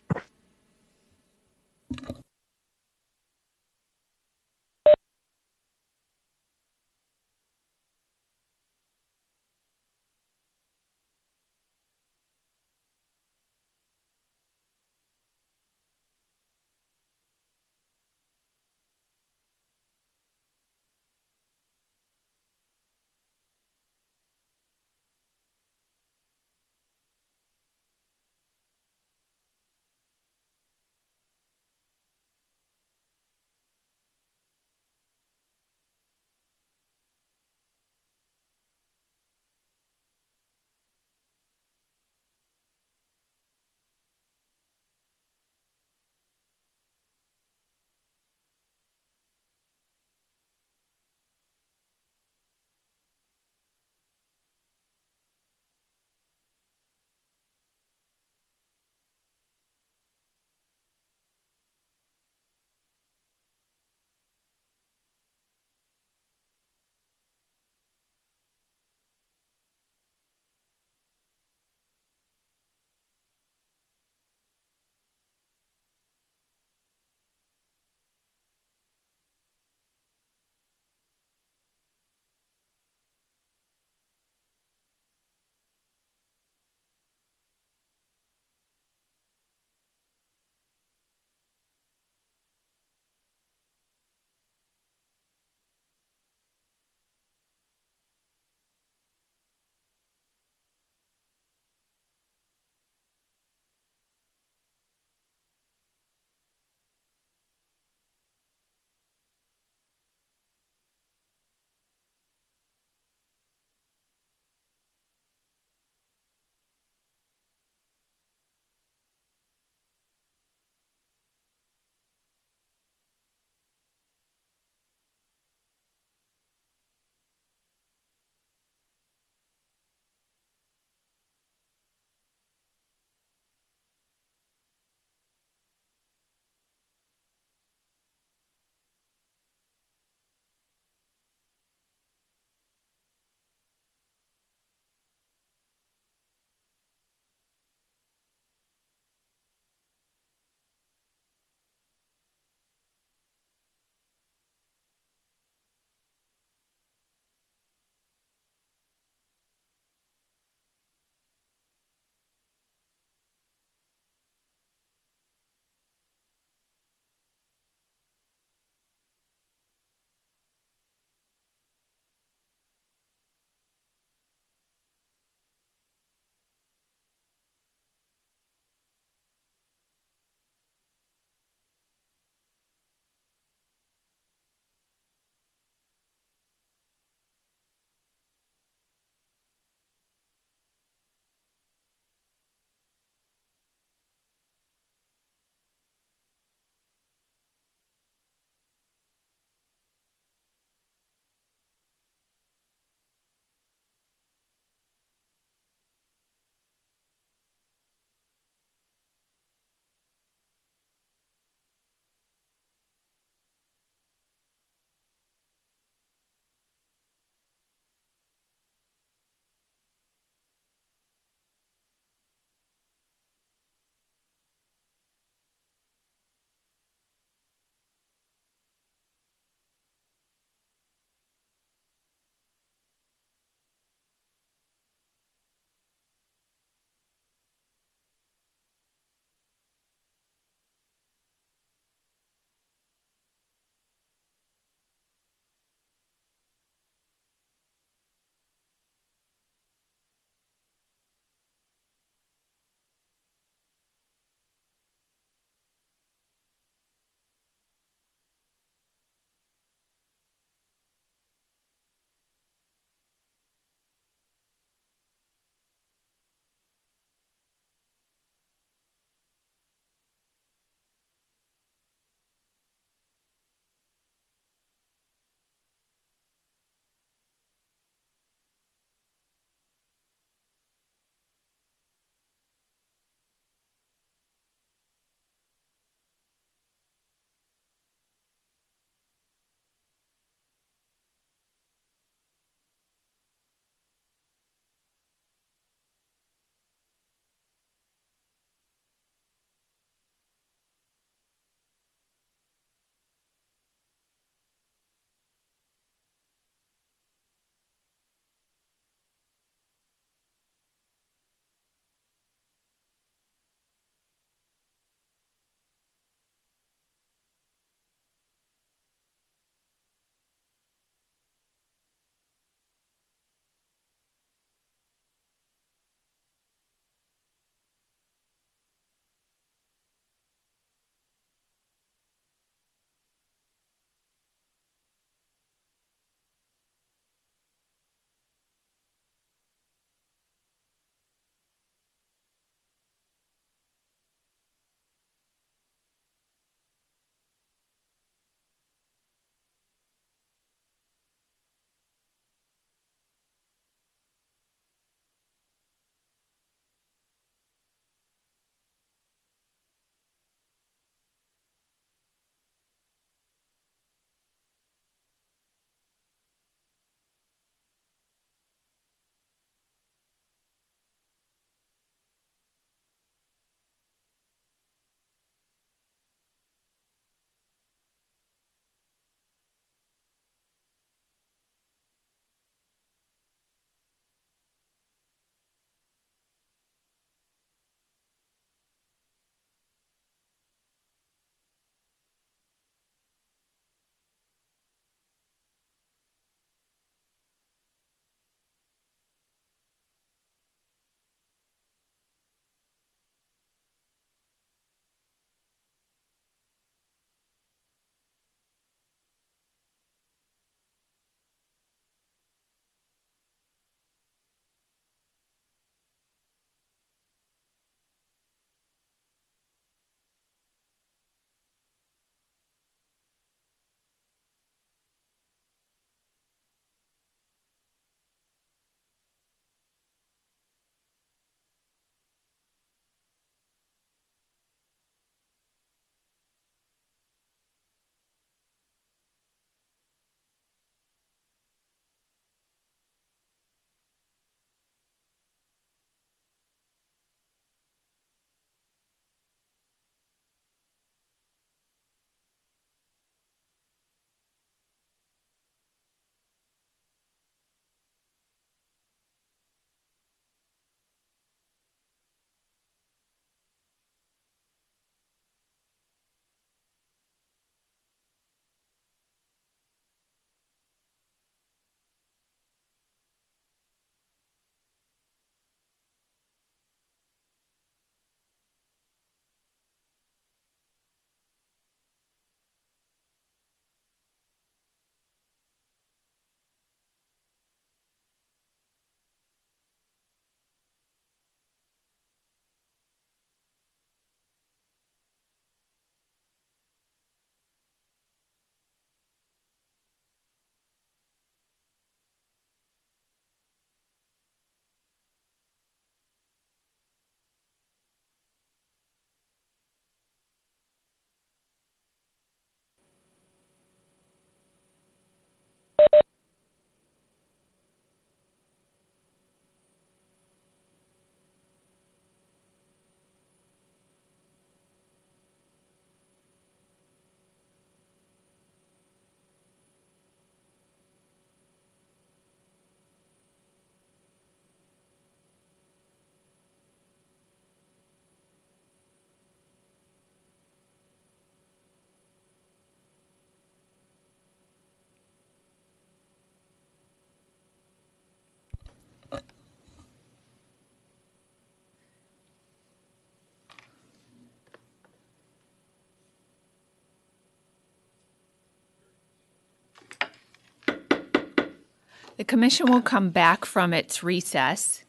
The commission will come back from its recess.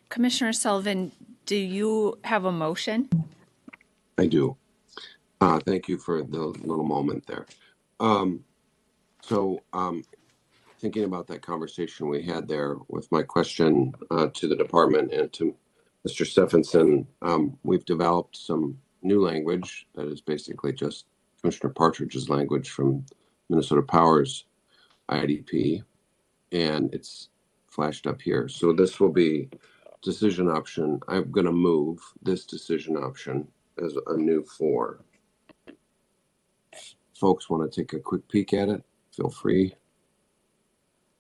Commissioner Sullivan, do you have a motion? I do. Thank you for the little moment there. Thinking about that conversation we had there with my question to the department and to Mr. Stephenson, we've developed some new language that is basically just Commissioner Partridge's language from Minnesota Power's IDP, and it's flashed up here. So this will be decision option. I'm going to move this decision option as a new 4. Folks want to take a quick peek at it, feel free.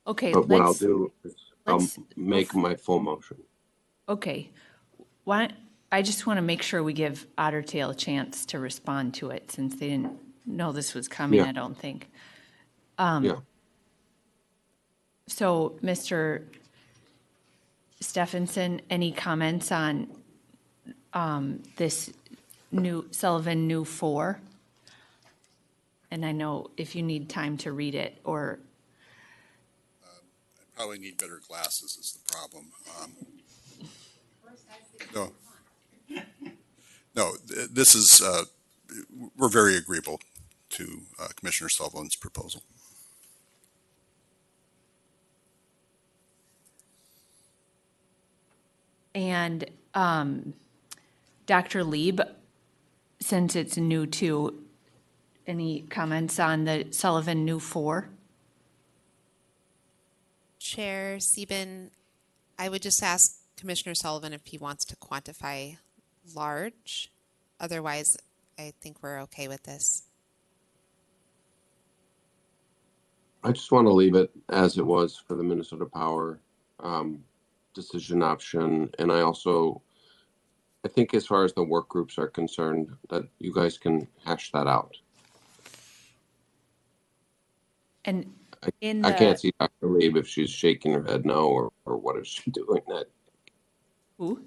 Okay, But what I'll do is I'll make my full motion. Okay. I just want to make sure we give Otter Tail a chance to respond to it since they didn't know this was coming, Yeah. I don't think. Yeah. So, Mr. Stephenson, any comments on this new Sullivan new 4? And I know if you need time to read it or. I probably need better glasses is the problem. This is, we're very agreeable to Commissioner Sullivan's proposal. And Dr. Lieb, since it's new too, any comments on the Sullivan new 4? Chair Sieben, I would just ask Commissioner Sullivan if he wants to quantify large. Otherwise, I think we're okay with this. I just want to leave it as it was for the Minnesota Power decision option. And I think as far as the work groups are concerned, that you guys can hash that out. And I can't see Dr. Lieb if she's shaking her head no, or what is she doing that? Who?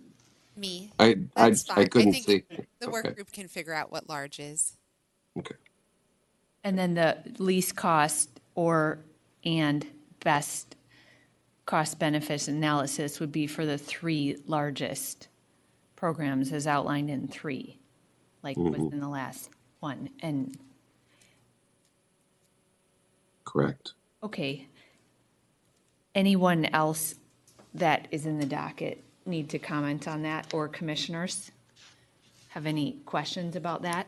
Me. I couldn't think see. The work group can figure out what large is. Okay. And then the least cost and best cost benefits analysis would be for the 3 largest programs as outlined in 3, like within the last one. And correct. Okay. Anyone else that is in the docket need to comment on that, or commissioners have any questions about that?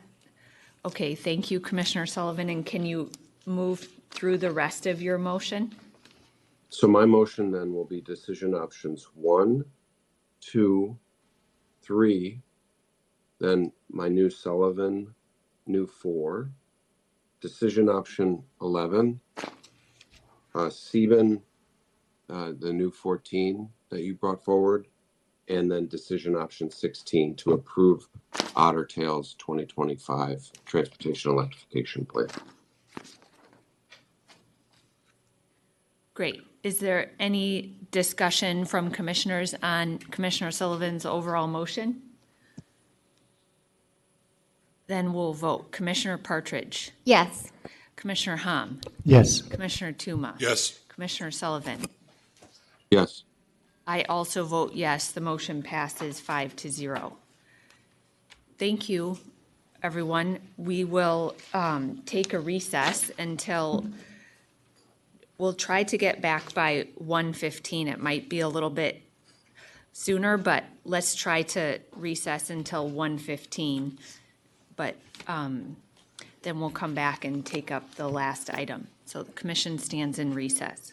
Okay, thank you, Commissioner Sullivan. And can you move through the rest of your motion? So my motion then will be decision options 1, 2, 3, then my new Sullivan, new 4, decision option 11, Sieben, the new 14 that you brought forward, and then decision option 16 to approve Otter Tail's 2025 transportation electrification plan. Great. Is there any discussion from commissioners on Commissioner Sullivan's overall motion? Then we'll vote. Commissioner Partridge? Yes. Commissioner Hom? Yes. Commissioner Tuma? Yes. Commissioner Sullivan? Yes. I also vote yes. The motion passes 5-0. Thank you, everyone. We will take a recess until, we'll try to get back by 1:15. It might be a little bit sooner, but let's try to recess until 1:15. But then we'll come back and take up the last item. So the commission stands in recess.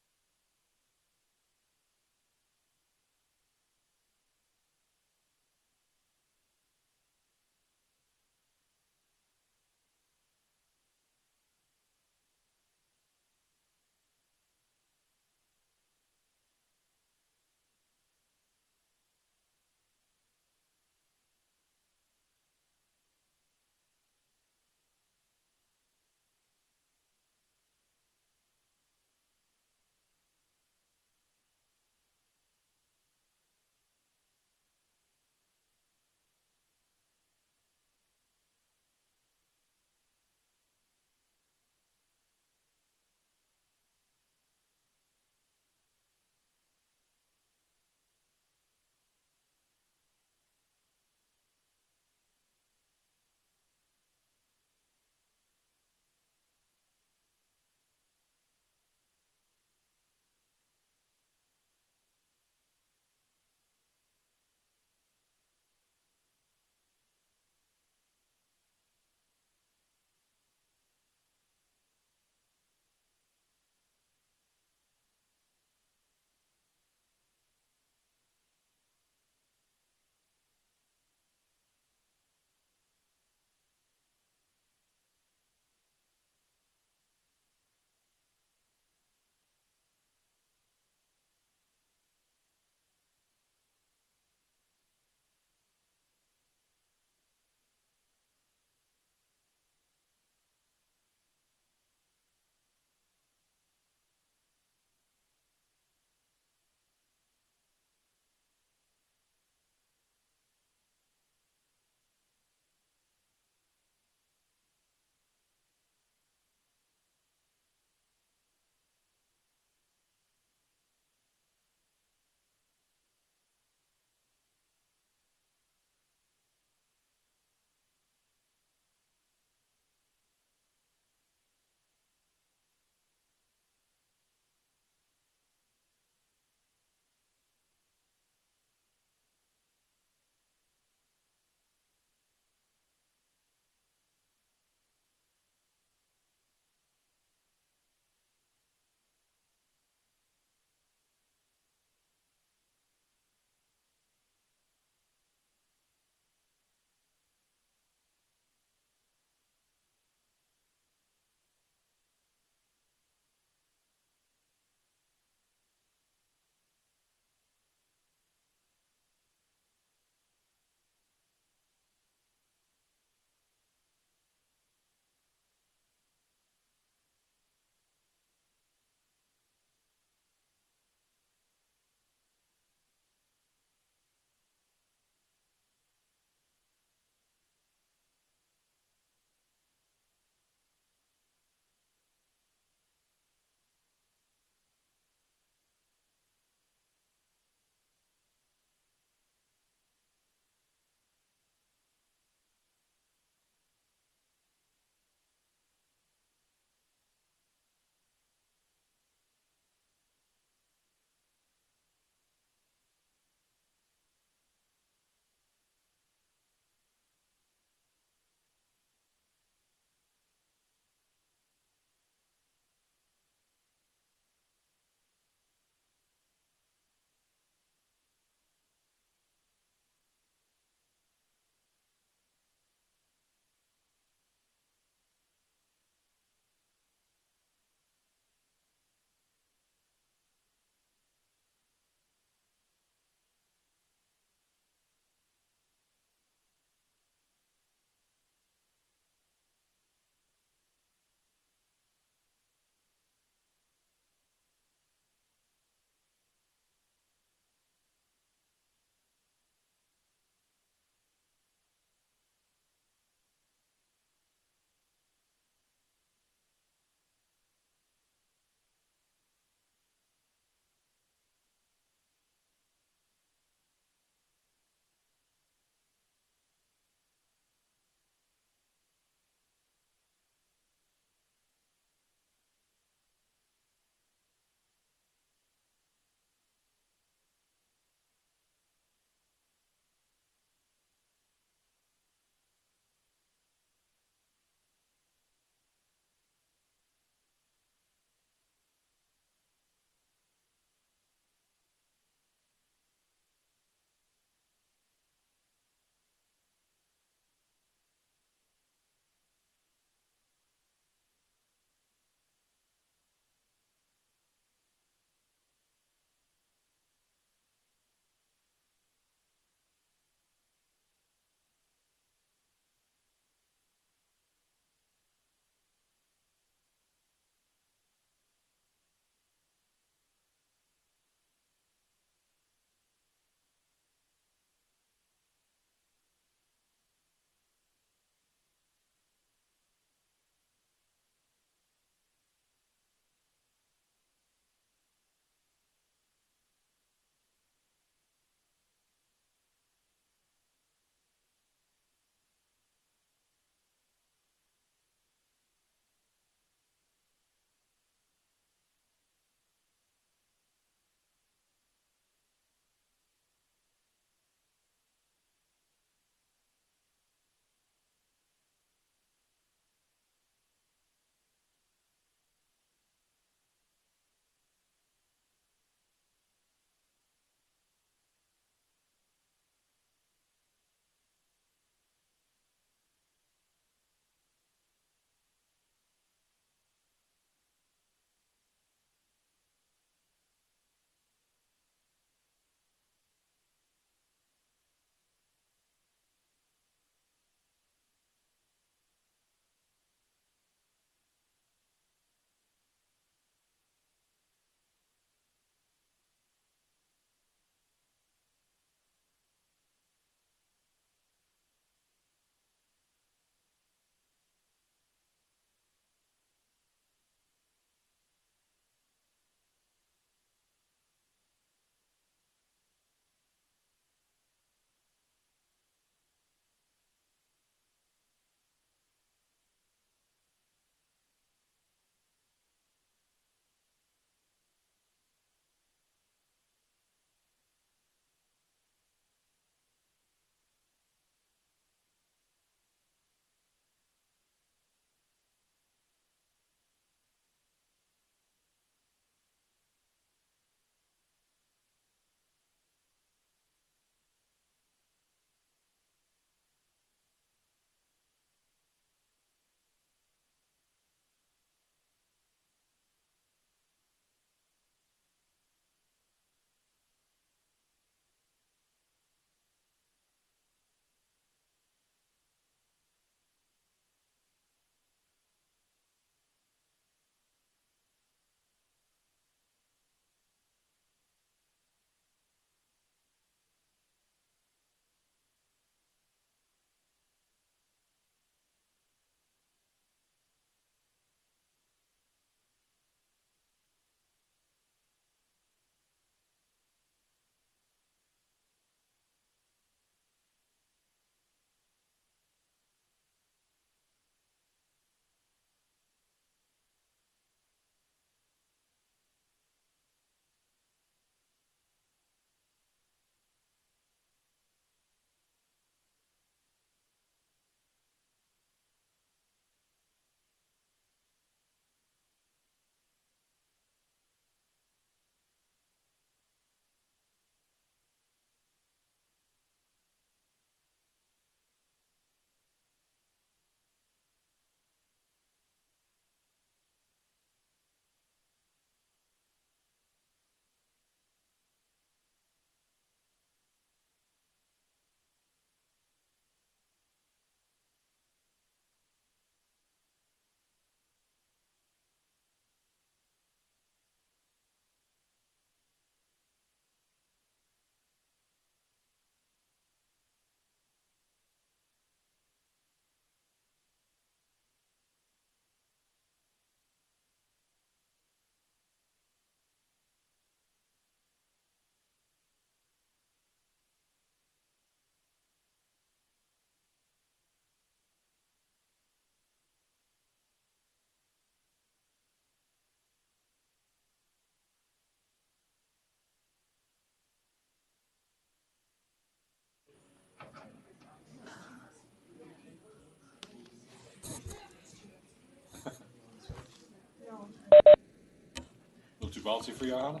bouncy for you, Anna?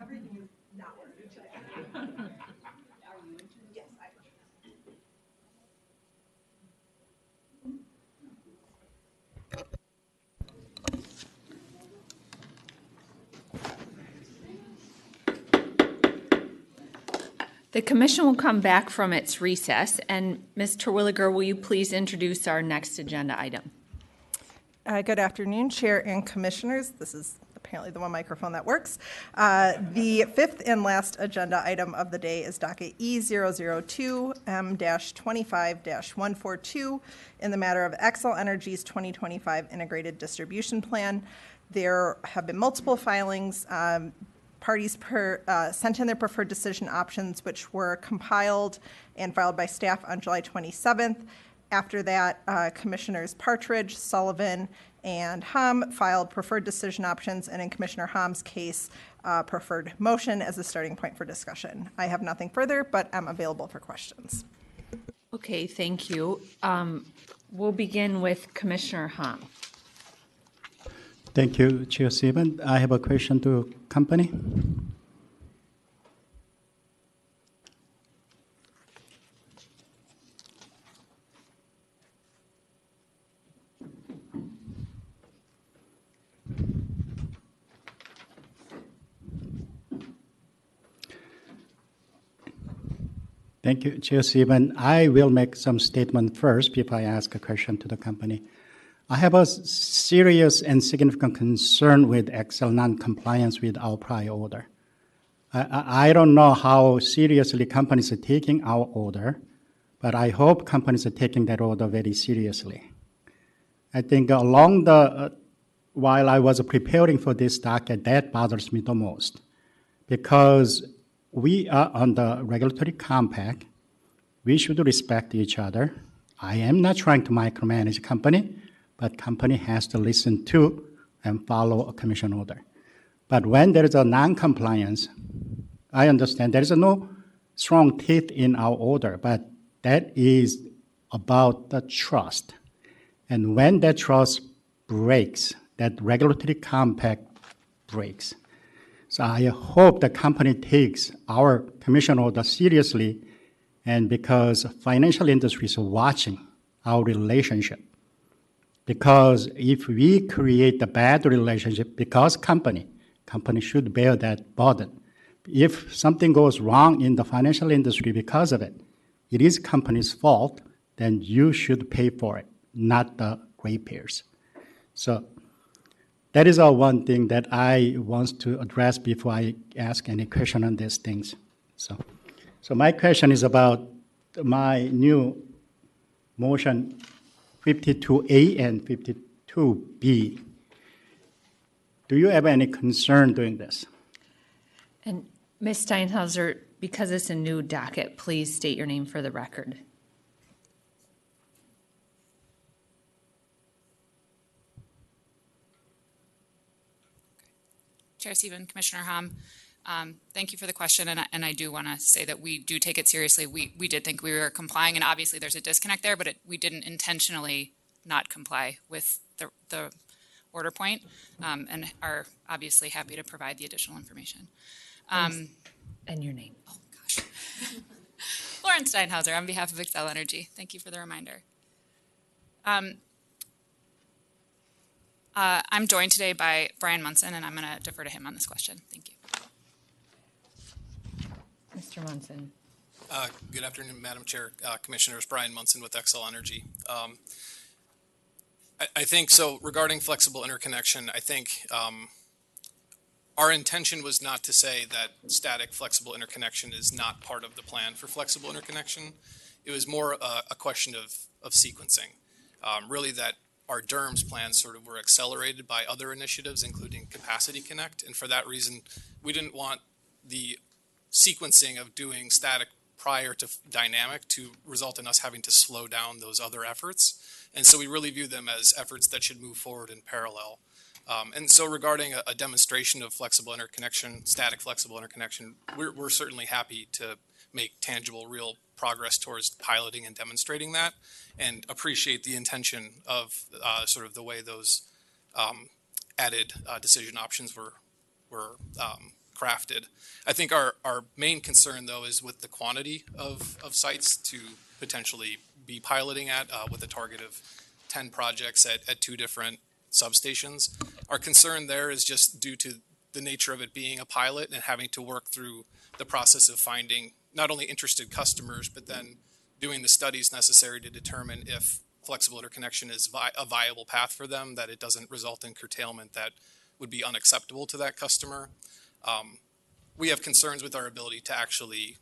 Everything is not working today. Yes, The commission will come back from its recess, and Ms. Terwilliger, will you please introduce our next agenda item? Good afternoon, Chair and Commissioners. This is apparently the one microphone that works. The fifth and last agenda item of the day is docket E002M-25-142 in the matter of Xcel Energy's 2025 Integrated Distribution Plan. There have been multiple filings. Parties sent in their preferred decision options, which were compiled and filed by staff on July 27th. After that, Commissioners Partridge, Sullivan, and Hom filed preferred decision options, and in Commissioner Hom's case, preferred motion as a starting point for discussion. I have nothing further, but I'm available for questions. Okay, thank you. We'll begin with Commissioner Hom. Thank you, Chair Sieben. I have a question to company. Thank you, Chair Sieben. I will make some statement first before I ask a question to the company. I have a serious and significant concern with Xcel non-compliance with our prior order. I don't know how seriously companies are taking our order, but I hope companies are taking that order very seriously. I think while I was preparing for this docket, that bothers me the most, because we are on the regulatory compact. We should respect each other. I am not trying to micromanage a company, but company has to listen to and follow a commission order. But when there is a non-compliance, I understand there is no strong teeth in our order, but that is about the trust. And when that trust breaks, that regulatory compact breaks. So I hope the company takes our commission order seriously, and because financial industry is watching our relationship. Because if we create a bad relationship, because company should bear that burden. If something goes wrong in the financial industry because of it, it is company's fault, then you should pay for it, not the ratepayers. So that is one thing that I want to address before I ask any question on these things. So my question is about my new motion 52A and 52B. Do you have any concern doing this? And Ms. Steinhauser, because it's a new docket, please state your name for the record. Chair Sieben, Commissioner Hom, thank you for the question, and I do want to say that we do take it seriously. We did think we were complying, and obviously there's a disconnect there, but we didn't intentionally not comply with the order point, and are obviously happy to provide the additional information. And your name. Oh, gosh. Lauren Steinhauser on behalf of Xcel Energy. Thank you for the reminder. I'm joined today by Brian Munson, and I'm going to defer to him on this question. Thank you. Mr. Munson. Good afternoon, Madam Chair, Commissioners. Brian Munson with Xcel Energy. I think so regarding flexible interconnection, I think our intention was not to say that static flexible interconnection is not part of the plan for flexible interconnection. It was more a question of sequencing. Really that our DERMS plans sort of were accelerated by other initiatives, including Capacity Connect. And for that reason, we didn't want the sequencing of doing static prior to dynamic to result in us having to slow down those other efforts. And so we really view them as efforts that should move forward in parallel. And so regarding a demonstration of flexible interconnection, static flexible interconnection, we're certainly happy to make tangible, real progress towards piloting and demonstrating that, and appreciate the intention of sort of the way those added decision options were crafted. I think our main concern, though, is with the quantity of sites to potentially be piloting at with a target of 10 projects at 2 different substations. Our concern there is just due to the nature of it being a pilot and having to work through the process of finding not only interested customers, but then doing the studies necessary to determine if flexible interconnection is a viable path for them, that it doesn't result in curtailment that would be unacceptable to that customer. We have concerns with our ability to actually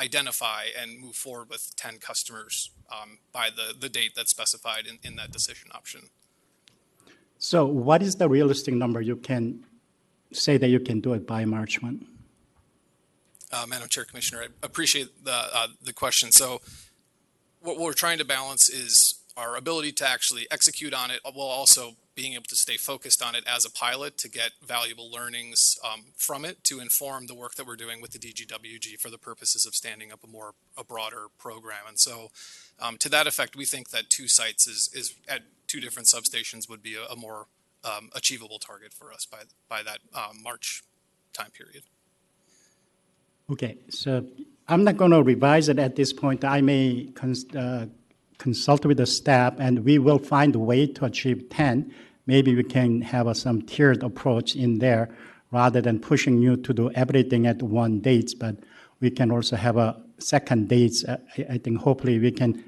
identify and move forward with 10 customers by the date that's specified in that decision option. So what is the realistic number you can say that you can do it by March 1? Madam Chair, Commissioner, I appreciate the question. So what we're trying to balance is our ability to actually execute on it while also being able to stay focused on it as a pilot to get valuable learnings from it to inform the work that we're doing with the DGWG for the purposes of standing up a broader program. And so to that effect, we think that 2 sites is at 2 different substations would be a more achievable target for us by that March time period. Okay, so I'm not going to revise it at this point. I may consult with the staff, and we will find a way to achieve 10. Maybe we can have some tiered approach in there rather than pushing you to do everything at one date, but we can also have a second dates. I think hopefully we can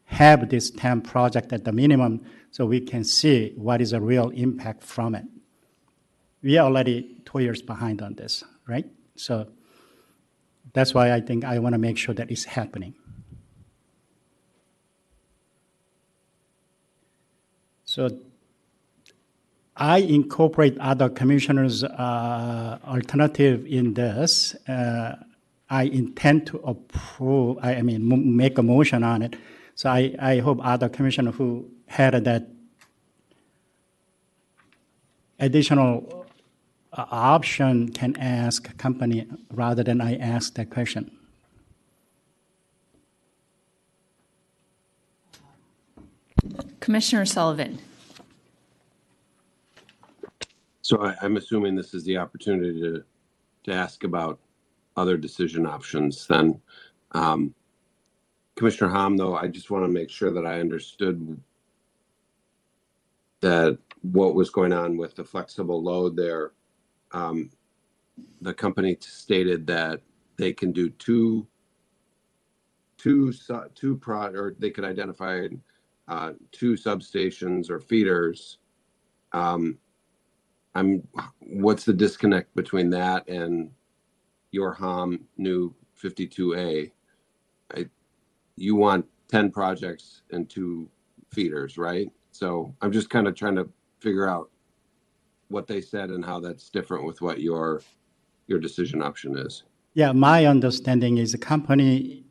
have this 10 project at the minimum so we can see what is a real impact from it. We are already 2 years behind on this, right? So that's why I think I want to make sure that it's happening. So I incorporate other commissioners' alternative in this. I intend to approve, make a motion on it. So I hope other commissioner who had that additional option can ask company rather than I ask that question. Commissioner Sullivan. So I'm assuming this is the opportunity to ask about other decision options then. Commissioner Hom, though, I just want to make sure that I understood that what was going on with the flexible load there. The company stated that they can do or they could identify 2 substations or feeders. What's the disconnect between that and your Hom new 52A? You want 10 projects and 2 feeders, right? So I'm just kind of trying to figure out what they said and how that's different with what your decision option is. Yeah, my understanding is the company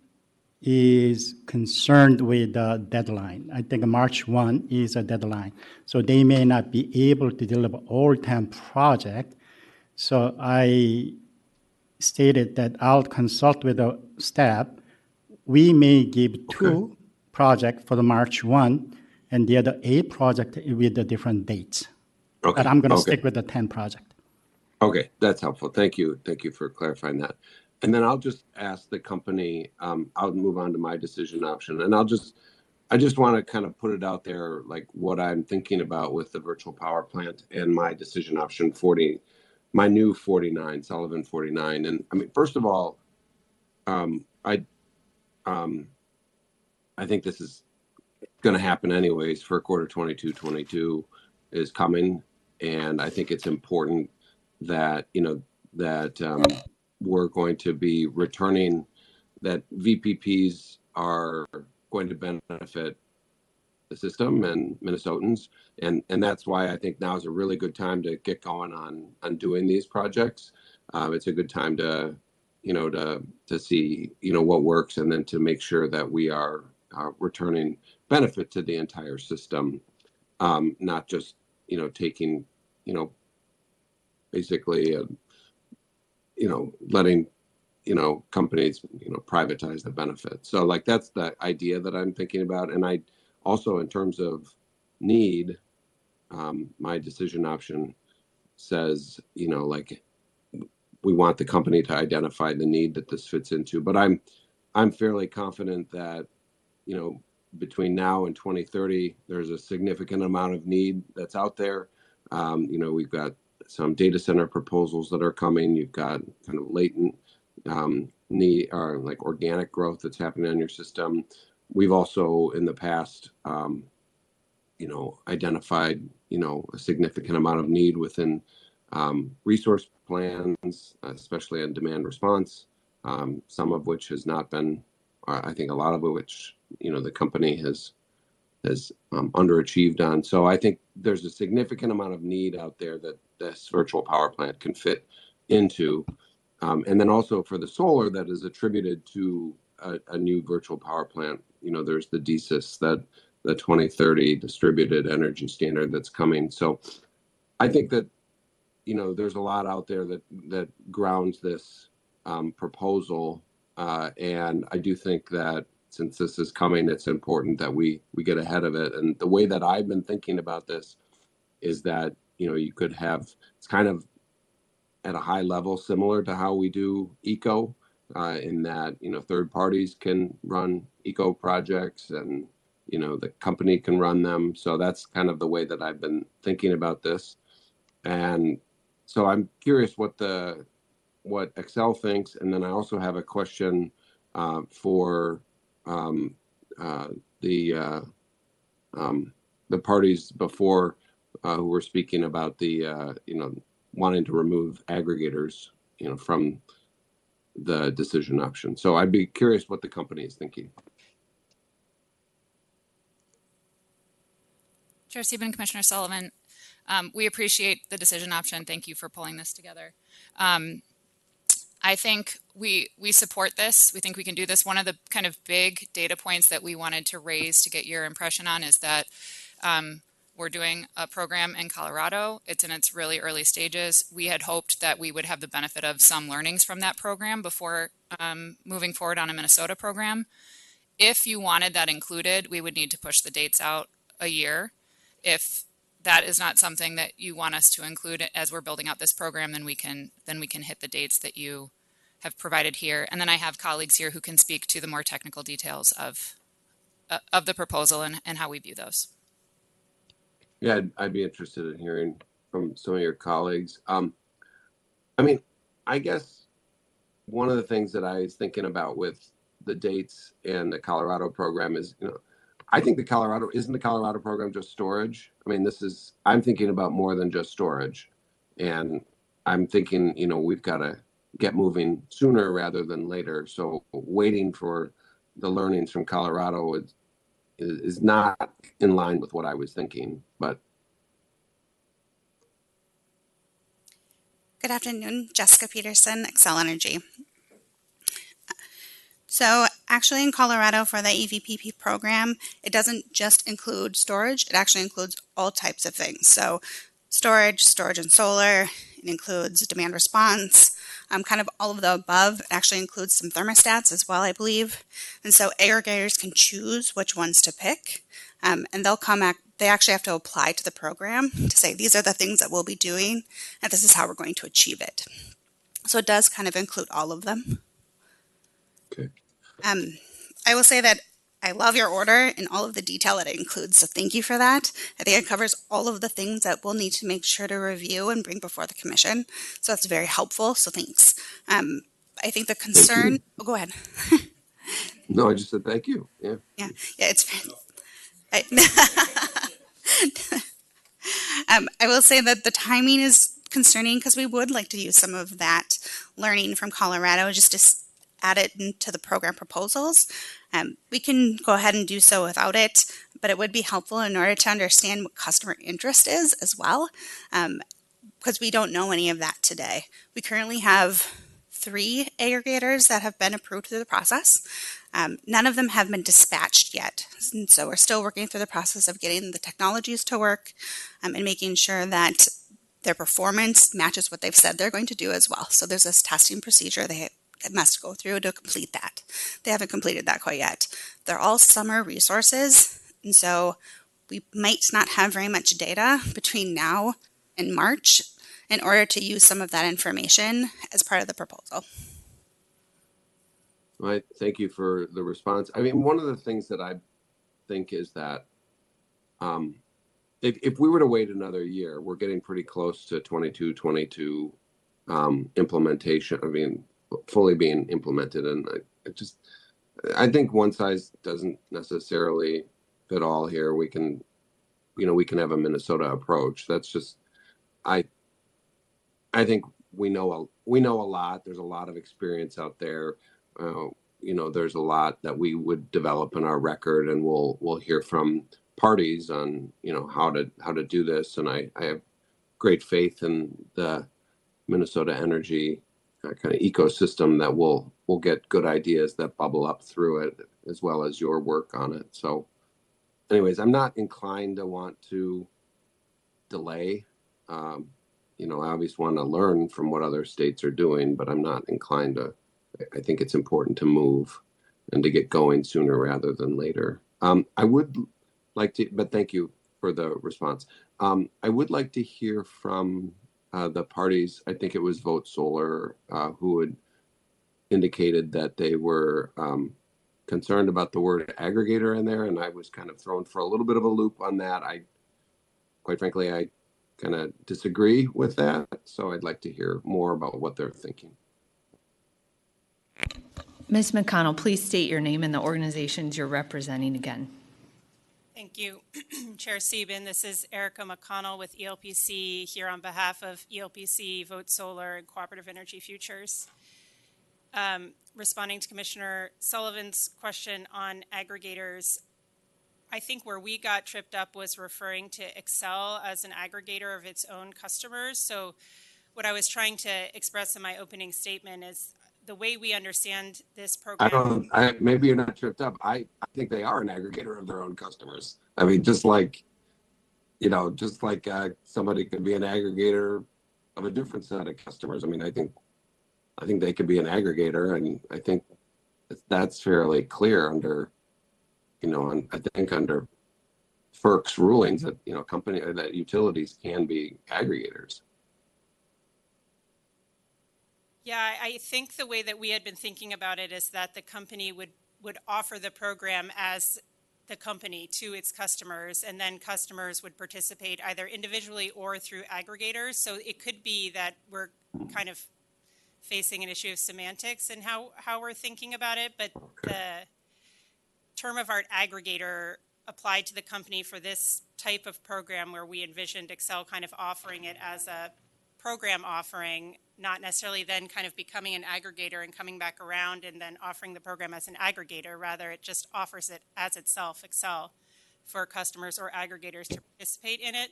is concerned with the deadline. I think March 1 is a deadline. So they may not be able to deliver all 10 projects. So I stated that I'll consult with the staff. We may give 2 projects for the March 1 and the other 8 projects with the different dates. Okay. But I'm going to stick with the 10 project. Okay, that's helpful. Thank you. Thank you for clarifying that. And then I'll just ask the company, I'll move on to my decision option. And I just want to kind of put it out there, like what I'm thinking about with the virtual power plant and my decision option 40, my new 49, Sullivan 49. And I mean, first of all, I think this is going to happen anyways. For quarter 22 is coming. And I think it's important that, we're going to be returning, that VPPs are going to benefit the system and Minnesotans. And that's why I think now is a really good time to get going on doing these projects. It's a good time to see, what works, and then to make sure that we are returning benefit to the entire system, not just, taking, basically, letting, companies, privatize the benefit. So like, that's the idea that I'm thinking about. And I also, in terms of need, my decision option says, like we want the company to identify the need that this fits into. But I'm fairly confident that, between now and 2030, there's a significant amount of need that's out there. We've got some data center proposals that are coming. You've got kind of latent need or like organic growth that's happening on your system. We've also in the past, identified, a significant amount of need within resource plans, especially on demand response, some of which has not been, I think a lot of which, the company has underachieved on. So I think there's a significant amount of need out there that this virtual power plant can fit into. And then also for the solar that is attributed to a new virtual power plant, there's the DSIS, the 2030 distributed energy standard that's coming. So I think that, there's a lot out there that grounds this proposal. And I do think that since this is coming, it's important that we get ahead of it. And the way that I've been thinking about this is that, you could have, it's kind of at a high level similar to how we do eco, in that, third parties can run eco projects and, the company can run them. So that's kind of the way that I've been thinking about this. And so I'm curious what Xcel thinks. And then I also have a question for the parties before who were speaking about the wanting to remove aggregators from the decision option. So I'd be curious what the company is thinking. Chair Sieben, Commissioner Sullivan, we appreciate the decision option. Thank you for pulling this together. I think we support this. We think we can do this. One of the kind of big data points that we wanted to raise to get your impression on is that we're doing a program in Colorado. It's in its really early stages. We had hoped that we would have the benefit of some learnings from that program before moving forward on a Minnesota program. If you wanted that included, we would need to push the dates out a year. If that is not something that you want us to include as we're building out this program, then we can hit the dates that you have provided here. And then I have colleagues here who can speak to the more technical details of the proposal and how we view those. Yeah, I'd be interested in hearing from some of your colleagues. I guess one of the things that I was thinking about with the dates and the Colorado program is, I think the Colorado program just storage. I'm thinking about more than just storage. And I'm thinking, we've got to get moving sooner rather than later. So waiting for the learnings from Colorado is not in line with what I was thinking. But good afternoon, Jessica Peterson, Xcel Energy. So actually in Colorado for the EVPP program, it doesn't just include storage, it actually includes all types of things. So storage and solar, it includes demand response, kind of all of the above. It actually includes some thermostats as well, I believe. And so aggregators can choose which ones to pick, and they actually have to apply to the program to say, these are the things that we'll be doing, and this is how we're going to achieve it. So it does kind of include all of them. Okay. I will say that I love your order and all of the detail that it includes, so thank you for that. I think it covers all of the things that we'll need to make sure to review and bring before the commission, so that's very helpful, so thanks. I think the concern... Oh, go ahead. No, I just said thank you. Yeah, it's... I will say that the timing is concerning because we would like to use some of that learning from Colorado just to add it into the program proposals. We can go ahead and do so without it, but it would be helpful in order to understand what customer interest is as well, because we don't know any of that today. We currently have 3 aggregators that have been approved through the process. None of them have been dispatched yet, and so we're still working through the process of getting the technologies to work and making sure that their performance matches what they've said they're going to do as well. So there's this testing procedure they must go through to complete that. They haven't completed that quite yet. They're all summer resources, and so we might not have very much data between now and March, in order to use some of that information as part of the proposal. I thank you for the response. I mean, one of the things that I think is that if we were to wait another year, we're getting pretty close to 22 implementation. I mean, fully being implemented, and I think one size doesn't necessarily fit all here. We can have a Minnesota approach. That's just I think we know a lot. There's a lot of experience out there. There's a lot that we would develop in our record, and we'll hear from parties on how to do this. And I have great faith in the Minnesota energy kind of ecosystem that we'll get good ideas that bubble up through it, as well as your work on it. So anyways, I'm not inclined to want to delay. I obviously want to learn from what other states are doing, but I'm not inclined to. I think it's important to move and to get going sooner rather than later. I would like to, but thank you for the response. I would like to hear from the parties. I think it was Vote Solar who had indicated that they were concerned about the word aggregator in there, and I was kind of thrown for a little bit of a loop on that. Quite frankly, I kind of disagree with that, so I'd like to hear more about what they're thinking. Ms. McConnell, please state your name and the organizations you're representing again. Thank you, Chair Sieben. This is Erica McConnell with ELPC here on behalf of ELPC, Vote Solar, and Cooperative Energy Futures. Responding to Commissioner Sullivan's question on aggregators, I think where we got tripped up was referring to Xcel as an aggregator of its own customers. So what I was trying to express in my opening statement is the way we understand this program. Maybe you're not tripped up. I think they are an aggregator of their own customers. I mean, just like somebody could be an aggregator of a different set of customers. I mean, I think they could be an aggregator, and I think that's fairly clear under, under FERC's rulings that, that utilities can be aggregators. Yeah, I think the way that we had been thinking about it is that the company would offer the program as the company to its customers, and then customers would participate either individually or through aggregators. So it could be that we're kind of facing an issue of semantics and how we're thinking about it, but the term of art aggregator applied to the company for this type of program where we envisioned Xcel kind of offering it as a program offering, not necessarily then kind of becoming an aggregator and coming back around and then offering the program as an aggregator. Rather, it just offers it as itself, Xcel, for customers or aggregators to participate in it.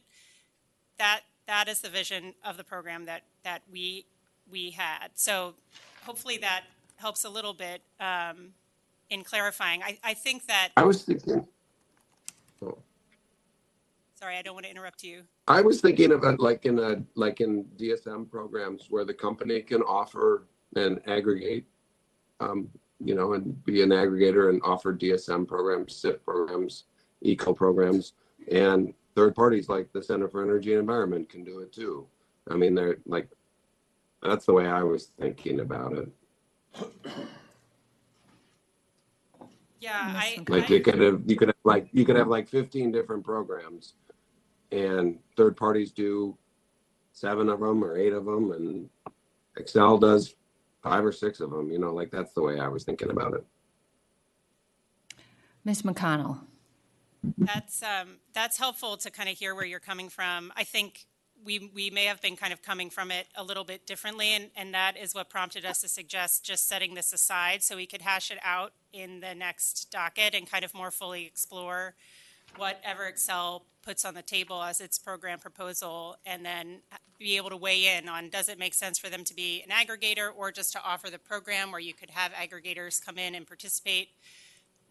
That is the vision of the program that we had. So hopefully that helps a little bit in clarifying. I think that I was thinking. Sorry, I don't want to interrupt you. I was thinking about like in DSM programs where the company can offer and aggregate, and be an aggregator and offer DSM programs, SIP programs, eco programs, and third parties like the Center for Energy and Environment can do it too. I mean, they're like, that's the way I was thinking about it. Yeah, you could have like 15 different programs, and third parties do 7 of them or 8 of them, and Xcel does 5 or 6 of them. That's the way I was thinking about it. Ms. McConnell. That's helpful to kind of hear where you're coming from. I think we may have been kind of coming from it a little bit differently, and that is what prompted us to suggest just setting this aside so we could hash it out in the next docket and kind of more fully explore whatever Xcel puts on the table as its program proposal, and then be able to weigh in on, does it make sense for them to be an aggregator or just to offer the program where you could have aggregators come in and participate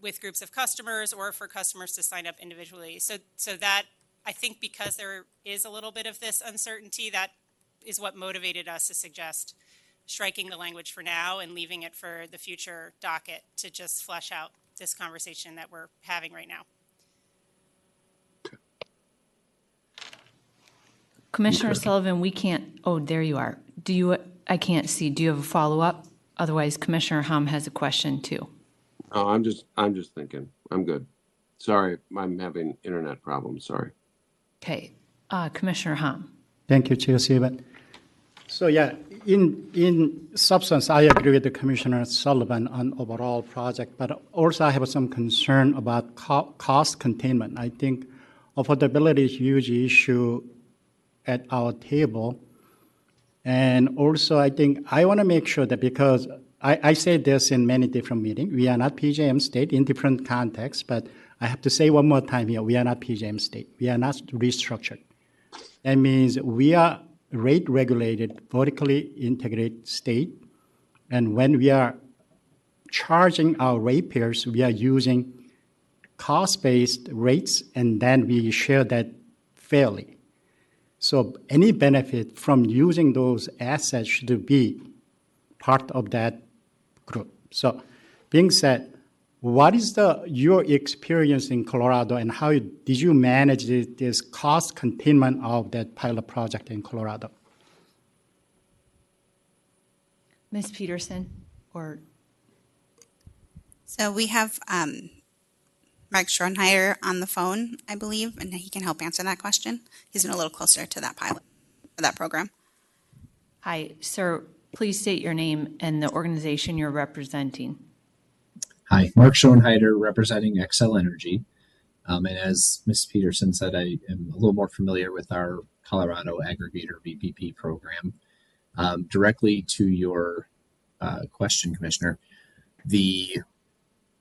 with groups of customers, or for customers to sign up individually. So that, I think, because there is a little bit of this uncertainty, that is what motivated us to suggest striking the language for now and leaving it for the future docket to just flesh out this conversation that we're having right now. Commissioner Sullivan, we can't, oh, there you are. I can't see. Do you have a follow-up? Otherwise, Commissioner Hum has a question too. Oh, I'm just thinking. I'm good. Sorry, I'm having internet problems. Sorry. Okay, Commissioner Hum. Thank you, Chair Stephen. So yeah, in substance, I agree with the Commissioner Sullivan on overall project, but also I have some concern about cost containment. I think affordability is a huge issue at our table. And also I think I want to make sure that, because I say this in many different meetings, we are not PJM state in different contexts, but I have to say one more time here, we are not PJM state. We are not restructured. That means we are rate regulated, vertically integrated state. And when we are charging our ratepayers, we are using cost-based rates, and then we share that fairly. So any benefit from using those assets should be part of that group. So being said, what is your experience in Colorado, and how did you manage this cost containment of that pilot project in Colorado? Ms. Peterson, or? So we have Mike Schronheider on the phone, I believe, and he can help answer that question. He's been a little closer to that pilot, that program. Hi, sir. Please state your name and the organization you're representing. Hi, Mark Schoenheider, representing Xcel Energy. And as Ms. Peterson said, I am a little more familiar with our Colorado Aggregator VPP program. Directly to your question, Commissioner, the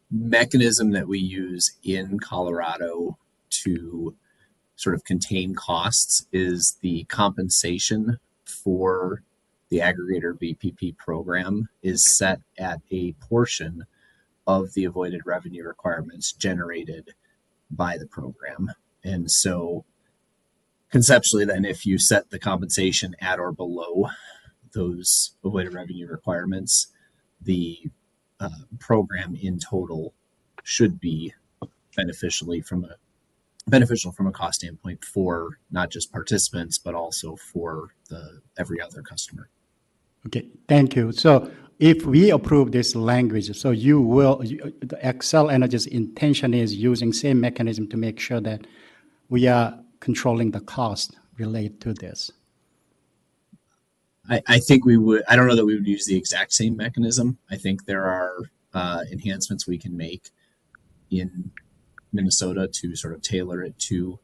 mechanism that we use in Colorado to sort of contain costs is the compensation for the Aggregator VPP program is set at a portion of the avoided revenue requirements generated by the program. And so conceptually then, if you set the compensation at or below those avoided revenue requirements, the program in total should be beneficial from a cost standpoint for not just participants, but also for every other customer. Okay, thank you. So if we approve this language, so the Xcel Energy's intention is using same mechanism to make sure that we are controlling the cost related to this. I think we would. I don't know that we would use the exact same mechanism. I think there are enhancements we can make in Minnesota to sort of tailor it to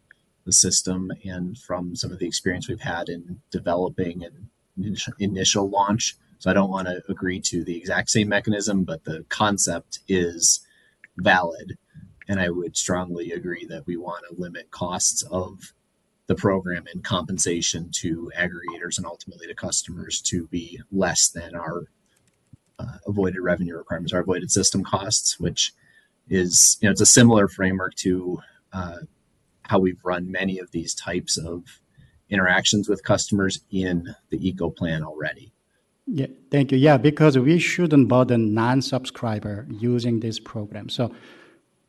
the system, and from some of the experience we've had in developing and initial launch. So I don't want to agree to the exact same mechanism, but the concept is valid. And I would strongly agree that we want to limit costs of the program and compensation to aggregators and ultimately to customers to be less than our avoided revenue requirements, our avoided system costs, which is, it's a similar framework to how we've run many of these types of interactions with customers in the eco plan already. Yeah, thank you. Yeah, because we shouldn't burden non-subscriber using this program. So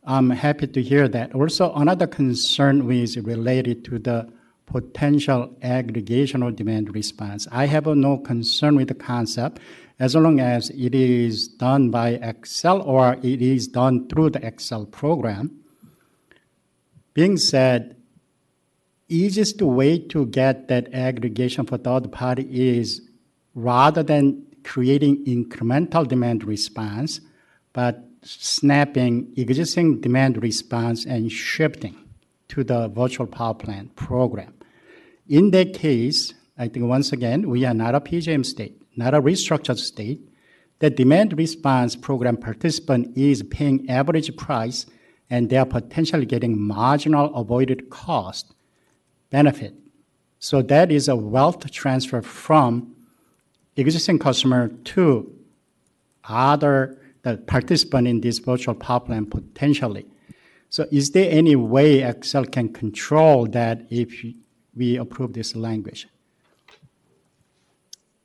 I'm happy to hear that. Also, another concern is related to the potential aggregational demand response. I have no concern with the concept as long as it is done by Xcel or it is done through the Xcel program. Being said, easiest way to get that aggregation for third party is rather than creating incremental demand response, but snapping existing demand response and shifting to the virtual power plant program. In that case, I think once again, we are not a PJM state, not a restructured state. The demand response program participant is paying average price, and they are potentially getting marginal avoided cost benefit. So that is a wealth transfer from existing customer to the participant in this virtual power plant potentially. So is there any way Xcel can control that if we approve this language?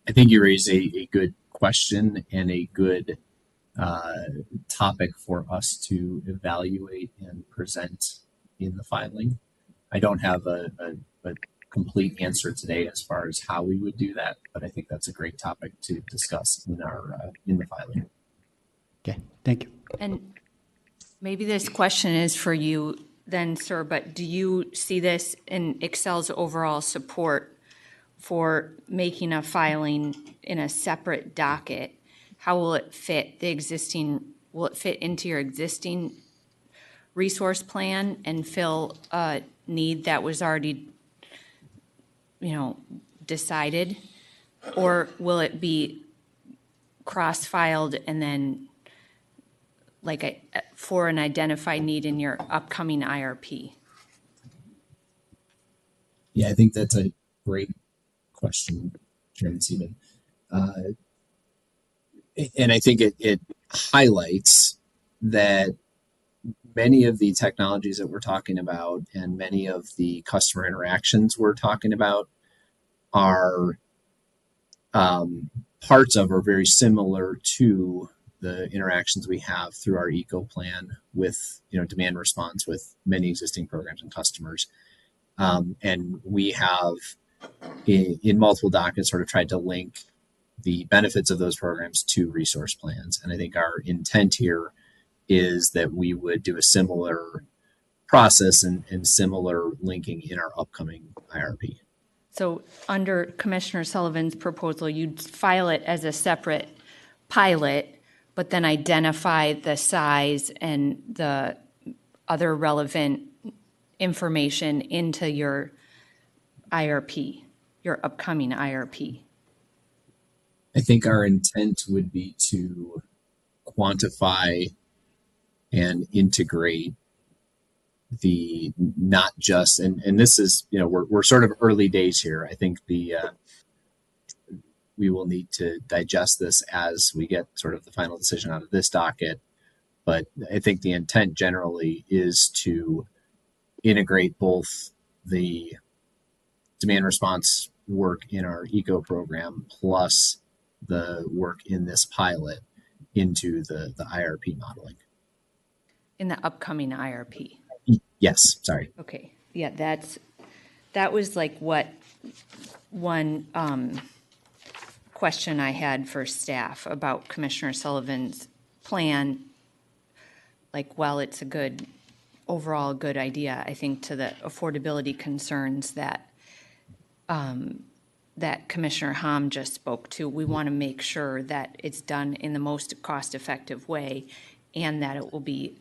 I think you raise a good question and a good topic for us to evaluate and present in the filing. I don't have a complete answer today as far as how we would do that, but I think that's a great topic to discuss in our in the filing. Okay, thank you. And maybe this question is for you then, sir, but do you see this in Xcel's overall support for making a filing in a separate docket? How will it fit will it fit into your existing resource plan and fill a need that was already, decided? Or will it be cross-filed and then for an identified need in your upcoming IRP? Yeah, I think that's a great question, Chairman Seaman. And I think it highlights that many of the technologies that we're talking about and many of the customer interactions we're talking about are parts of or very similar to the interactions we have through our eco plan with demand response with many existing programs and customers. And we have in multiple dockets sort of tried to link the benefits of those programs to resource plans. And I think our intent here is that we would do a similar process and similar linking in our upcoming IRP. So under Commissioner Sullivan's proposal, you'd file it as a separate pilot, but then identify the size and the other relevant information into your IRP, your upcoming IRP. I think our intent would be to quantify and integrate the not just and this is we're sort of early days here. I think we will need to digest this as we get sort of the final decision out of this docket, but I think the intent generally is to integrate both the demand response work in our eco program plus the work in this pilot into the IRP modeling. In the upcoming IRP? Yes, sorry. Okay, yeah, that was like what one question I had for staff about Commissioner Sullivan's plan. Like, while it's overall a good idea, I think to the affordability concerns that that Commissioner Hom just spoke to, we want to make sure that it's done in the most cost-effective way and that it will be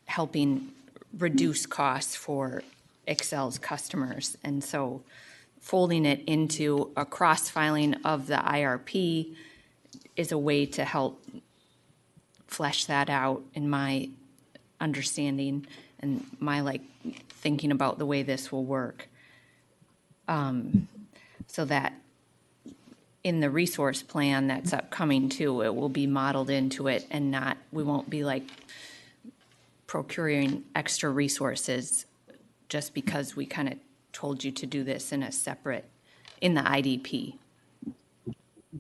helping reduce costs for Xcel's customers. And so folding it into a cross-filing of the IRP is a way to help flesh that out in my understanding and my thinking about the way this will work. So that in the resource plan that's upcoming too, it will be modeled into it and we won't be procuring extra resources just because we kind of told you to do this in the IDP.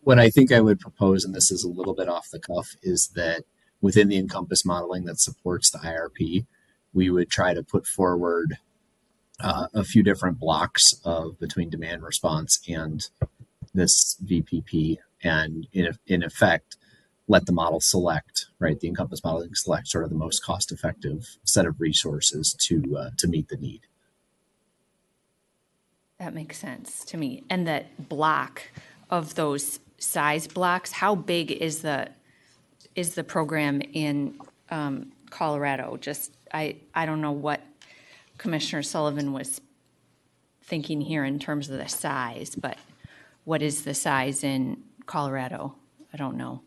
What I think I would propose, and this is a little bit off the cuff, is that within the Encompass modeling that supports the IRP, we would try to put forward a few different blocks between demand response and this VPP, and in effect, let the model select, right? The Encompass modeling select sort of the most cost-effective set of resources to meet the need. That makes sense to me. And that block of those size blocks, how big is the program in Colorado? Just I don't know what Commissioner Sullivan was thinking here in terms of the size, but what is the size in Colorado? I don't know.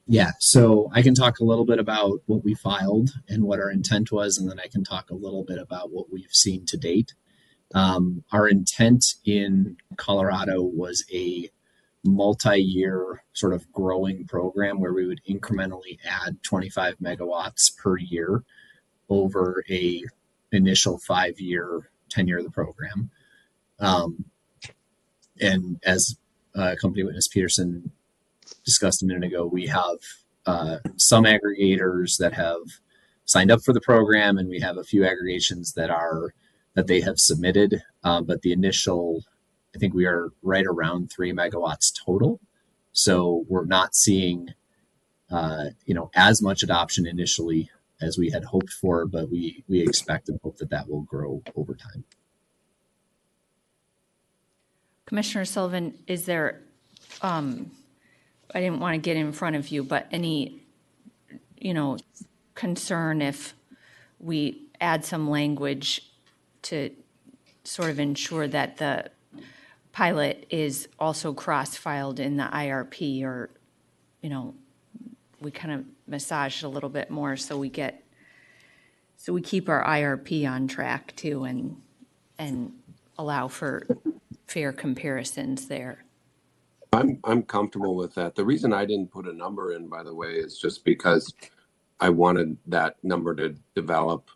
Yeah, so I can talk a little bit about what we filed and what our intent was, and then I can talk a little bit about what we've seen to date. Our intent in Colorado was a multi-year sort of growing program where we would incrementally add 25 megawatts per year over a initial 5-year tenure of the program. And as Company Witness Peterson discussed a minute ago, we have some aggregators that have signed up for the program, and we have a few aggregations that are that they have submitted, but the initial, I think we are right around 3 megawatts total. So we're not seeing, as much adoption initially as we had hoped for, but we expect and hope that that will grow over time. Commissioner Sullivan, is there, I didn't want to get in front of you, but any, concern if we add some language to sort of ensure that the pilot is also cross-filed in the IRP, or, we kind of massage a little bit more so we keep our IRP on track too, and allow for fair comparisons there. I'm comfortable with that. The reason I didn't put a number in, by the way, is just because I wanted that number to develop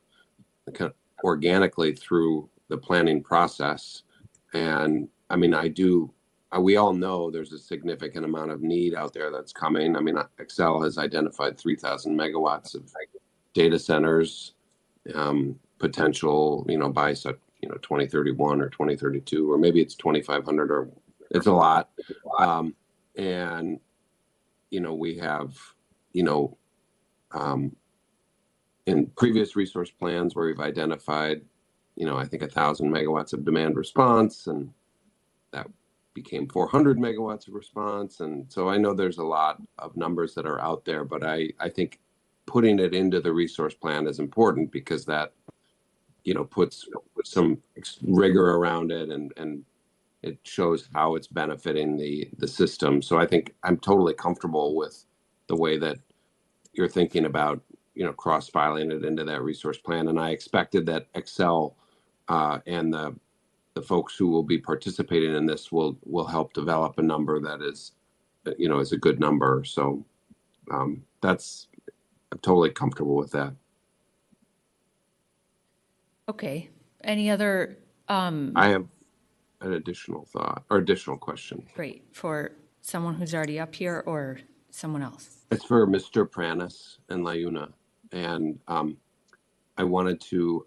kind of organically through the planning process. And I mean, we all know there's a significant amount of need out there that's coming. I mean, Xcel has identified 3,000 megawatts of data centers potential, by 2031 or 2032, or maybe it's 2,500, or it's a lot. And, we have, in previous resource plans where we've identified, I think 1,000 megawatts of demand response, and that became 400 megawatts of response. And so I know there's a lot of numbers that are out there, but I think putting it into the resource plan is important, because that, puts some rigor around it, and it shows how it's benefiting the system. So I think I'm totally comfortable with the way that you're thinking about, cross-filing it into that resource plan. And I expected that Xcel and the folks who will be participating in this will help develop a number that is, is a good number. So I'm totally comfortable with that. Okay. Any other? I have an additional thought or additional question. Great. For someone who's already up here or someone else? It's for Mr. Pranis and Layuna. And I wanted to,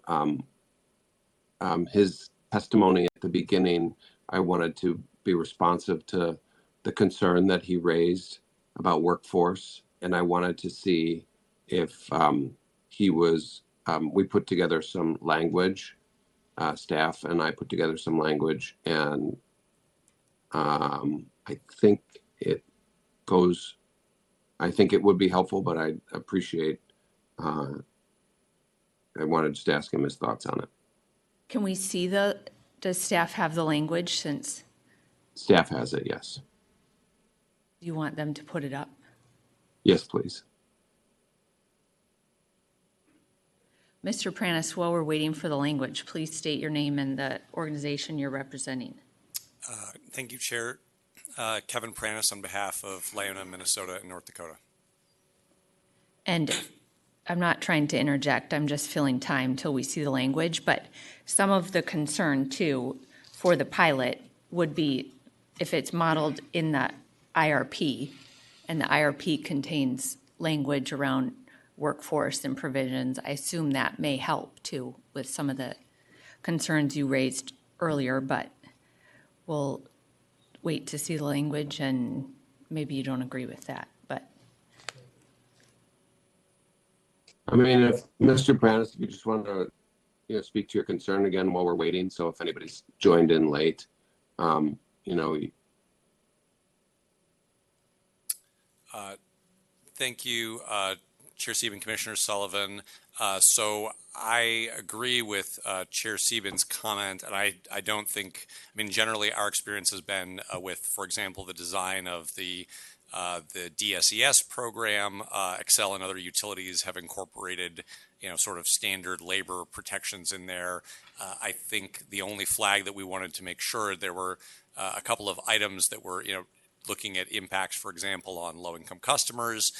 his testimony at the beginning, I wanted to be responsive to the concern that he raised about workforce. And I wanted to see if he was, we put together some language, staff and I put together some language, and I think it would be helpful, but I appreciate, I wanted just to ask him his thoughts on it. Can we see does staff have the language, since? Staff has it, yes. Do you want them to put it up? Yes, please. Mr. Pranis, while we're waiting for the language, please state your name and the organization you're representing. Thank you, Chair. Kevin Pranis on behalf of Layuna, Minnesota, and North Dakota. And I'm not trying to interject, I'm just filling time till we see the language, but some of the concern too for the pilot would be if it's modeled in the IRP, and the IRP contains language around workforce and provisions. I assume that may help too with some of the concerns you raised earlier, but we'll wait to see the language, and maybe you don't agree with that, but. I mean, if Mr. Pranis, if you just want to, speak to your concern again while we're waiting. So if anybody's joined in late, Thank you, Chair Sieben, Commissioner Sullivan. So I agree with Chair Sieben's comment, and I don't think, generally our experience has been with, for example, the design of the DSES program. Xcel and other utilities have incorporated, sort of standard labor protections in there. I think the only flag that we wanted to make sure there were a couple of items that were, looking at impacts, for example, on low-income customers.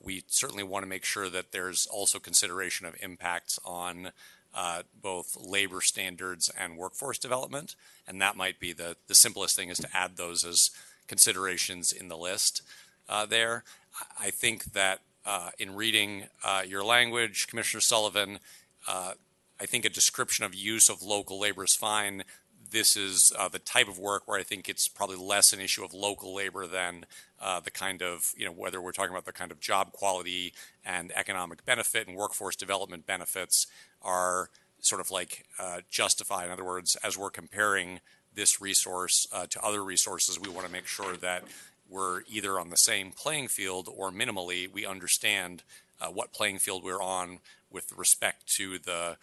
We certainly want to make sure that there's also consideration of impacts on both labor standards and workforce development, and that might be the simplest thing, is to add those as considerations in the list there. I think that in reading your language, Commissioner Sullivan, I think a description of use of local labor is fine. This is the type of work where I think it's probably less an issue of local labor than the kind of, whether we're talking about the kind of job quality and economic benefit and workforce development benefits are sort of like justified. In other words, as we're comparing this resource to other resources, we want to make sure that we're either on the same playing field or minimally we understand what playing field we're on with respect to the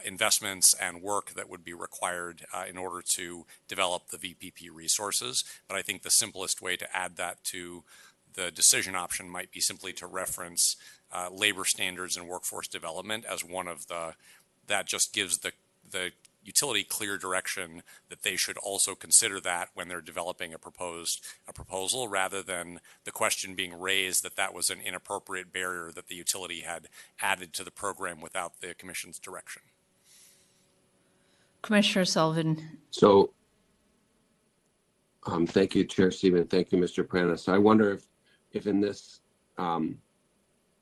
investments and work that would be required in order to develop the VPP resources. But I think the simplest way to add that to the decision option might be simply to reference labor standards and workforce development as one of that just gives the utility clear direction that they should also consider that when they're developing a proposal, rather than the question being raised that was an inappropriate barrier that the utility had added to the program without the Commission's direction. Commissioner Sullivan. So, thank you, Chair Stephen. Thank you, Mr. Prentice. I wonder if in this, the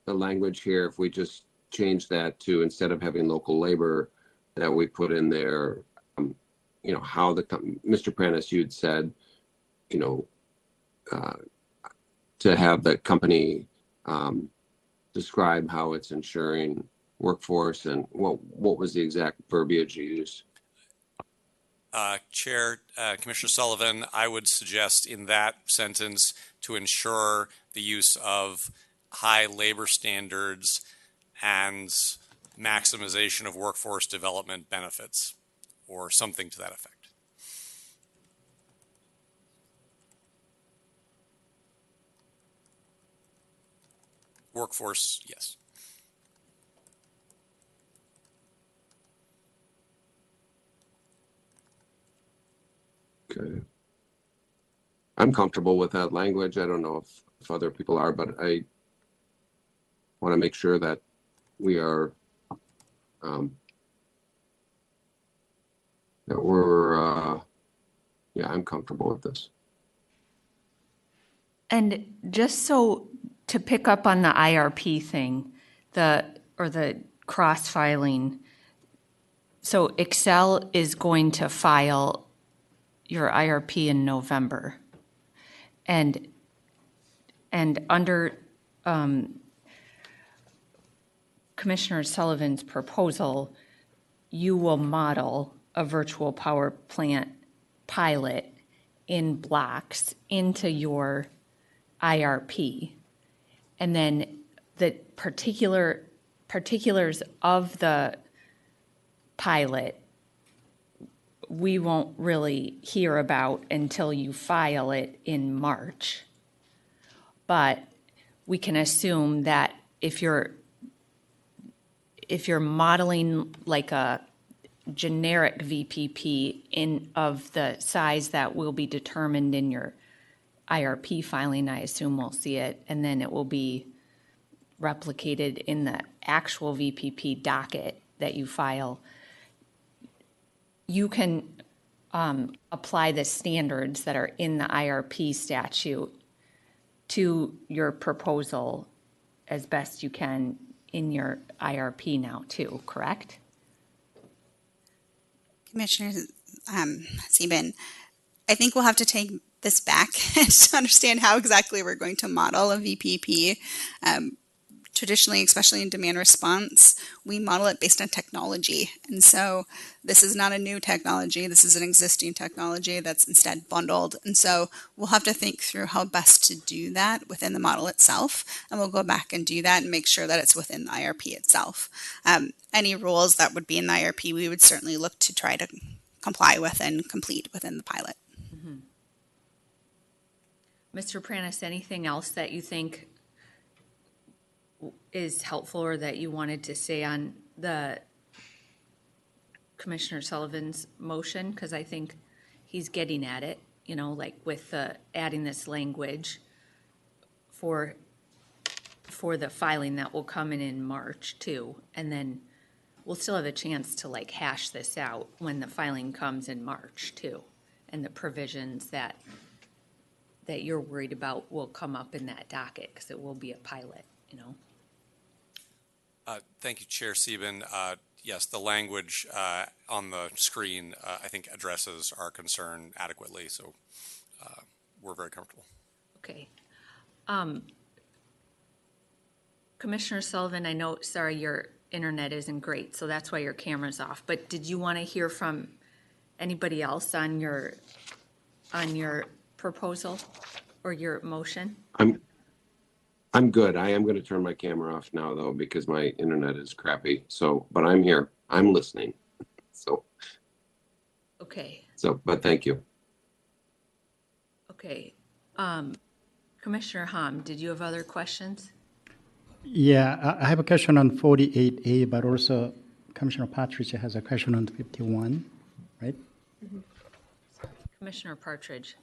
language here, if we just change that to, instead of having local labor, that we put in there, how Mr. Prentice, you'd said, to have the company describe how it's ensuring workforce, and what was the exact verbiage you used? Chair, Commissioner Sullivan, I would suggest in that sentence to ensure the use of high labor standards and maximization of workforce development benefits, or something to that effect. Workforce, yes. Okay. I'm comfortable with that language. I don't know if other people are, but I want to make sure that we are that we're I'm comfortable with this. And just so to pick up on the IRP thing, the cross filing. So Xcel is going to file your IRP in November, and under Commissioner Sullivan's proposal, you will model a virtual power plant pilot in blocks into your IRP. And then the particulars of the pilot, we won't really hear about until you file it in March. But we can assume that if you're modeling like a generic VPP of the size that will be determined in your IRP filing, I assume we'll see it, and then it will be replicated in the actual VPP docket that you file. You can apply the standards that are in the IRP statute to your proposal as best you can in your IRP now too, correct? Commissioner Sieben, I think we'll have to take this back to understand how exactly we're going to model a VPP. Traditionally, especially in demand response, we model it based on technology. And so this is not a new technology. This is an existing technology that's instead bundled. And so we'll have to think through how best to do that within the model itself. And we'll go back and do that and make sure that it's within the IRP itself. Any rules that would be in the IRP, we would certainly look to try to comply with and complete within the pilot. Mm-hmm. Mr. Prentice, anything else that you think is helpful or that you wanted to say on the Commissioner Sullivan's motion? Because I think he's getting at it, like with adding this language for the filing that will come in March too. And then we'll still have a chance to like hash this out when the filing comes in March too. And the provisions that you're worried about will come up in that docket because it will be a pilot, Thank you, Chair Sieben. yes, the language on the screen, I think, addresses our concern adequately. So we're very comfortable. Okay. Commissioner Sullivan, I know, sorry, your internet isn't great, so that's why your camera's off. But did you want to hear from anybody else on your proposal or your motion? I'm good. I am going to turn my camera off now though because my internet is crappy. So, but I'm here. I'm listening. So. Okay. So, but thank you. Okay. Commissioner Hom, did you have other questions? Yeah, I have a question on 48A, but also Commissioner Partridge has a question on 51, right? Mm-hmm. Commissioner Partridge.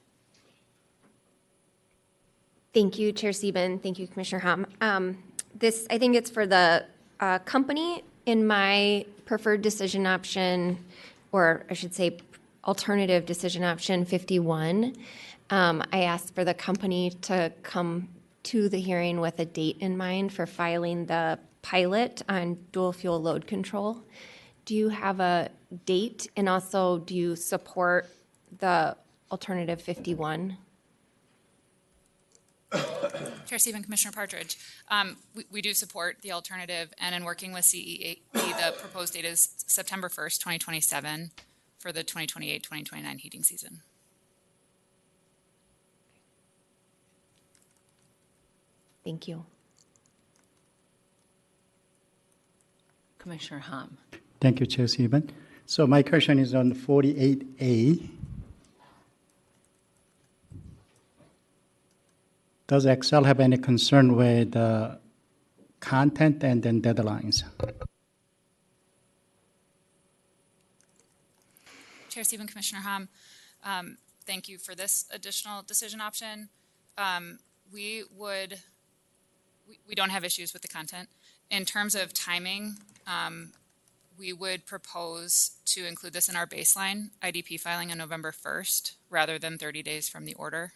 Thank you, Chair Sieben. Thank you, Commissioner Hom. I think it's for the company. In my preferred decision option, or I should say alternative decision option 51, I asked for the company to come to the hearing with a date in mind for filing the pilot on dual fuel load control. Do you have a date? And also, do you support the alternative 51? Chair Stephen, Commissioner Partridge, we do support the alternative, and in working with CEA, the proposed date is September 1st, 2027 for the 2028-2029 heating season. Thank you. Commissioner Hom. Thank you, Chair Sieben. So my question is on 48A. Does Xcel have any concern with content and then deadlines? Chair Stephen, Commissioner Hom, thank you for this additional decision option. We don't have issues with the content. In terms of timing, we would propose to include this in our baseline IDP filing on November 1st rather than 30 days from the order,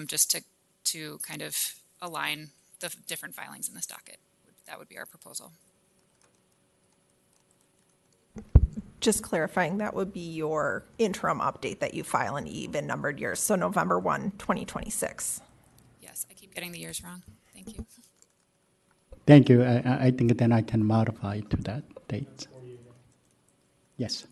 just to kind of align the different filings in this docket. That would be our proposal. Just clarifying, that would be your interim update that you file in even numbered years. So November 1, 2026. Yes, I keep getting the years wrong. Thank you. Thank you. I think then I can modify to that date. Yes.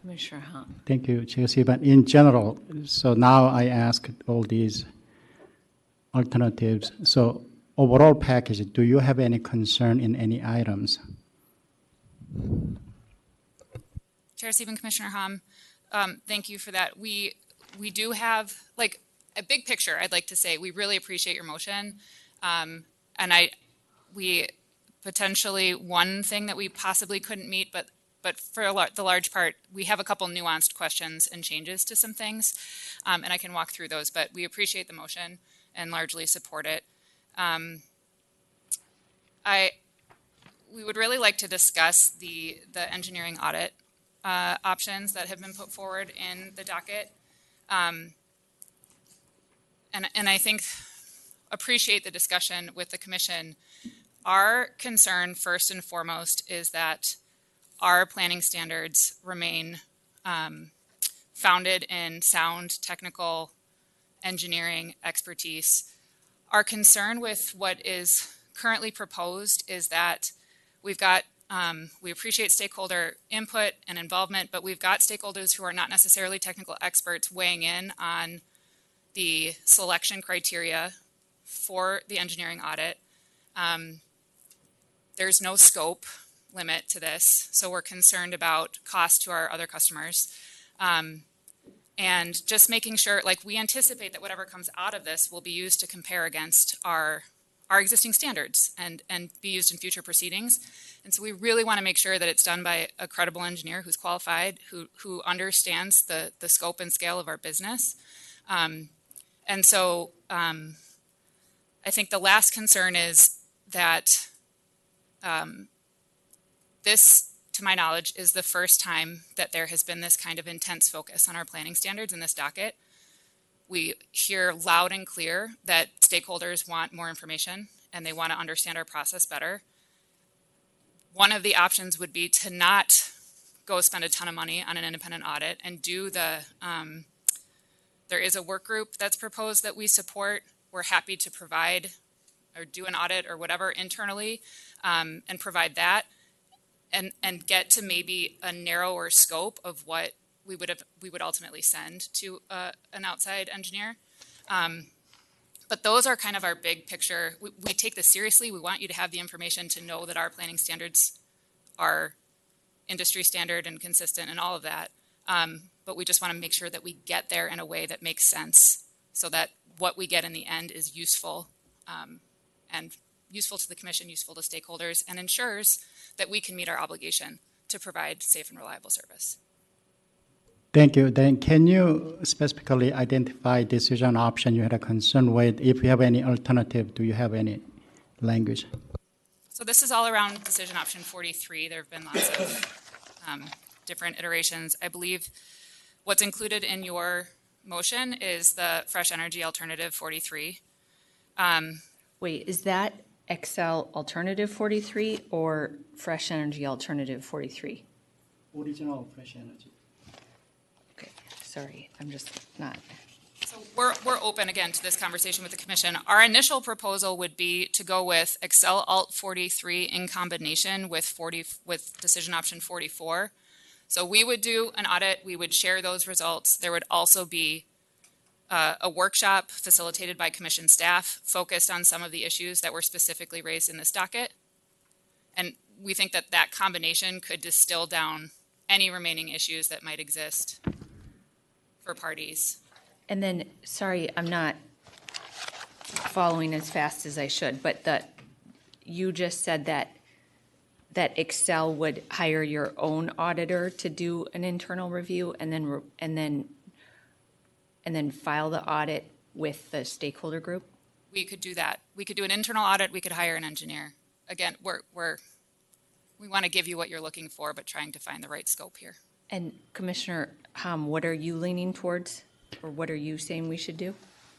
Commissioner Hom. Thank you, Chair Sieben. In general, so now I ask all these alternatives. So overall package, do you have any concern in any items? Chair Stephen, Commissioner Hom, thank you for that. We do have, like, a big picture, I'd like to say. We really appreciate your motion. And we potentially, one thing that we possibly couldn't meet, but for the large part, we have a couple nuanced questions and changes to some things. And I can walk through those, but we appreciate the motion and largely support it. We would really like to discuss the engineering audit options that have been put forward in the docket. And I think appreciate the discussion with the commission. Our concern first and foremost is that our planning standards remain founded in sound technical engineering expertise. Our concern with what is currently proposed is that we've got, we appreciate stakeholder input and involvement, but we've got stakeholders who are not necessarily technical experts weighing in on the selection criteria for the engineering audit. There's no scope limit to this, so we're concerned about cost to our other customers. And just making sure, like, we anticipate that whatever comes out of this will be used to compare against our existing standards and be used in future proceedings. And so we really want to make sure that it's done by a credible engineer who's qualified, who understands the scope and scale of our business. And so I think the last concern is that this, to my knowledge, is the first time that there has been this kind of intense focus on our planning standards in this docket. We hear loud and clear that stakeholders want more information and they want to understand our process better. One of the options would be to not go spend a ton of money on an independent audit and do the, there is a work group that's proposed that we support. We're happy to provide or do an audit or whatever internally and provide that and get to maybe a narrower scope of what we would ultimately send to an outside engineer. But those are kind of our big picture. We take this seriously. We want you to have the information to know that our planning standards are industry standard and consistent and all of that. But we just want to make sure that we get there in a way that makes sense so that what we get in the end is useful and useful to the commission, useful to stakeholders, and ensures that we can meet our obligation to provide safe and reliable service. Thank you. Then can you specifically identify decision option you had a concern with? If you have any alternative, do you have any language? So this is all around decision option 43. There have been lots of different iterations. I believe what's included in your motion is the fresh energy alternative 43. Wait, is that Xcel alternative 43 or fresh energy alternative 43? Original fresh energy. Okay, sorry, I'm just not. So we're open again to this conversation with the commission. Our initial proposal would be to go with Xcel Alt 43 in combination with decision option 44. So we would do an audit, we would share those results. There would also be a workshop facilitated by commission staff focused on some of the issues that were specifically raised in this docket. And we think that that combination could distill down any remaining issues that might exist for parties. And then, sorry, I'm not following as fast as I should, but you just said that Xcel would hire your own auditor to do an internal review and then file the audit with the stakeholder group? We could do that. We could do an internal audit. We could hire an engineer. Again, we want to give you what you're looking for, but trying to find the right scope here. And Commissioner Hom, what are you leaning towards? Or what are you saying we should do?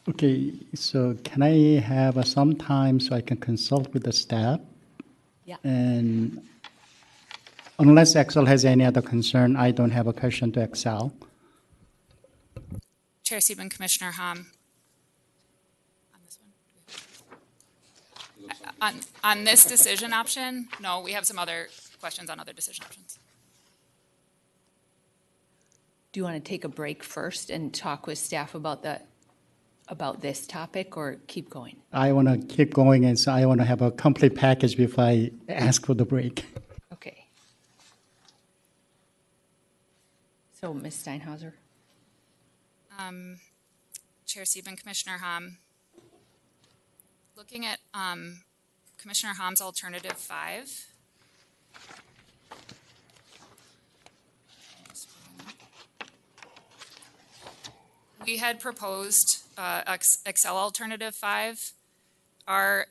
Okay, so can I have some time so I can consult with the staff? Yeah. And unless Xcel has any other concern, I don't have a question to Xcel. Chair Sieben, Commissioner Hom. On this one? On this decision option, no, we have some other questions on other decision options. Do you want to take a break first and talk with staff about this topic, or keep going? I want to keep going, and so I want to have a complete package before I ask for the break. Okay. So, Ms. Steinhauser. Chair Sieben, Commissioner Hom. Looking at Commissioner Hom's alternative 5. We had proposed Xcel alternative 5. Our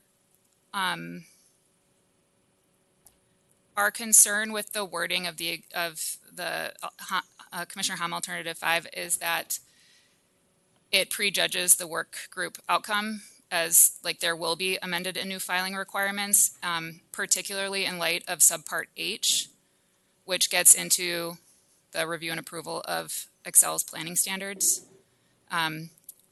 concern with the wording of the Commissioner Hom alternative 5 is that it prejudges the work group outcome, as like there will be amended and new filing requirements, particularly in light of subpart H, which gets into the review and approval of Xcel's planning standards.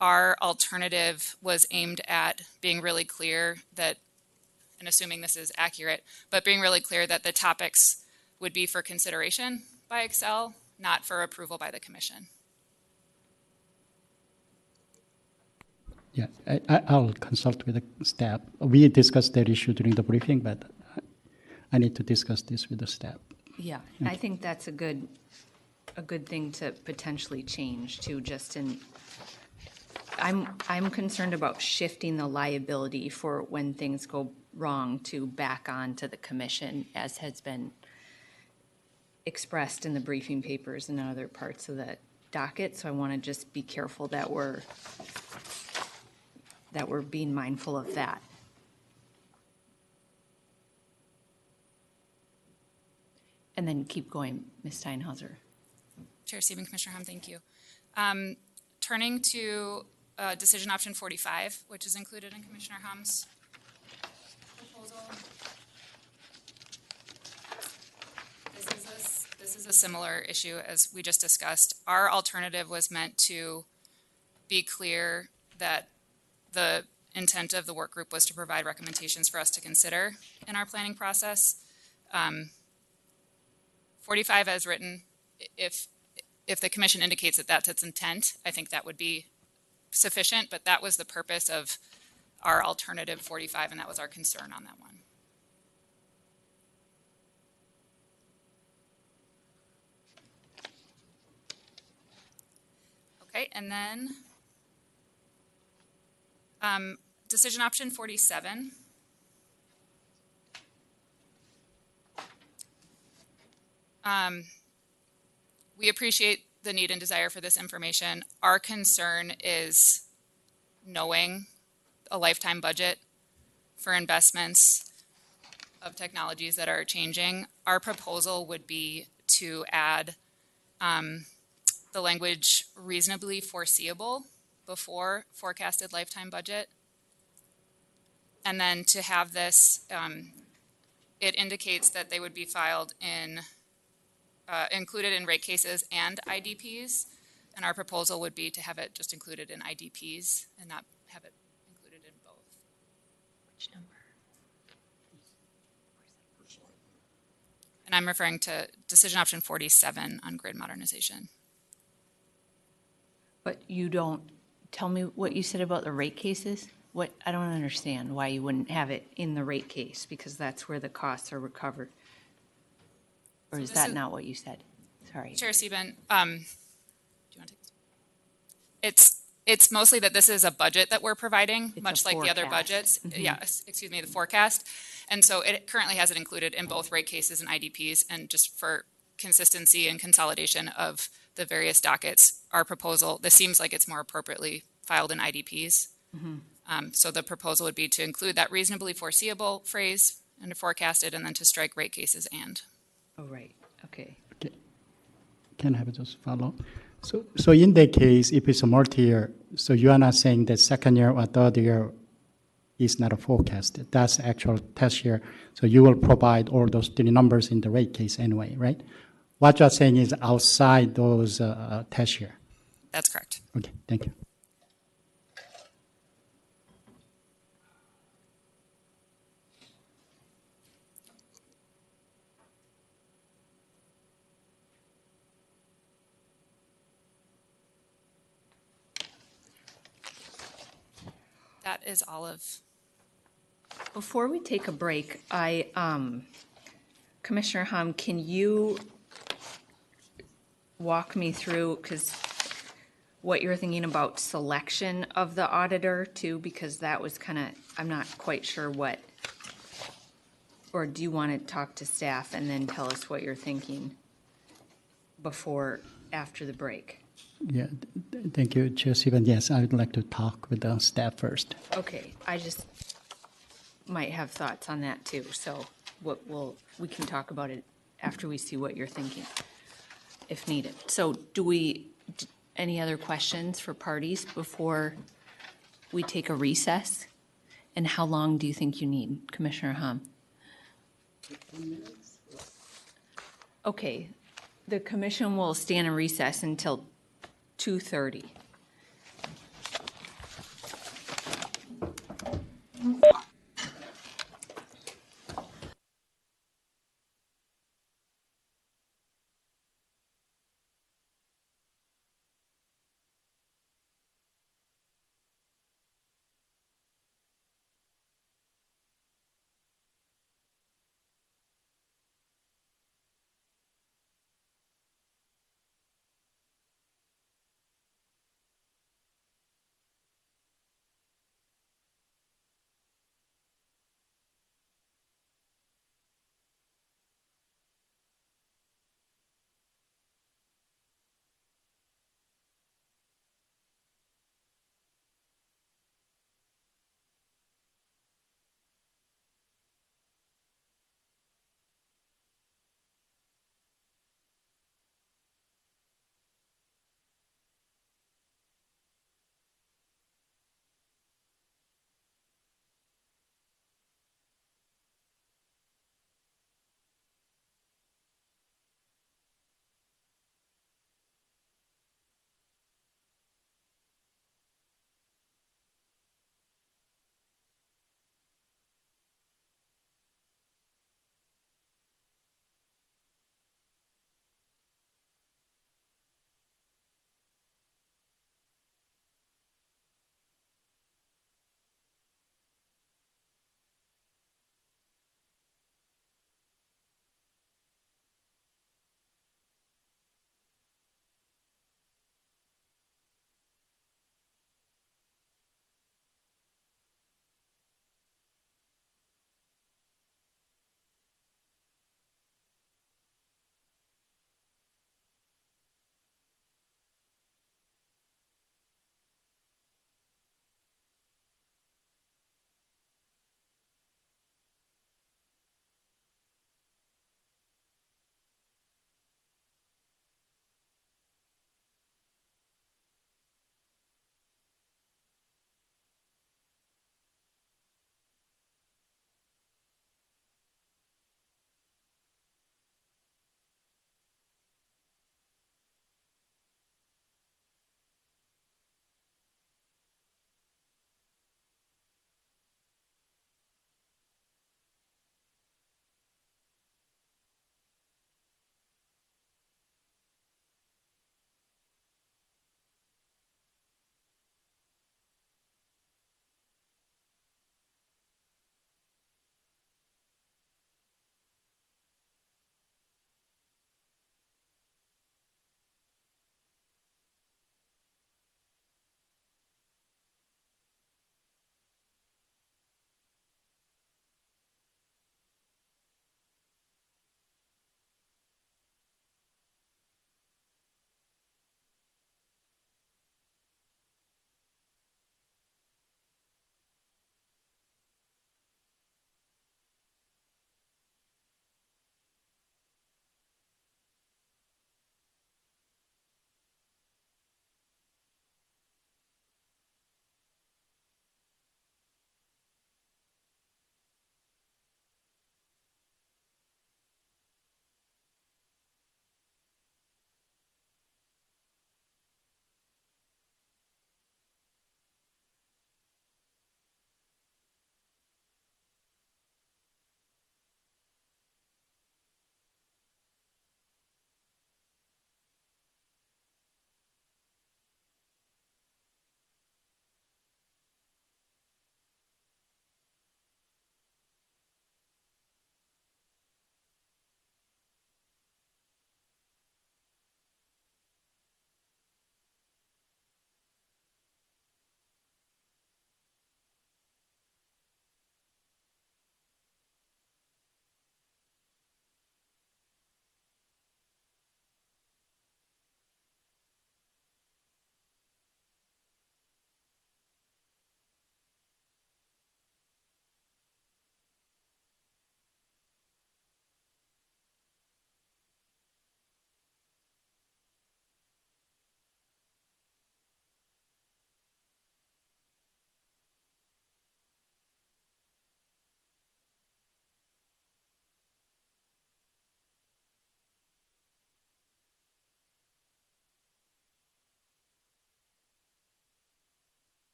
Our alternative was aimed at being really clear that, and assuming this is accurate, but being really clear that the topics would be for consideration by Xcel, not for approval by the commission. Yeah, I'll consult with the staff. We discussed that issue during the briefing, but I need to discuss this with the staff. Yeah, I think that's a good thing to potentially change too. Just in, I'm concerned about shifting the liability for when things go wrong to back on to the commission, as has been expressed in the briefing papers and other parts of the docket. So I want to just be careful that we're being mindful of that. And then keep going, Ms. Steinhauser. Chair Sieben, Commissioner Hom, thank you. Turning to decision option 45, which is included in Commissioner Hum's proposal. This is a similar issue as we just discussed. Our alternative was meant to be clear that the intent of the work group was to provide recommendations for us to consider in our planning process. 45 as written, if the commission indicates that that's its intent, I think that would be sufficient, but that was the purpose of our alternative 45, and that was our concern on that one. Okay, and then decision option 47. We appreciate the need and desire for this information. Our concern is knowing a lifetime budget for investments of technologies that are changing. Our proposal would be to add the language reasonably foreseeable before forecasted lifetime budget. And then to have this, it indicates that they would be filed in, included in rate cases and IDPs. And our proposal would be to have it just included in IDPs and not have it included in both. Which number? And I'm referring to decision option 47 on grid modernization. But you don't, tell me what you said about the rate cases? What, I don't understand why you wouldn't have it in the rate case, because that's where the costs are recovered. Or is that not what you said? Sorry. Chair Sieben, do you want to take this? It's mostly that this is a budget that we're providing, much like the other budgets. Yeah, excuse me, the forecast. And so it currently has it included in both rate cases and IDPs. And just for consistency and consolidation of the various dockets, our proposal, this seems like it's more appropriately filed in IDPs. So the proposal would be to include that reasonably foreseeable phrase and to forecast it, and then to strike rate cases and. Oh, right. Okay. Can I have just follow? So in that case, if it's a multi-year, so you are not saying that second year or third year is not a forecast. That's actual test year. So you will provide all those three numbers in the rate case anyway, right? What you're saying is outside those test year. That's correct. Okay, thank you. That is all of. Before we take a break, Commissioner Hum, can you walk me through, because what you're thinking about selection of the auditor too, because that was kind of, I'm not quite sure what, or do you want to talk to staff and then tell us what you're thinking after the break? Yeah, thank you, Chair Stephen. Yes, I would like to talk with the staff first. Okay, I just might have thoughts on that too, so we can talk about it after we see what you're thinking, if needed. So any other questions for parties before we take a recess? And how long do you think you need, Commissioner Hum? 15 minutes. Okay, the commission will stand in recess until 2:30.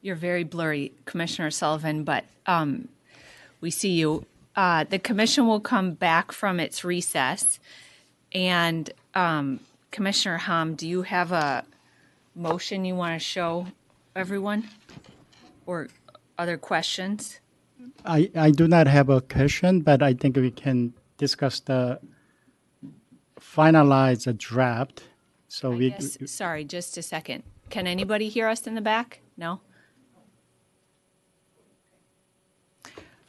You're very blurry, Commissioner Sullivan, but we see you. The commission will come back from its recess. And Commissioner Hom, do you have a motion you want to show everyone? Or other questions? I do not have a question, but I think we can discuss the finalize a draft. So Sorry, just a second. Can anybody hear us in the back? No?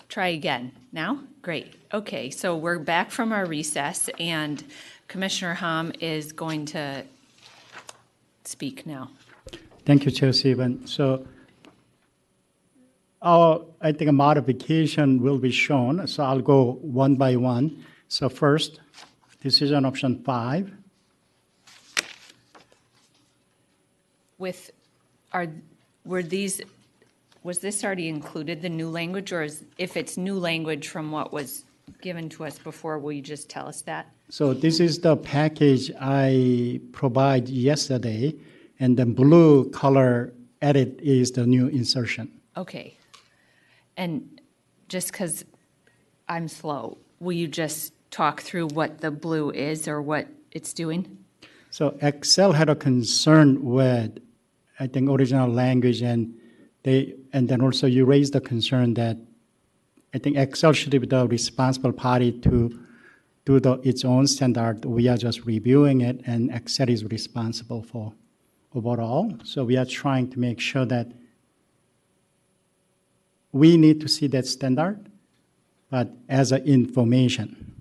Try again. Now? Great. Okay, so we're back from our recess, and Commissioner Hom is going to speak now. Thank you, Chair Stephen. So I think a modification will be shown. So I'll go one by one. So first, decision option 5. Was this already included, the new language, or if it's new language from what was given to us before, will you just tell us that? So this is the package I provided yesterday, and the blue color edit is the new insertion. Okay. And just because I'm slow, will you just talk through what the blue is or what it's doing? So Xcel had a concern with, I think, original language, and then also you raised the concern that I think Xcel should be the responsible party to do its own standard. We are just reviewing it, and Xcel is responsible for overall. So we are trying to make sure that we need to see that standard, but as an information.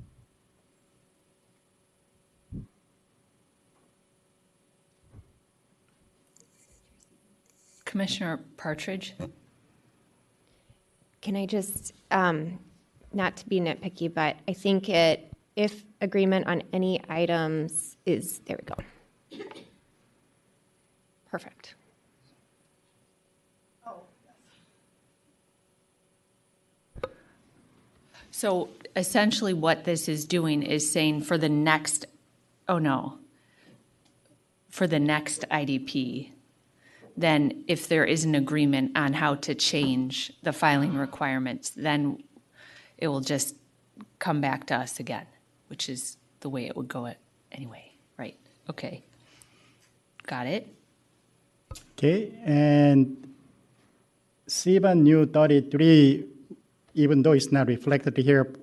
Commissioner Partridge? Can I just, not to be nitpicky, but I think if agreement on any items is, there we go. Perfect. So essentially what this is doing is saying for the next IDP, then if there is an agreement on how to change the filing requirements, then it will just come back to us again, which is the way it would go anyway, right? Okay. Got it? Okay, and C1 new 33, even though it's not reflected here,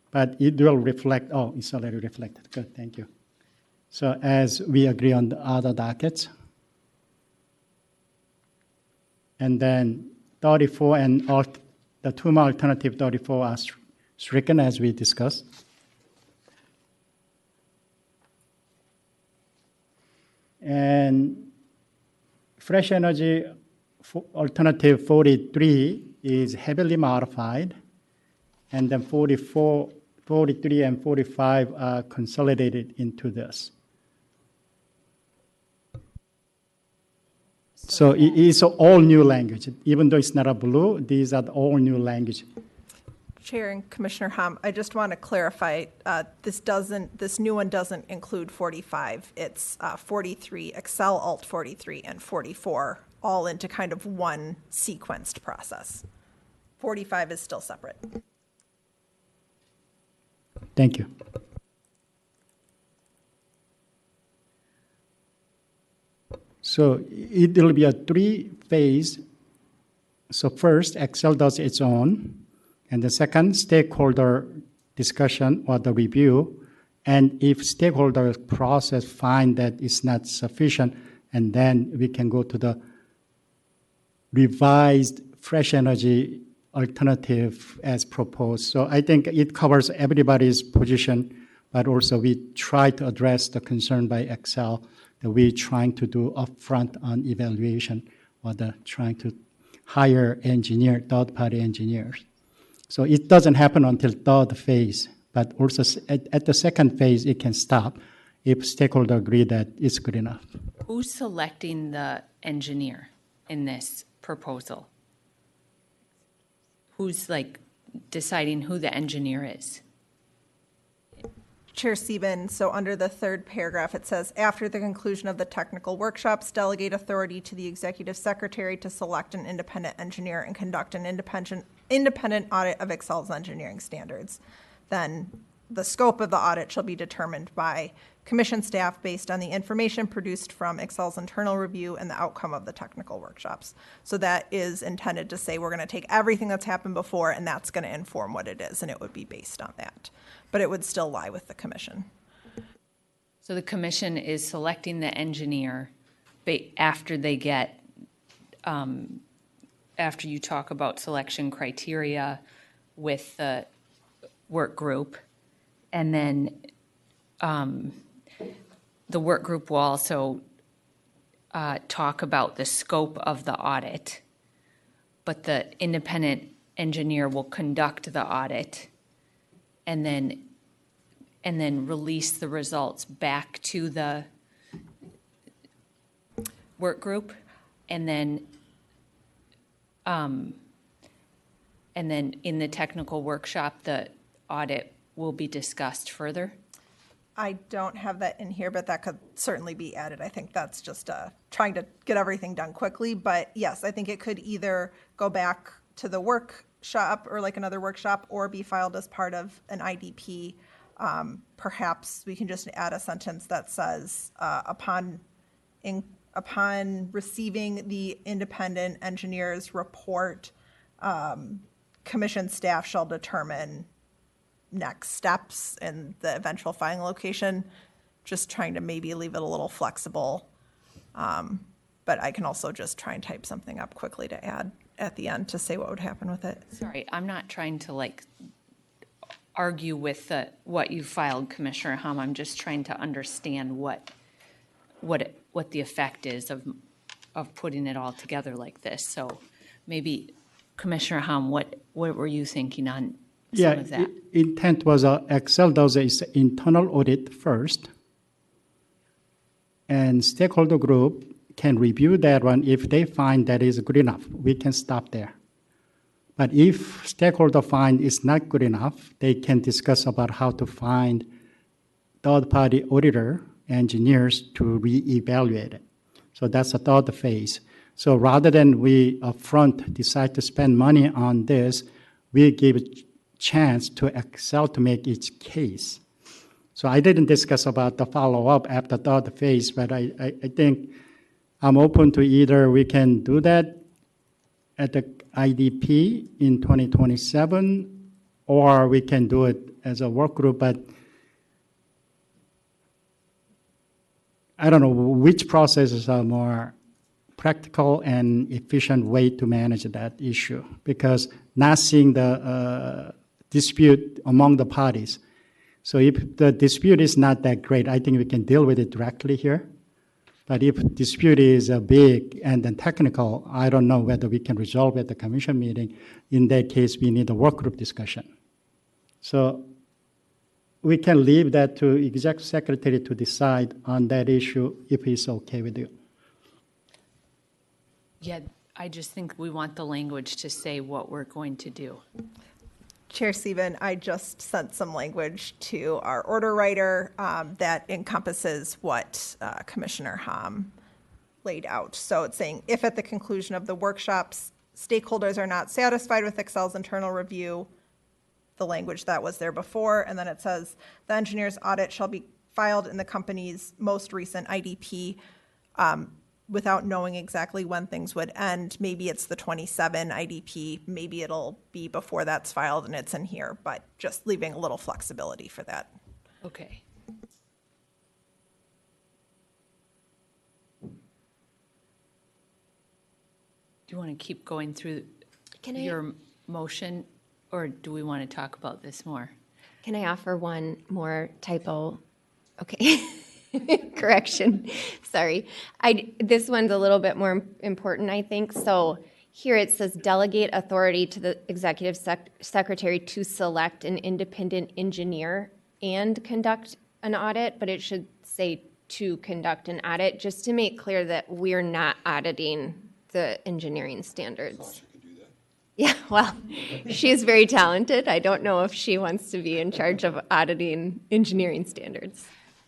but it will reflect, it's already reflected. Good, thank you. So as we agree on the other dockets, and then 34 and the two more alternative 34 are stricken as we discussed. And fresh energy alternative 43 is heavily modified, and then 44, 43, and 45 are consolidated into this. So it's all new language. Even though it's not a blue, these are all new language. Chair and Commissioner Hom, I just want to clarify, this new one doesn't include 45. It's 43, Xcel Alt 43, and 44, all into kind of one sequenced process. 45 is still separate. Thank you. So it will be a 3-phase. So first, Xcel does its own, and the second, stakeholder discussion or the review. And if stakeholder process find that it's not sufficient, and then we can go to the revised fresh energy alternative as proposed. So I think it covers everybody's position, but also we try to address the concern by Xcel that we're trying to do upfront on evaluation, or trying to hire third-party engineers. So it doesn't happen until third phase, but also at the second phase, it can stop if stakeholders agree that it's good enough. Who's selecting the engineer in this proposal? Who's deciding who the engineer is? Chair Sieben, so under the third paragraph, it says, after the conclusion of the technical workshops, delegate authority to the executive secretary to select an independent engineer and conduct an independent audit of Xcel's engineering standards. Then the scope of the audit shall be determined by commission staff based on the information produced from Xcel's internal review and the outcome of the technical workshops. So that is intended to say we're going to take everything that's happened before and that's going to inform what it is, and it would be based on that. But it would still lie with the commission. So the commission is selecting the engineer after they get, after you talk about selection criteria with the work group, and then the work group will also talk about the scope of the audit, but the independent engineer will conduct the audit and then release the results back to the work group, and then in the technical workshop, the audit will be discussed further. I don't have that in here, but that could certainly be added. I think that's just trying to get everything done quickly. But yes, I think it could either go back to the workshop or like another workshop, or be filed as part of an IDP. Perhaps we can just add a sentence that says, upon receiving the independent engineer's report, commission staff shall determine next steps and the eventual filing location. Just trying to maybe leave it a little flexible. But I can also just try and type something up quickly to add at the end to say what would happen with it. Sorry, I'm not trying to argue with what you filed, Commissioner Hum. I'm just trying to understand what the effect is of putting it all together like this. So maybe Commissioner Hum, what were you thinking on some of that? Intent was Xcel does its internal audit first, and stakeholder group can review that one. If they find that is good enough, we can stop there. But if stakeholder find it's not good enough, they can discuss about how to find third-party auditor engineers to reevaluate it. So that's a third phase. So rather than we upfront decide to spend money on this, we give a chance to Xcel to make its case. So I didn't discuss about the follow-up after third phase, but I think I'm open to either we can do that at the IDP in 2027, or we can do it as a work group, but I don't know which processes are more practical and efficient way to manage that issue, because not seeing the dispute among the parties. So if the dispute is not that great, I think we can deal with it directly here. But if dispute is big and then technical, I don't know whether we can resolve at the commission meeting. In that case, we need a work group discussion. So we can leave that to executive secretary to decide on that issue if it's okay with you. Yeah, I just think we want the language to say what we're going to do. Chair Sieben, I just sent some language to our order writer that encompasses what Commissioner Hom laid out. So it's saying, if at the conclusion of the workshops, stakeholders are not satisfied with Xcel's internal review, the language that was there before, and then it says, the engineer's audit shall be filed in the company's most recent IDP without knowing exactly when things would end. Maybe it's the 27 IDP, maybe it'll be before that's filed and it's in here, but just leaving a little flexibility for that. Okay. Do you want to keep going through your motion, or do we want to talk about this more? Can I offer one more typo? Okay. Correction. Sorry. This one's a little bit more important, I think. So here it says delegate authority to the executive secretary to select an independent engineer and conduct an audit, but it should say to conduct an audit, just to make clear that we're not auditing the engineering standards. Yeah, well, she is very talented. I don't know if she wants to be in charge of auditing engineering standards.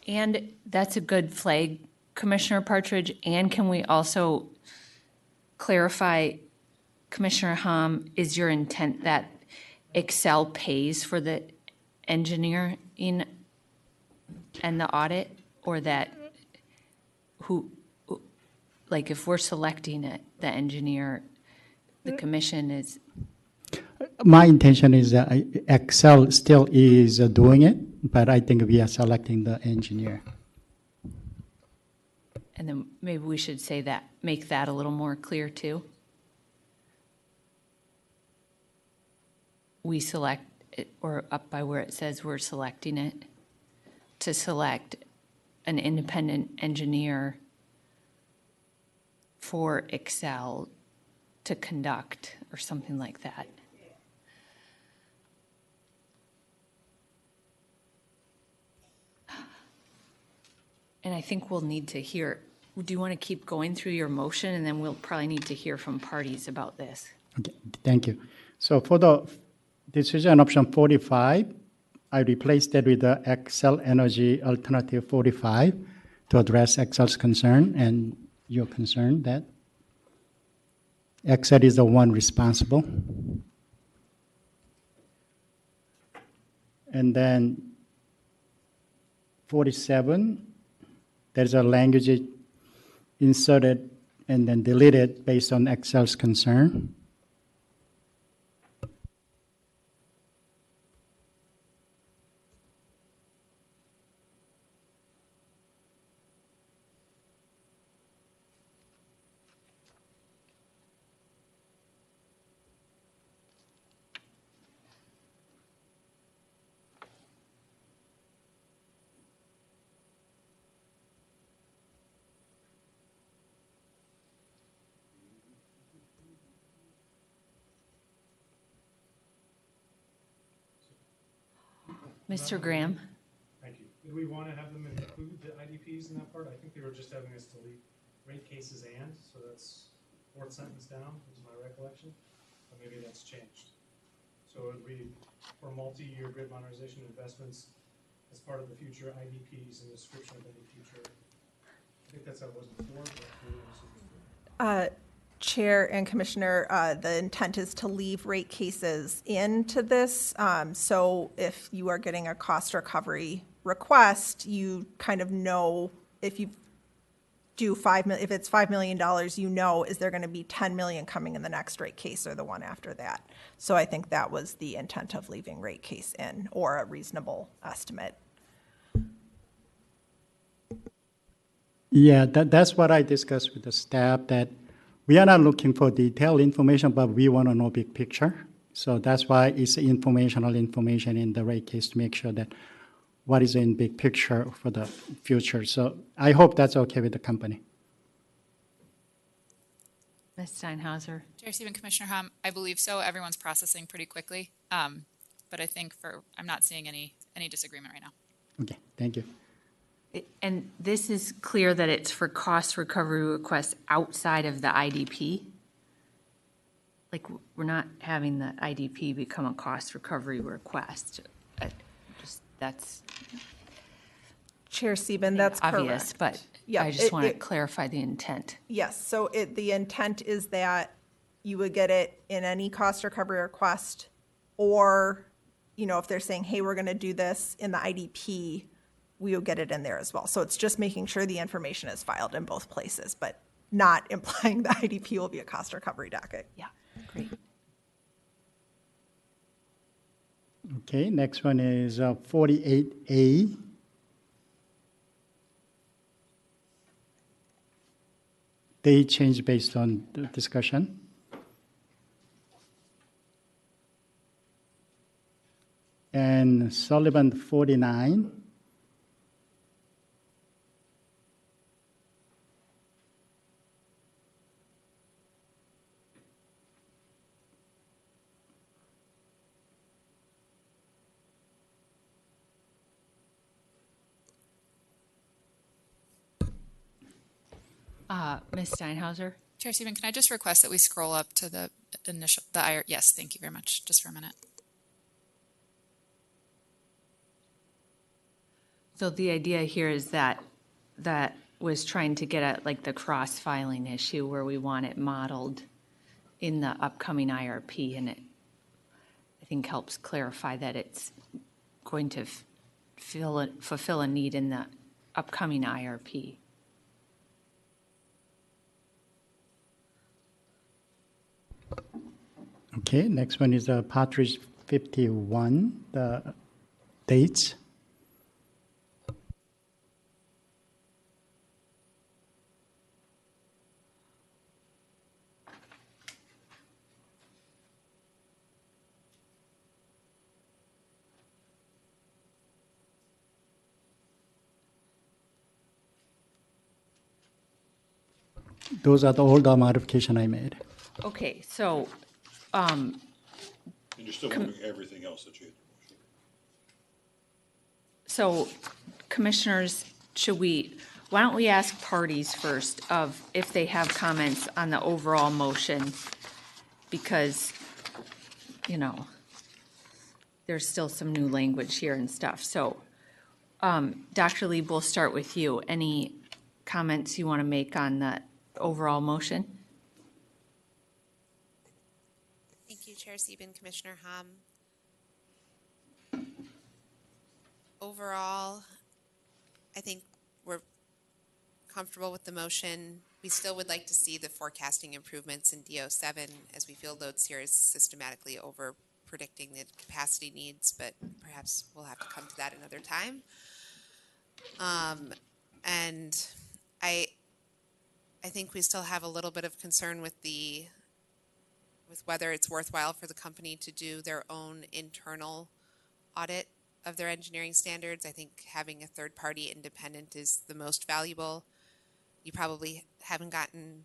And that's a good flag, Commissioner Partridge. And can we also clarify, Commissioner Hom, is your intent that Xcel pays for the engineering and the audit, or that like if we're selecting it, the engineer, the commission is? My intention is that Xcel still is doing it, but I think we are selecting the engineer. And then maybe we should say that, make that a little more clear too. We select it, or up by where it says we're selecting it, to select an independent engineer for Xcel to conduct, or something like that. And I think we'll need to hear, do you want to keep going through your motion, and then we'll probably need to hear from parties about this? Okay, thank you. So for the decision option 45, I replaced that with the Xcel Energy Alternative 45 to address Xcel's concern and your concern that Xcel is the one responsible. And then 47, there's a language inserted and then deleted based on Xcel's concern. Mr. Graham? Thank you. Did we want to have them include the IDPs in that part? I think they were just having us delete rate cases and, so that's fourth sentence down, is my recollection. But maybe that's changed. So it would read, for multi-year grid modernization investments as part of the future IDPs and description of any future. I think that's how it was before. Chair and Commissioner, the intent is to leave rate cases into this. So if you are getting a cost recovery request, you kind of know if you do if it's $5 million, you know, is there going to be 10 million coming in the next rate case or the one after that? So I think that was the intent of leaving rate case in, or a reasonable estimate. Yeah, that's what I discussed with the staff, that we are not looking for detailed information, but we want to know big picture. So that's why it's informational information in the rate case to make sure that what is in big picture for the future. So I hope that's okay with the company. Ms. Steinhauser? Chair Stephen, Commissioner Hom, I believe so. Everyone's processing pretty quickly. But I think I'm not seeing any disagreement right now. Okay, thank you. And this is clear that it's for cost recovery requests outside of the IDP? Like, we're not having the IDP become a cost recovery request. That's Chair Sieben, that's obvious, correct. but Yeah, I just want to clarify the intent. Yes, so the intent is that you would get it in any cost recovery request, or, you know, if they're saying, hey, we're going to do this in the IDP, we will get it in there as well. So it's just making sure the information is filed in both places, but not implying the IDP will be a cost recovery docket. Yeah, great. Okay, next one is 48A. They change based on the discussion. And Sullivan 49. Ms. Steinhauser? Chair Stephen, can I just request that we scroll up to the initial, yes, thank you very much. Just for a minute. So the idea here is that was trying to get at like the cross-filing issue where we want it modeled in the upcoming IRP, and it, I think, helps clarify that it's going to fulfill a need in the upcoming IRP. Okay, next one is Partridge 51, the dates. Those are all the modification I made. Okay, so And you're still moving everything else that you. So, commissioners, why don't we ask parties first of if they have comments on the overall motion? Because, you know, there's still some new language here and stuff. So, Dr. Lieb, we'll start with you. Any comments you want to make on the overall motion? Thank you, Chair Sieben, Commissioner Hom. Overall, I think we're comfortable with the motion. We still would like to see the forecasting improvements in DO7 as we feel loads here is systematically over predicting the capacity needs, but perhaps we'll have to come to that another time. And I think we still have a little bit of concern with whether it's worthwhile for the company to do their own internal audit of their engineering standards. I think having a third-party independent is the most valuable. You probably haven't gotten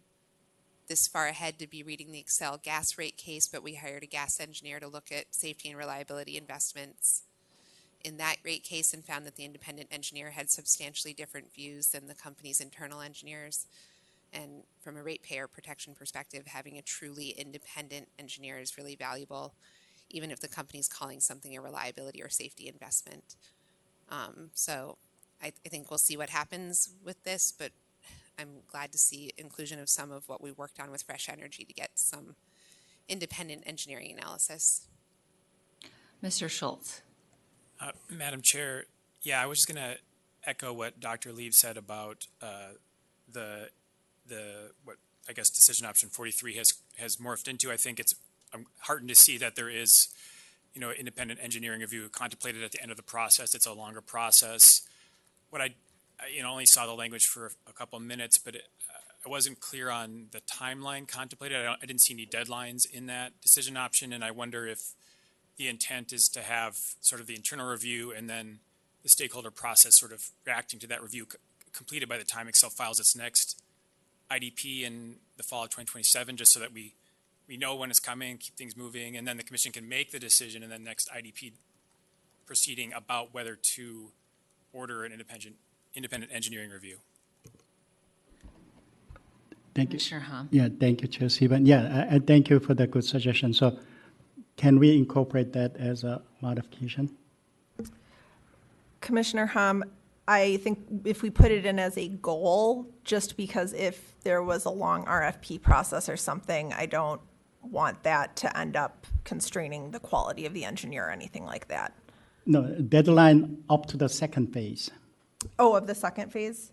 this far ahead to be reading the Xcel gas rate case, but we hired a gas engineer to look at safety and reliability investments in that rate case and found that the independent engineer had substantially different views than the company's internal engineers. And from a ratepayer protection perspective, having a truly independent engineer is really valuable, even if the company's calling something a reliability or safety investment. So I think we'll see what happens with this, but I'm glad to see inclusion of some of what we worked on with Fresh Energy to get some independent engineering analysis. Mr. Schultz. Madam Chair, yeah, I was just going to echo what Dr. Lieb said about what I guess decision option 43 has morphed into. I think I'm heartened to see that there is, independent engineering review contemplated at the end of the process. It's a longer process. What I only saw the language for a couple of minutes, but I wasn't clear on the timeline contemplated. I didn't see any deadlines in that decision option, and I wonder if the intent is to have sort of the internal review and then the stakeholder process sort of reacting to that review completed by the time Xcel files its next IDP in the fall of 2027, just so that we know when it's coming, keep things moving, and then the commission can make the decision in the next IDP proceeding about whether to order an independent engineering review. Thank you. Commissioner Hom. Yeah, thank you, Chair Sieben. Yeah, I thank you for the good suggestion. So can we incorporate that as a modification? Commissioner Hom, I think if we put it in as a goal, just because if there was a long RFP process or something, I don't want that to end up constraining the quality of the engineer or anything like that. No, deadline up to the second phase. Oh, of the second phase?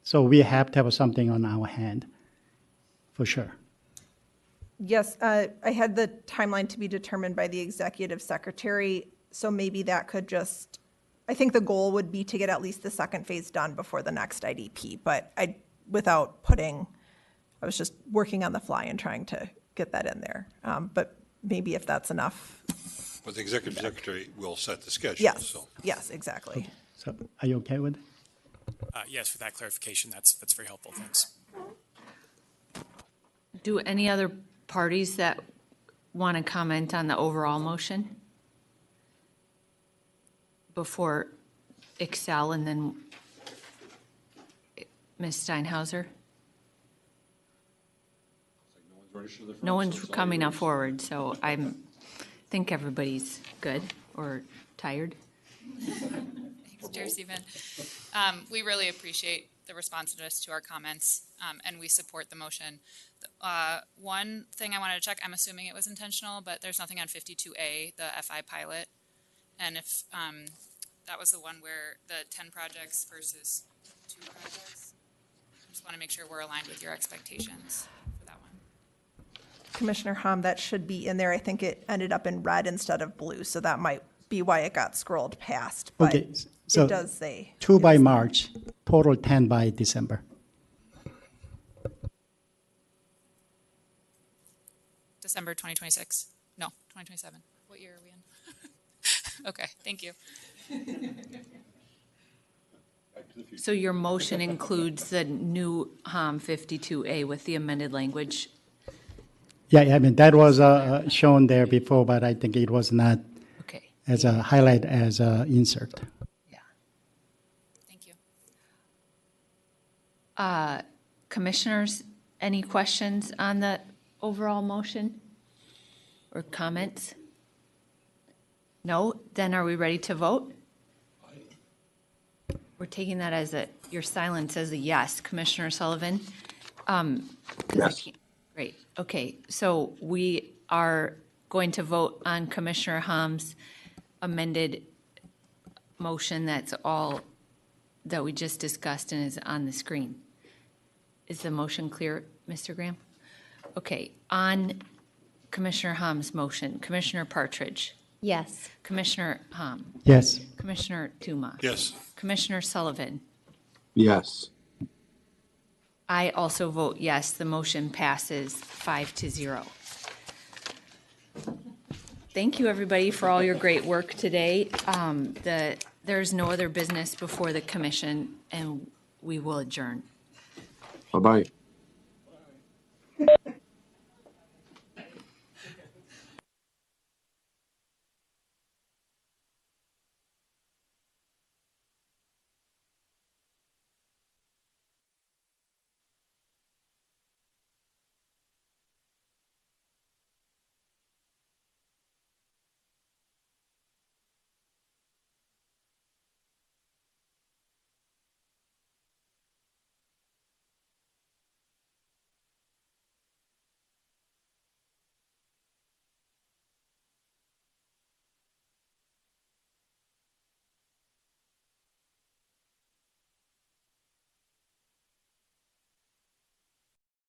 So we have to have something on our hand, for sure. Yes, I had the timeline to be determined by the executive secretary, so maybe that could just, I think the goal would be to get at least the second phase done before the next IDP, but I was just working on the fly and trying to get that in there. But maybe if that's enough. But the executive secretary will set the schedule. Yes, So. yes, exactly. Okay. So are you okay with it? Yes, for that clarification, that's very helpful. Thanks. Do any other parties that want to comment on the overall motion before Xcel and then Ms. Steinhauser? No one's coming up forward, so think everybody's good or tired. Thanks, Chair Sieben. We really appreciate the responsiveness to our comments, and we support the motion. One thing I wanted to check, I'm assuming it was intentional, but there's nothing on 52A, the FI pilot. And if that was the one where the 10 projects versus 2 projects, I just want to make sure we're aligned with your expectations for that one. Commissioner Hom, that should be in there. I think it ended up in red instead of blue, so that might be why it got scrolled past. But Okay, so it does say 2 by March, total 10 by December. December 2026? No, 2027. What year are we in? Okay, thank you. So your motion includes the new 52A with the amended language? Yeah, I mean, that was shown there before, but I think it was not Okay. as a highlight as a insert. Thank you. Commissioners, any questions on the overall motion or comments? No? Then are we ready to vote? We're taking that as your silence as a yes. Commissioner Sullivan? Yes. Great. Okay, so we are going to vote on Commissioner Hom's amended motion. That's all that we just discussed and is on the screen. Is the motion clear, Mr. Graham? Okay, on Commissioner Hom's motion, Commissioner Partridge? Yes. Commissioner Hom? Yes. Commissioner Tuma? Yes. Commissioner Sullivan? Yes. I also vote yes. The motion passes 5-0. Thank you, everybody, for all your great work today. There's no other business before the commission, and we will adjourn. Bye-bye.